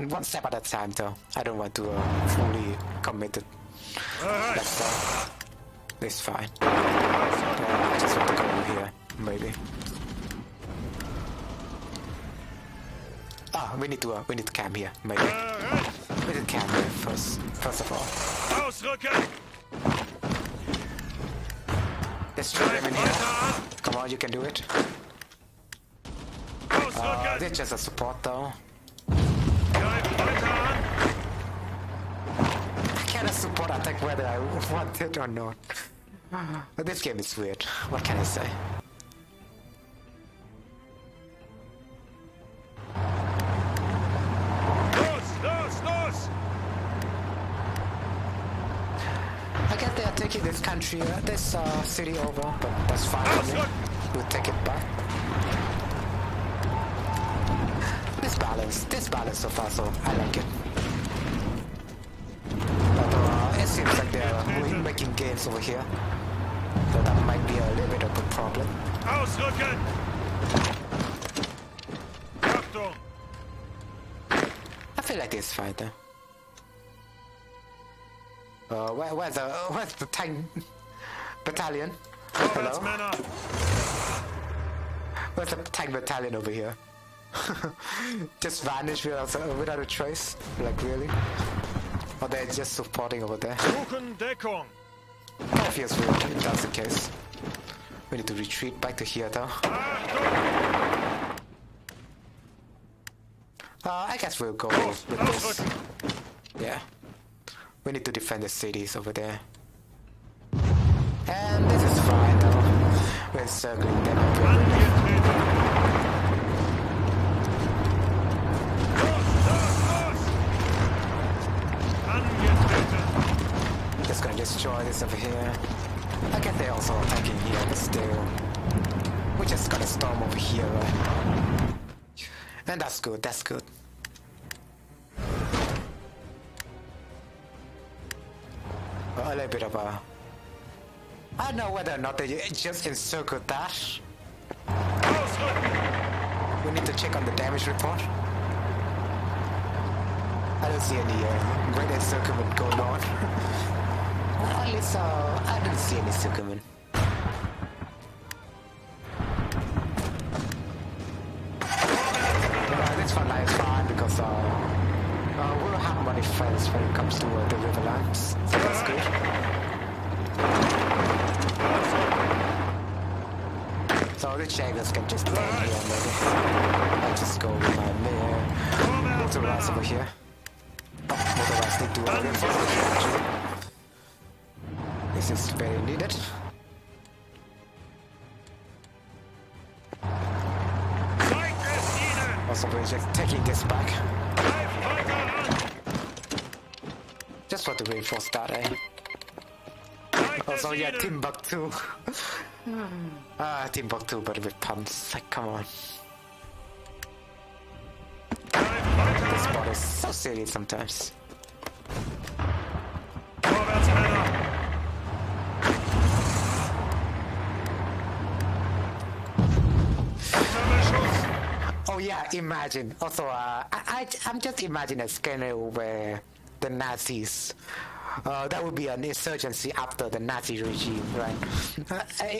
one step at a time though. I don't want to fully commit it. That's this fine. I just want to go over here, maybe. Ah, we need to camp here, maybe. We need to camp here first of all. Destroy them in here. Come on, you can do it. They're just a support though. I cannot support attack whether I want it or not. But this game is weird. What can I say? I guess they are taking this country, this city over, but that's fine for me. We'll take it back. This balance so far, so I like it. But it seems like they're making gains over here, so that might be a little bit of a problem. I feel like it's fine though. Where's the tank battalion? Hello? Where's the tank battalion over here? Just vanish without a trace? Like really? Or they're just supporting over there? Kinda feels weird if that's the case. We need to retreat back to here though. I guess we'll go with this. Yeah. We need to defend the cities over there. And this is fine though. We're circling them up. Just gonna destroy this over here. I guess they're also attacking here, but still. We're just gonna storm over here, right? And that's good, that's good. A little bit of a... I don't know whether or not they just encircled that. We need to check on the damage report. I don't see any great encirclement going on. At least I don't see any encirclement. So the Jaggers can just stand here maybe. I'll just go with my mirror. Motorize over here. Motorize need to reinforce actually. This is very needed. Also, we're just taking this back. Just want to reinforce that, eh? Also, yeah, Timbuktu. Timbuktu, but with pumps. Like, come on. This spot is so silly sometimes. Oh yeah, imagine. Also, I'm just imagining a scenario where the Nazis, that would be an insurgency after the Nazi regime, right?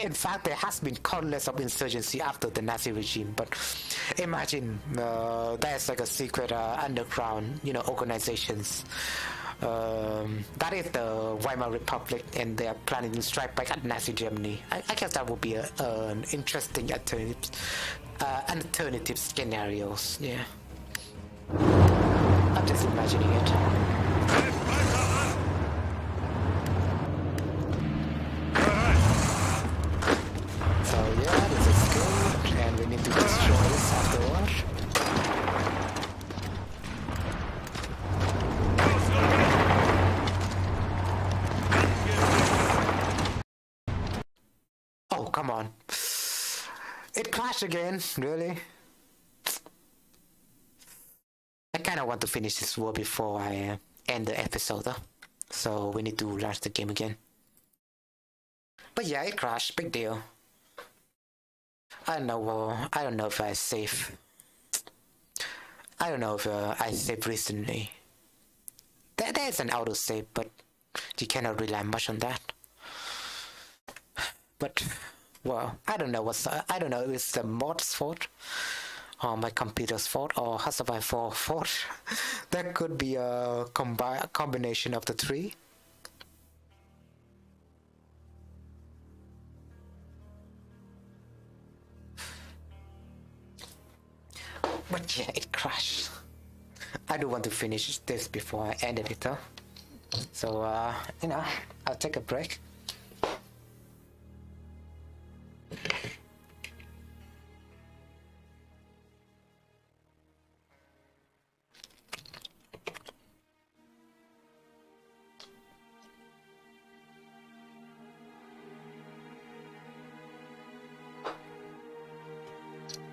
In fact, there has been countless of insurgency after the Nazi regime, but imagine there's like a secret underground, organizations. That is the Weimar Republic, and they are planning to strike back at Nazi Germany. I guess that would be an interesting alternative scenarios. Yeah, I'm just imagining it. So yeah, this is good, and we need to destroy this afterward. Oh, come on. It crashed again, really? I kind of want to finish this war before I end the episode, though. So we need to launch the game again. But yeah, it crashed, big deal. I don't know if I save. I don't know if I saved recently. There's an autosave, but you cannot rely much on that. But well, I don't know if it's the mod's fault or my computer's fault or HOI4 fault. That could be a combination of the three. But yeah, it crashed. I do want to finish this before I end it though. So I'll take a break.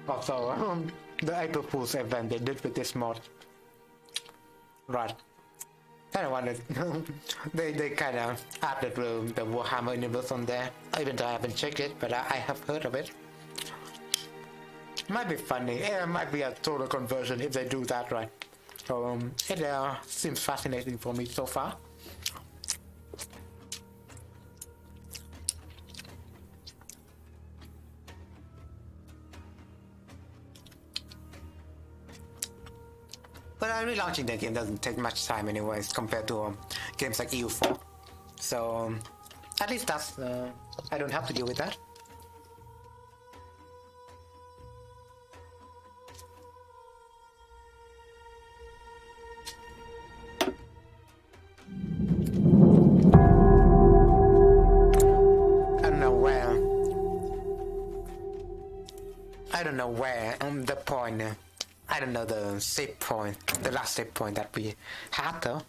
Also, the April Fool's event they did with this mod, right? Kind of wanted they kind of added the Warhammer universe on there. Even though I haven't checked it, but I have heard of it. Might be funny. It might be a total conversion if they do that, right? So it seems fascinating for me so far. But relaunching the game doesn't take much time anyways compared to games like EU4. So at least that's I don't have to deal with that. I don't know where the point. I don't know the save point, the last save point that we had though.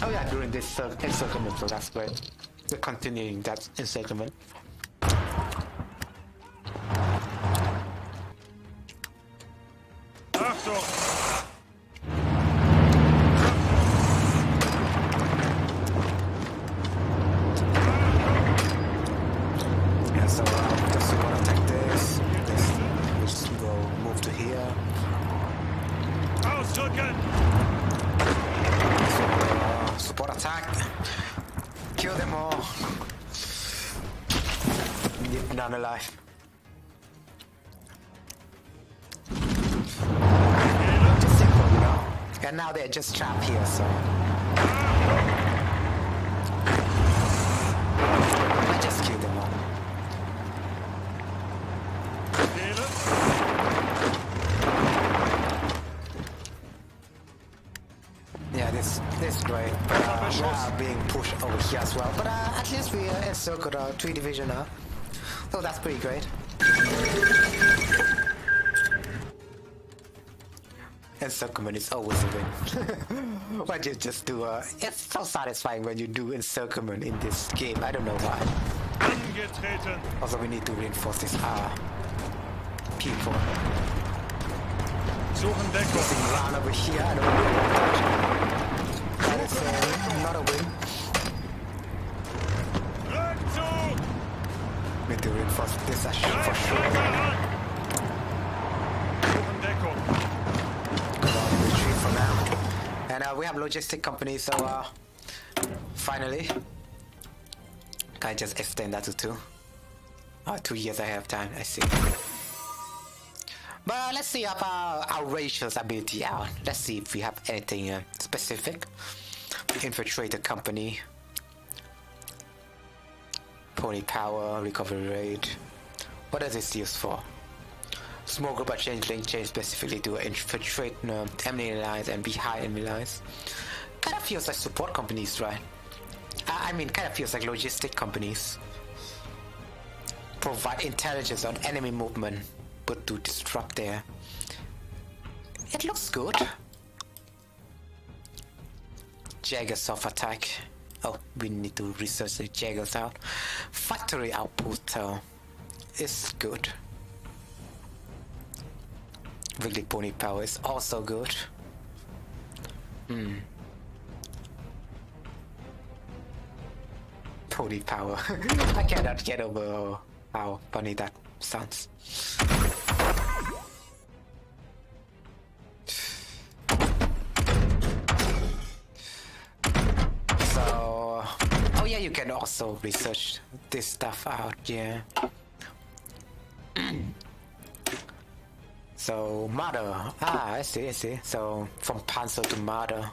Oh yeah, during this encirclement, so that's great. We're continuing that encirclement. None alive. Just simple, And now they're just trapped here, so I just killed them all. encircled 3 division now. So that's pretty great. Encirclement is always a win. What you just do, it's so satisfying when you do encirclement in this game. I don't know why. Angetreten. Also, we need to reinforce this people. Suchen Deckung. Missing round over here. I don't know about that. That is not a win. Rückzug. Need to reinforce this for sure. Suchen Deckung. Retreat for now. And we have logistic company, so finally, can I just extend that to 2? 2 years I have time, I see. But let's see our outrageous ability out. Let's see if we have anything specific. Infiltrate the company. Pony power, recovery rate. What does this use for? Small group of changeling change specifically to infiltrate enemy lines and behind enemy lines. Kind of feels like support companies, right? I mean, kind of feels like logistic companies. Provide intelligence on enemy movement, but to disrupt their... It looks good. Jaggers self-attack. Oh, we need to research the Jaggers out. Factory output is good. Weekly pony power is also good. Pony power. I cannot get over how funny that sounds. So, oh yeah, you can also research this stuff out, yeah. So, mother. I see. So, from Panzer to mother.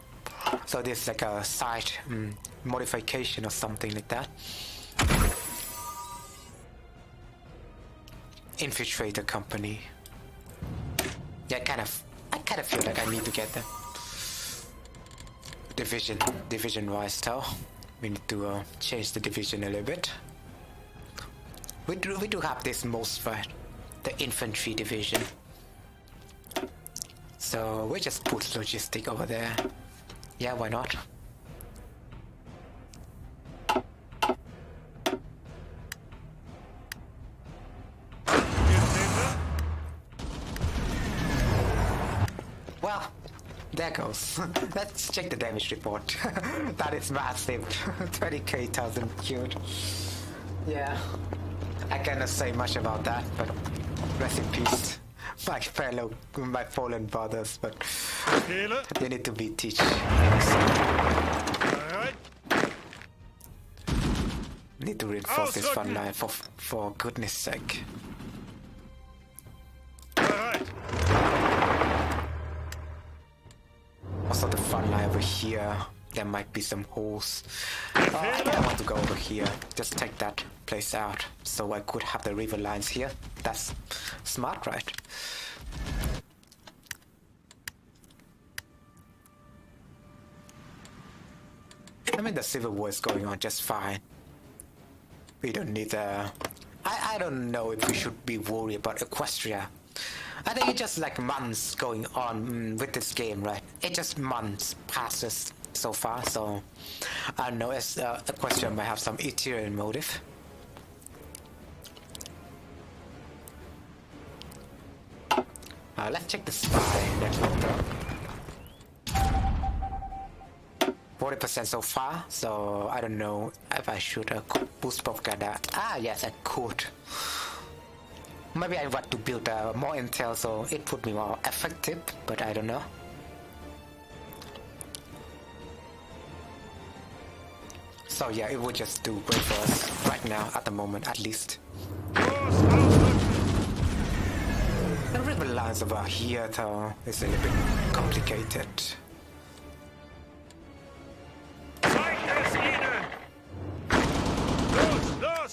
So, this is like a side modification or something like that. Infiltrate the company. Yeah, I kind of feel like I need to get them. Division-wise though. We need to change the division a little bit. We do have this most right, the infantry division. So we just put logistic over there. Yeah, why not? Well, there goes. Let's check the damage report. That is massive. 20,000 killed. Yeah, I cannot say much about that, but rest in peace. My fallen brothers, but they need to be teach. Alright. Need to reinforce this front line for goodness sake. Alright. Also the front line over here, there might be some holes. I don't want to go over here. Just take that place out, so I could have the river lines here. That's smart, right? I mean, the civil war is going on just fine. We don't need I don't know if we should be worried about Equestria. I think it's just like months going on with this game, right? It's just months passes so far, so I don't know, as Equestria might have some ulterior motive. Let's check the spy network though. 40% so far, so I don't know if I should boost propaganda. Yes, I could. Maybe I want to build more intel so it would be more effective, but I don't know. So yeah, it would just do great for us right now, at the moment at least. The river lines over here though is a little bit complicated.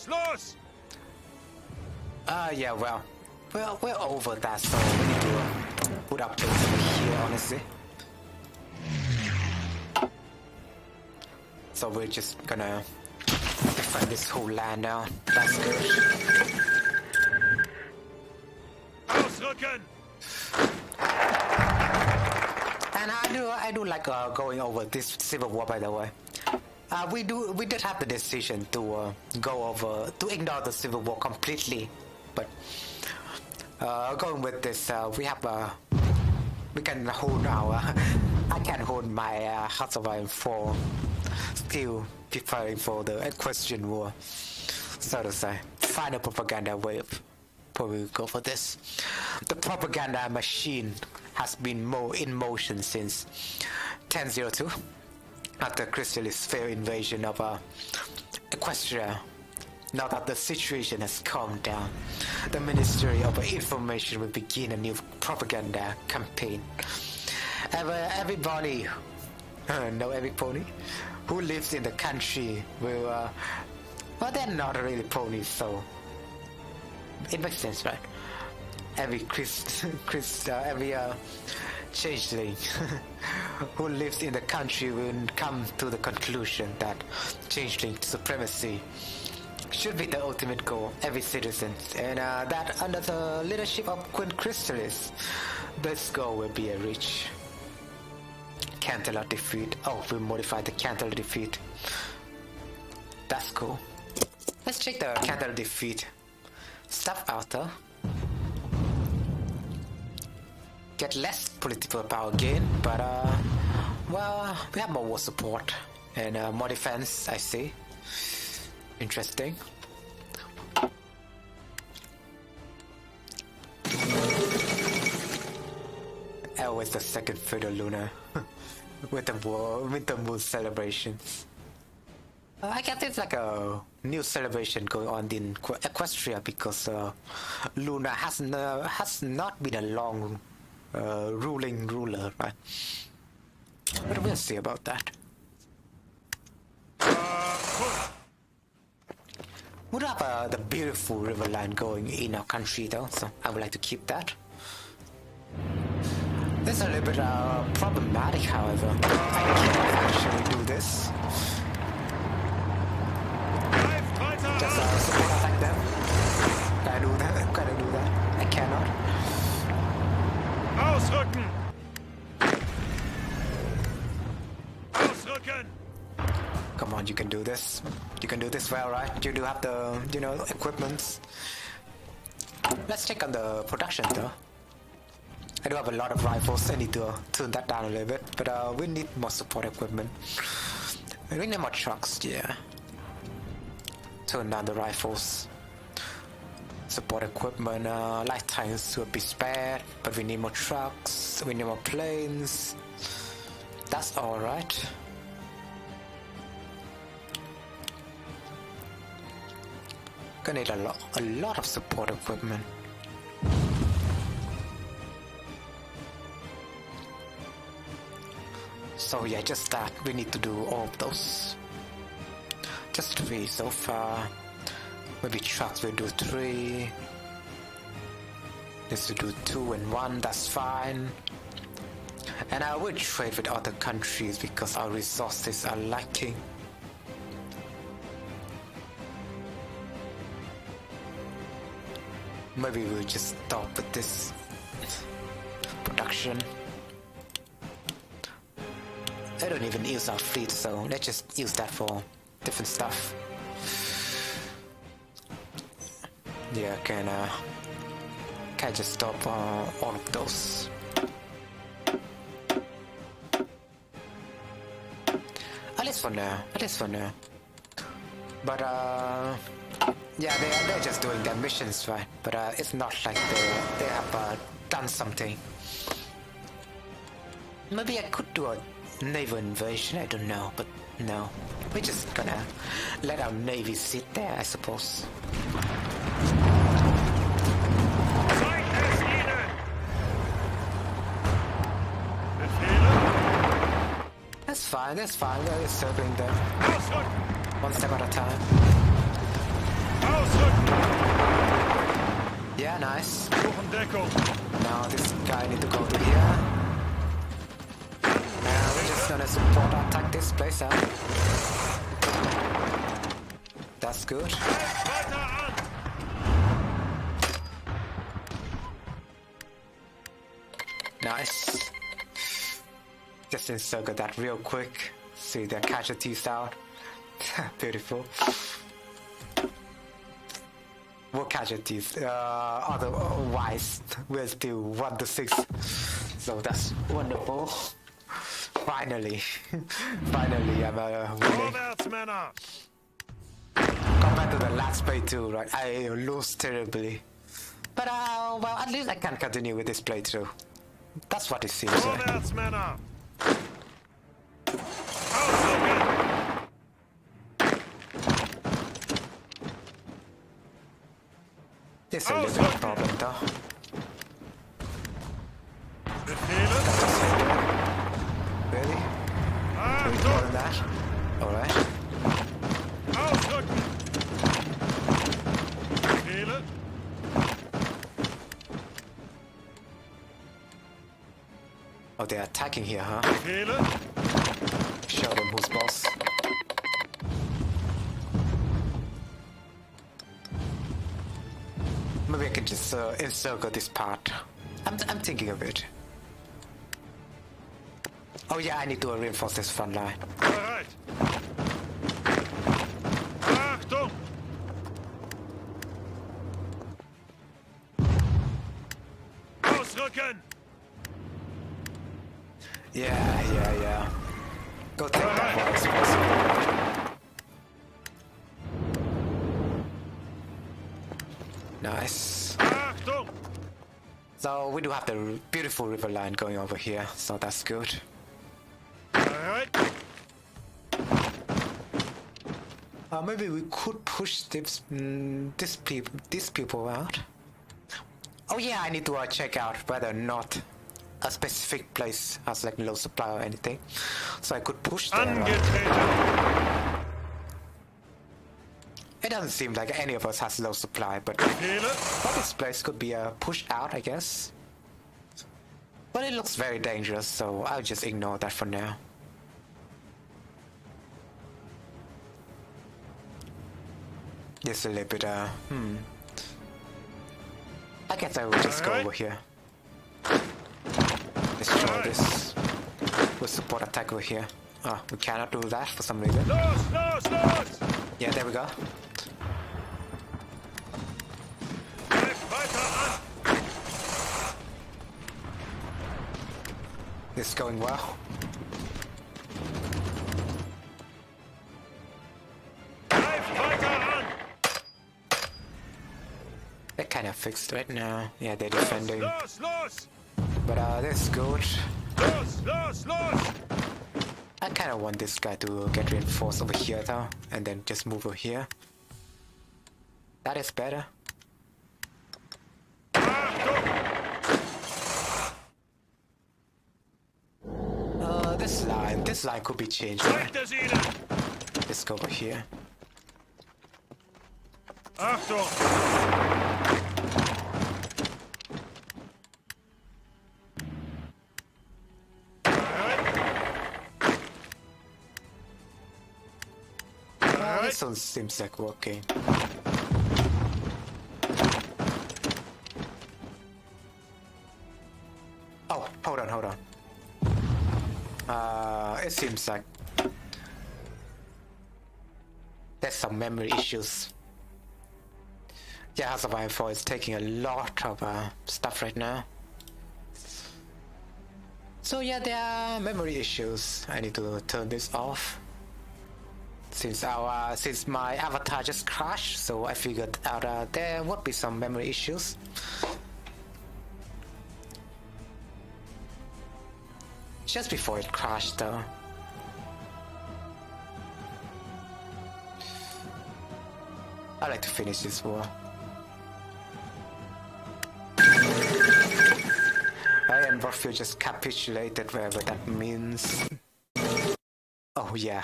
Los! Yeah, well, we're over that, so we need to put up things over here, honestly. So we're just gonna defend defend this whole land now. That's good. Ausrücken! And I do like going over this civil war, by the way. We did have the decision to go over, to ignore the civil war completely, but going with this, we can hold our, I can hold my House of HOI4, still preparing for the Equestrian war, so to say. Final propaganda wave. Before we go for this, the propaganda machine has been in motion since 1002, after Chrysalis' failed invasion of Equestria. Now that the situation has calmed down, the Ministry of Information will begin a new propaganda campaign. Everybody, no every pony, who lives in the country will, well, they're not really ponies, so it makes sense, right? Every every changeling who lives in the country will come to the conclusion that changeling supremacy should be the ultimate goal, every citizen, and that under the leadership of Queen Chrysalis, this goal will be reached. Cancel out defeat. Oh, we'll modify the cancel defeat. That's cool. Let's check the cancel defeat stuff out though. Get less political power gain, but well, we have more war support and more defense, I see. Interesting. Always the second Fiddle Lunar with the Winter Moon celebrations. I guess it's like a new celebration going on in Equestria because Luna has not been a long ruling ruler, right? But we'll see about that. We have the beautiful river line going in our country though, so I would like to keep that. This is a little bit problematic, however. I can't actually do this. Just support attack them. Can I do that? Can I do that? I cannot. Ausrücken! Ausrücken! Come on, you can do this. You can do this well, right? You do have the, you know, equipments. Let's check on the production though. I do have a lot of rifles. I need to tune that down a little bit, but we need more support equipment. We need more trucks, yeah. Turn down the rifles. Support equipment, light tanks will be spared, but we need more trucks. We need more planes. That's all right. Gonna need a lot of support equipment. So yeah, just that. We need to do all of those. Just 3 so far. Maybe trucks will do 3. This will do 2 and 1, that's fine. And I will trade with other countries because our resources are lacking. Maybe we'll just stop with this production. I don't even use our fleet, so let's just use that for different stuff. Yeah, can I just stop all of those? At least for now. At least for now. But yeah, they're just doing their missions, right? But it's not like they have done something. Maybe I could do a naval invasion, I don't know, but no. We're just gonna let our navy sit there, I suppose. That's fine, that's fine. We're just circling them. One step at a time. Yeah, nice. Now this guy need to go to here. We're just gonna support attack this place out. that's good. Nice. Just encircle that real quick. See their casualties out. Beautiful. What casualties? Otherwise, we're still 1 to 6. So that's wonderful. Finally. Finally, I'm winning. Compared to the last playthrough, right? I lose terribly. But well, at least I can continue with this playthrough. That's what it seems like. There's a little bit of problem though. Really? Really more than that? Alright. Oh, they're attacking here, huh? Show them who's boss. Maybe I can just encircle this part. I'm thinking of it. Oh yeah, I need to reinforce this front line. Alright. Achtung! Ausrücken! Yeah. Go take that while it's possible. Nice. Achtung! So we do have the beautiful river line going over here, so that's good. Alright. Maybe we could push these people out. Oh yeah, I need to check out whether or not a specific place has like low supply or anything, so I could push them. It doesn't seem like any of us has low supply, but this place could be pushed out, I guess. But it looks very dangerous, so I'll just ignore that for now. Just a little bit, I guess I will just go over here. Destroy this. We'll support attack over here. Oh, we cannot do that for some reason. Yeah, there we go. This is going well. They're kind of fixed right now. Yeah, they're defending. But that's good. I kind of want this guy to get reinforced over here though, and then just move over here. That is better. This line could be changed. Right? Let's go over here. Achtung! This one seems like working. Oh, hold on. It seems like there's some memory issues. Yeah, House of HOI4 is taking a lot of stuff right now. So yeah, there are memory issues. I need to turn this off. Since my avatar just crashed, so I figured out there would be some memory issues. Just before it crashed though. I like to finish this war. And Warfield just capitulated, wherever that means. Oh yeah,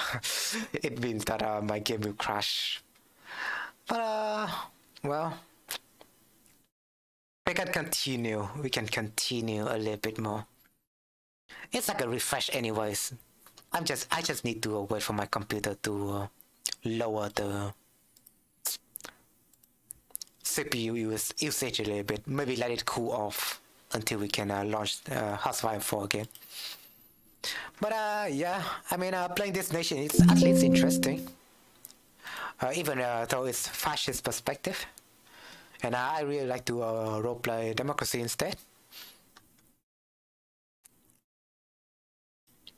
it means that my game will crash. But well, we can continue. We can continue a little bit more. It's like a refresh, anyways. I just need to wait for my computer to lower the CPU usage a little bit. Maybe let it cool off until we can launch HOI4 again. But yeah, I mean, playing this nation is at least interesting. Even though it's fascist perspective. And I really like to roleplay democracy instead.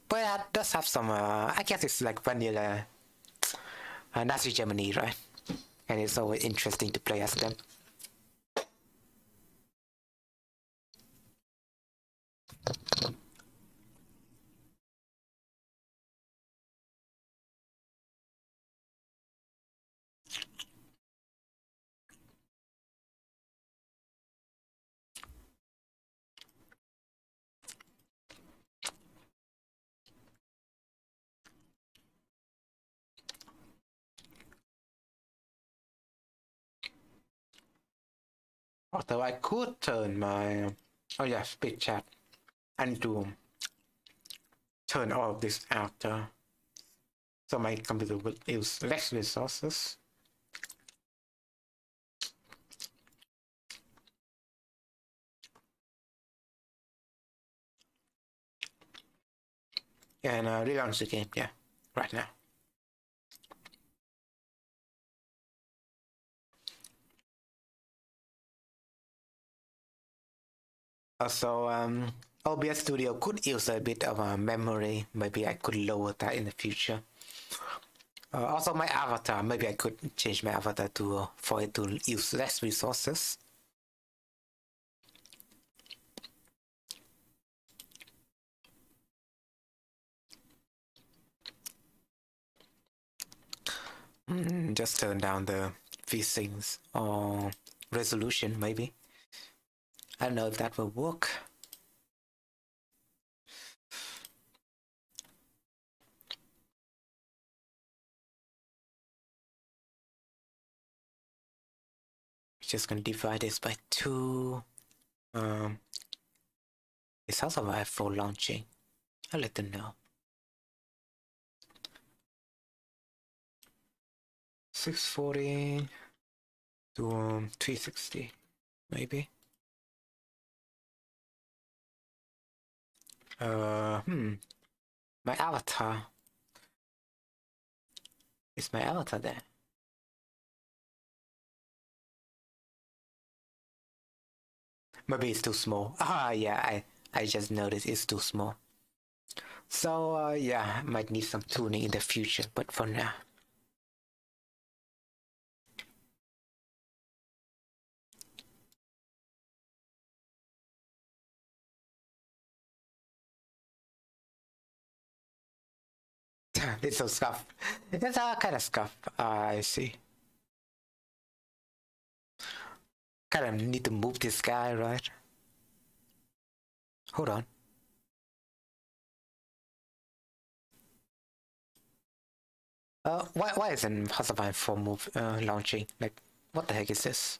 But it does have some, I guess it's like vanilla Nazi Germany, right? And it's always interesting to play as them. Although I could turn my, oh yeah, speed chat. I need to turn all of this out so my computer will use less resources. And relaunch the game, yeah, right now. Also, OBS Studio could use a bit of memory. Maybe I could lower that in the future. Also, my avatar. Maybe I could change my avatar to for it to use less resources. Just turn down the VSyncs or resolution, maybe. I don't know if that will work. Just gonna divide this by 2. It's also HOI4 launching. I'll let them know. 640 to 360, maybe. My avatar. Is my avatar there? Maybe it's too small. Ah, yeah, I just noticed it's too small. So, yeah, I might need some tuning in the future, but for now. It's so scuff. It's kind of scuff. I see. Kind of need to move this guy, right? Hold on. Why isn't HOI4 move launching? Like, what the heck is this?